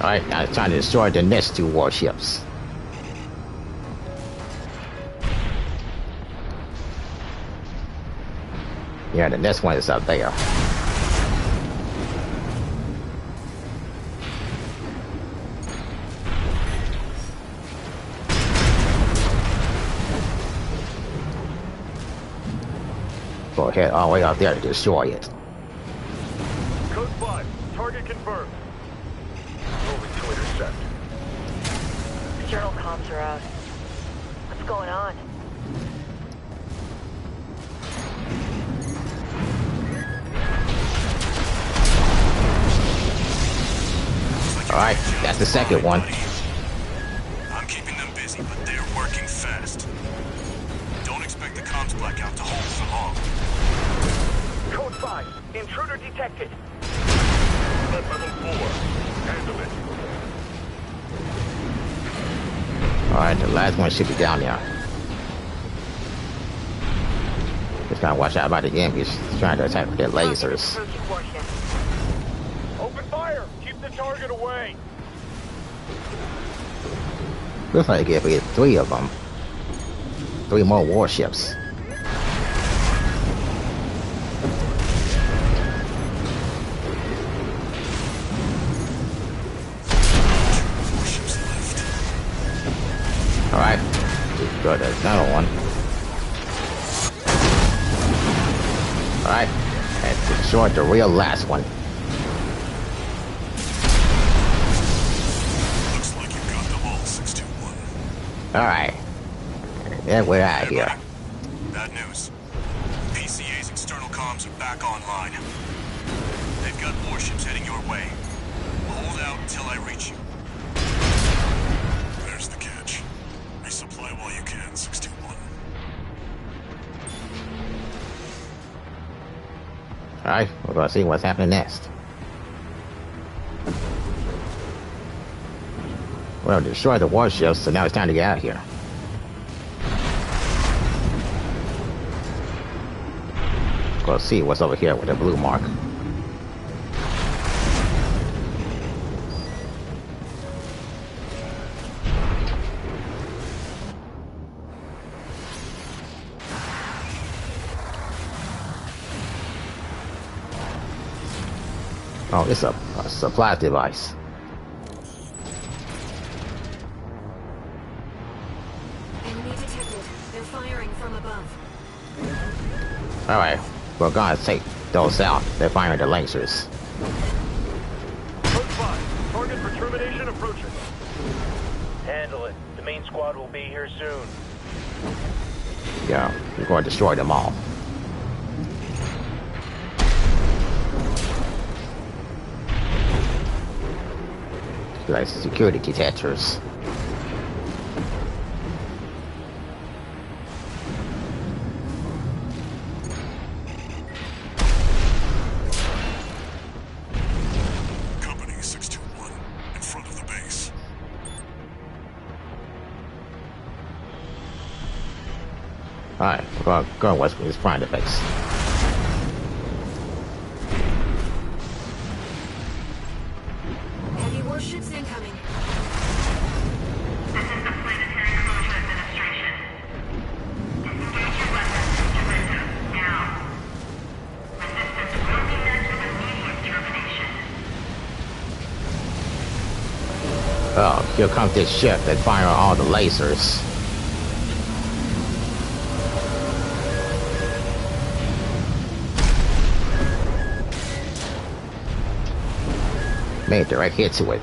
Alright, now it's time to destroy the next 2 warships. Yeah, the next one is up there. Go ahead all the way out there to destroy it. Code 5. Target confirmed. Moving to intercept. External comms are out. What's going on? Alright, that's the second one. I'm keeping them busy, but they're working fast. Don't expect the comms blackout to hold for long. Code 5. Intruder detected. Threat level 4. Handle it. Alright, the last one should be down there. Just gotta watch out about the enemies trying to attack with their lasers. Approaching warship. Open fire. Keep the target away. Looks like if we get 3 of them. 3 more warships. Alright. And destroyed the real last one. Looks like you got them all, 621. Alright. Then we're out of here. Bad news. PCA's external comms are back online. They've got warships heading your way. Hold out until I reach you. There's the catch. Resupply while you can, 621. Alright, we're gonna see what's happening next. Well, destroy the warships, so now it's time to get out of here. Go see what's over here with the blue mark. Oh, it's a supply device. Enemy detected. They're firing from above. Alright, we're gonna take those out. They're firing the lasers. Code 5. Target for termination approaching. Handle it. The main squad will be here soon. Yeah, we're going to destroy them all. Like security detectors. Company 621, in front of the base. Alright, we're going west with this front of the base. Heavy warships incoming. This is the Planetary Closure Administration. Disengage your weapons and surrender. Now. Resistance will be met with immediate termination. Oh, here comes this ship that's firing all the lasers. Made direct hit to it.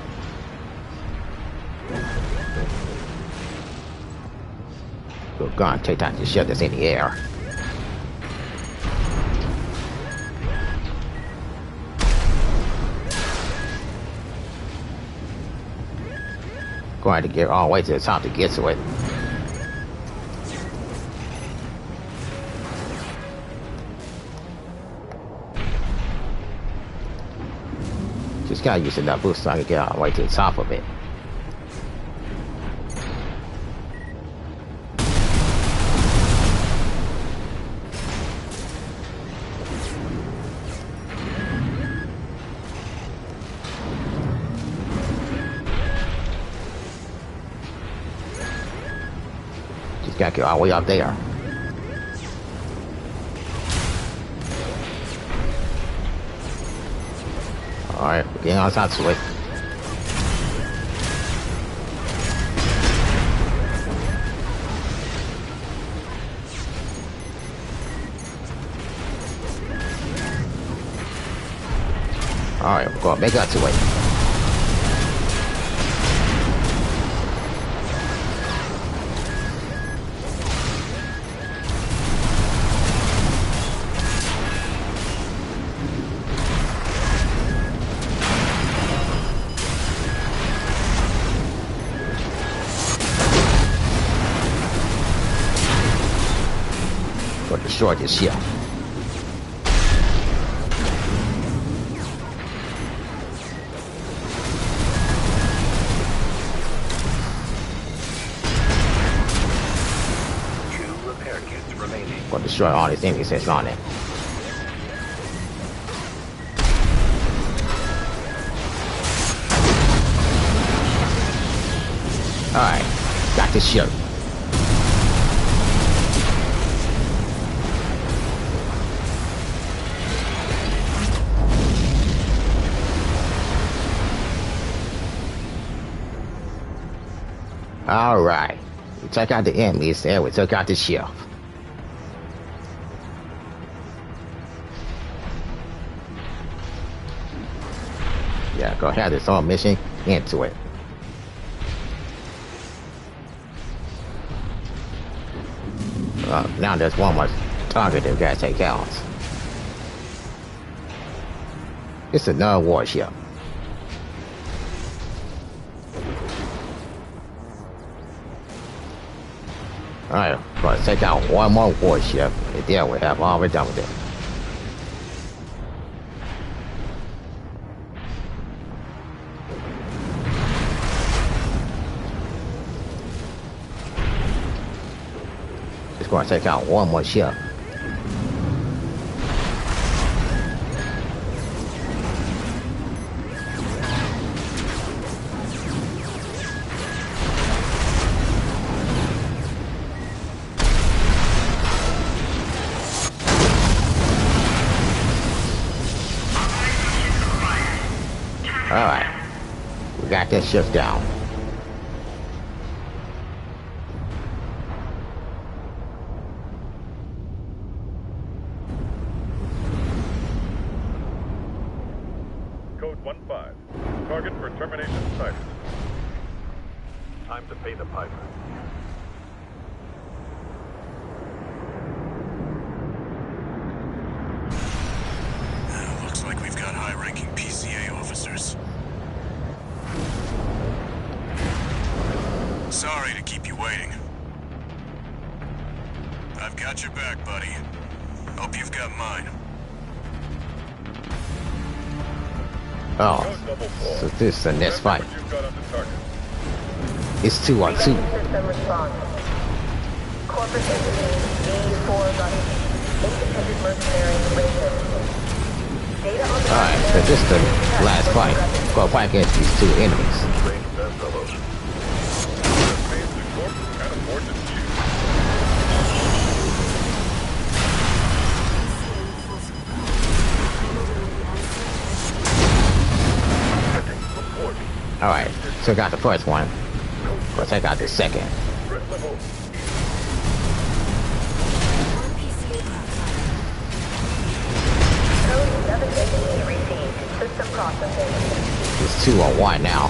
We're gonna take down the ship that's in the air. Going to get all the way to the top to get to it. Just gotta use enough boost so I can get all the way to the top of it. Just gotta get all the way up there. Alright, we're getting on top to it. Alright, we're gonna make up to it. Gonna destroy this ship. Gonna destroy all these enemies that's on it. Alright, got this ship. Alright, we took out the enemies and we took out the ship. Yeah, go ahead. This whole mission into it. Now there's one more target that we gotta take out. It's another warship. Alright, let's take out one more warship, and then we have all we're done with it. Just gonna take out one more ship. Alright, we got this ship down. Code 1-5. Target for termination sighted. Time to pay the piper. Looks like we've got high-ranking PCA officers. Sorry to keep you waiting. I've got your back, buddy. Hope you've got mine. Oh, so this is the next fight. It's 2-on-2. System response. Corporate entity B4 got independent mercenary rated. Data on the Alright, so this is the last fight. Go fight against these two enemies. Range bedfellows. Can't afford to cheat. Report. Alright, took out the first one. Go take out the second. Threat level. code 788 received. System processing. It's 2-on-1 now.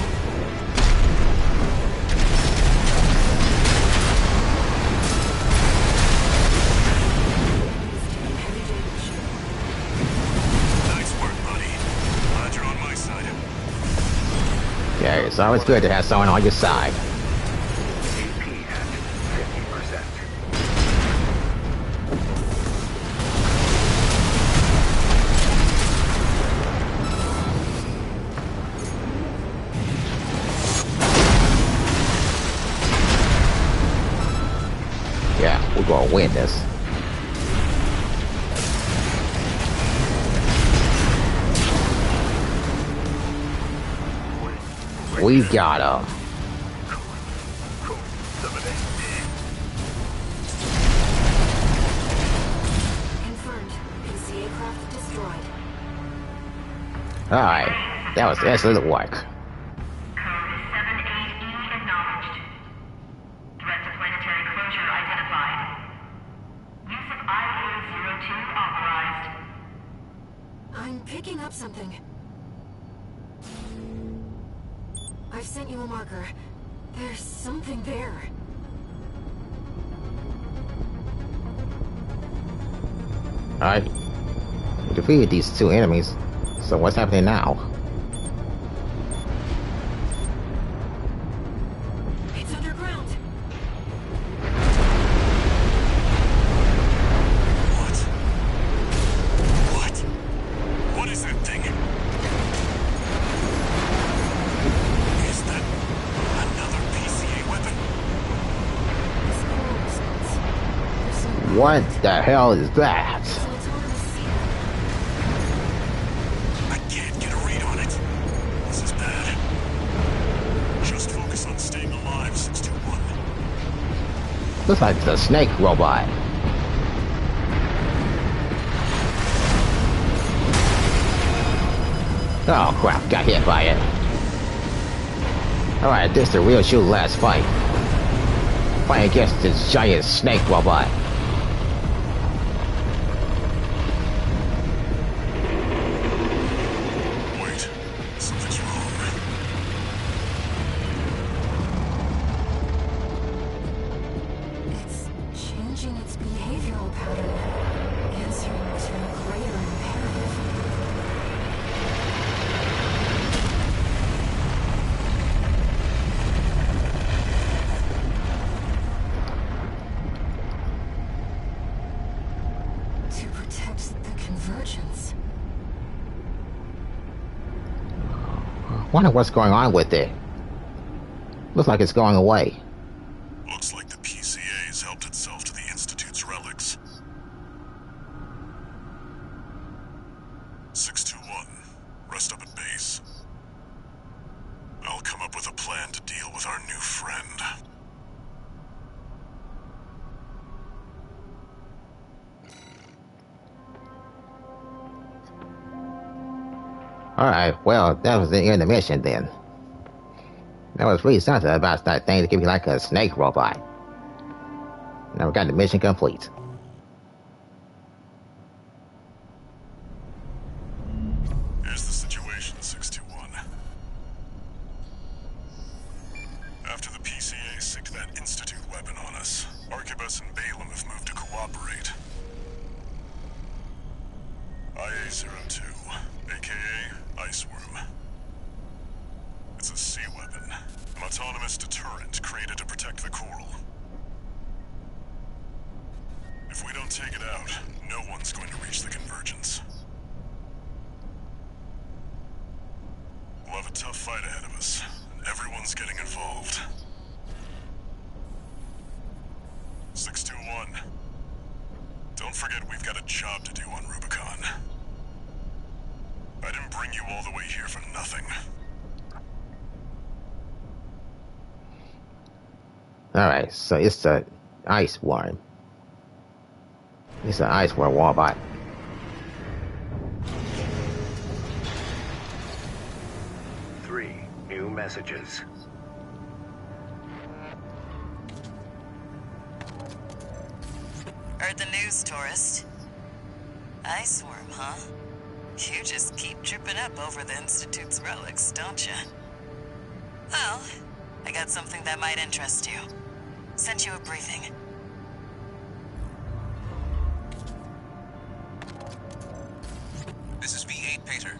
Nice work, buddy. Glad you're on my side. Yeah, it's always good to have someone on your side. AP at 50%. Yeah, we're gonna win this. We got him. Code 788. Confirmed. PCA craft destroyed. Alright, that was excellent work. Code 78E acknowledged. Threat to planetary closure identified. Use of IA-02 authorized. I'm picking up something. I've sent you a marker. There's something there. Alright. We defeated these two enemies. So what's happening now? It's underground. What? What? What is that thing? Is that another PCA weapon? This coral response. There's some What the hell is that? It's an autonomous seer. I can't get a read on it. This is bad. Just focus on staying alive, 621. Looks like the snake robot. Oh crap, got hit by it. Alright, this is the real shoot last fight. Fight against this giant snake robot. Wait, something's wrong. Wonder what's going on with it. Looks like it's going away. Looks like the PCA has helped itself to the Institute's relics. 621, rest up at base. I'll come up with a plan to deal with our new friend. Alright, well, that was the end of the mission then. That was really something about that thing to give you like a snake robot. Now we got the mission complete. Here's the situation, 621. After the PCA sicked that Institute weapon on us, Arquebus and Balaam have moved to cooperate. IA-02, aka Iceworm. It's a sea weapon, an autonomous deterrent created to protect the coral. If we don't take it out, no one's going to reach the convergence. We'll have a tough fight ahead of us, and everyone's getting involved. 621. Don't forget we've got a job to do on Rubicon. I didn't bring you all the way here for nothing. Alright, so it's the ice worm. It's an ice worm robot. Three new messages. Heard the news, tourist. Iceworm, huh? You just keep tripping up over the Institute's relics, don't you? Well, I got something that might interest you. Sent you a briefing. This is V8 Pater.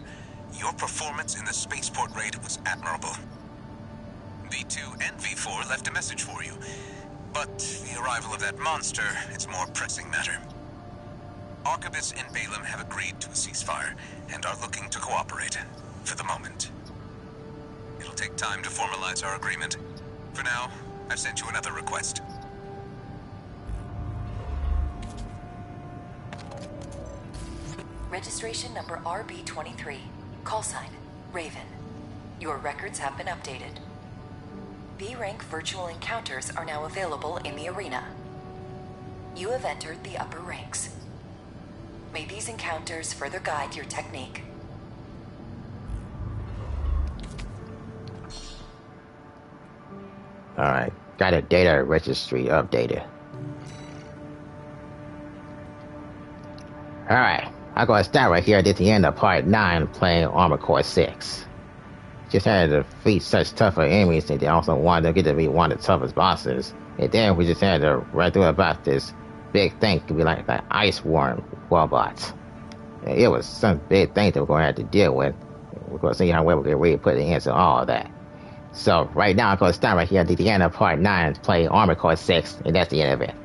Your performance in the spaceport raid was admirable. V2 and V4 left a message for you. But the arrival of that monster is a more pressing matter. Arquebus and Balaam have agreed to a ceasefire and are looking to cooperate, for the moment. It'll take time to formalize our agreement. For now, I've sent you another request. Registration number RB23. Call sign, Raven. Your records have been updated. B-rank virtual encounters are now available in the arena. You have entered the upper ranks. May these encounters further guide your technique. Alright, got a data registry updated. Alright, I'm gonna start right here at the end of part 9 playing Armored Core 6. Just had to defeat such tougher enemies and they also wanted to get to be one of the toughest bosses. And then we just had to run through about this big thing, could be like the ice worm robots. And it was some big thing that we're gonna have to deal with. We're gonna see how well we can really put the answer to all of that. So right now I'm gonna start right here at the end of part 9 play Armored Core 6, and that's the end of it.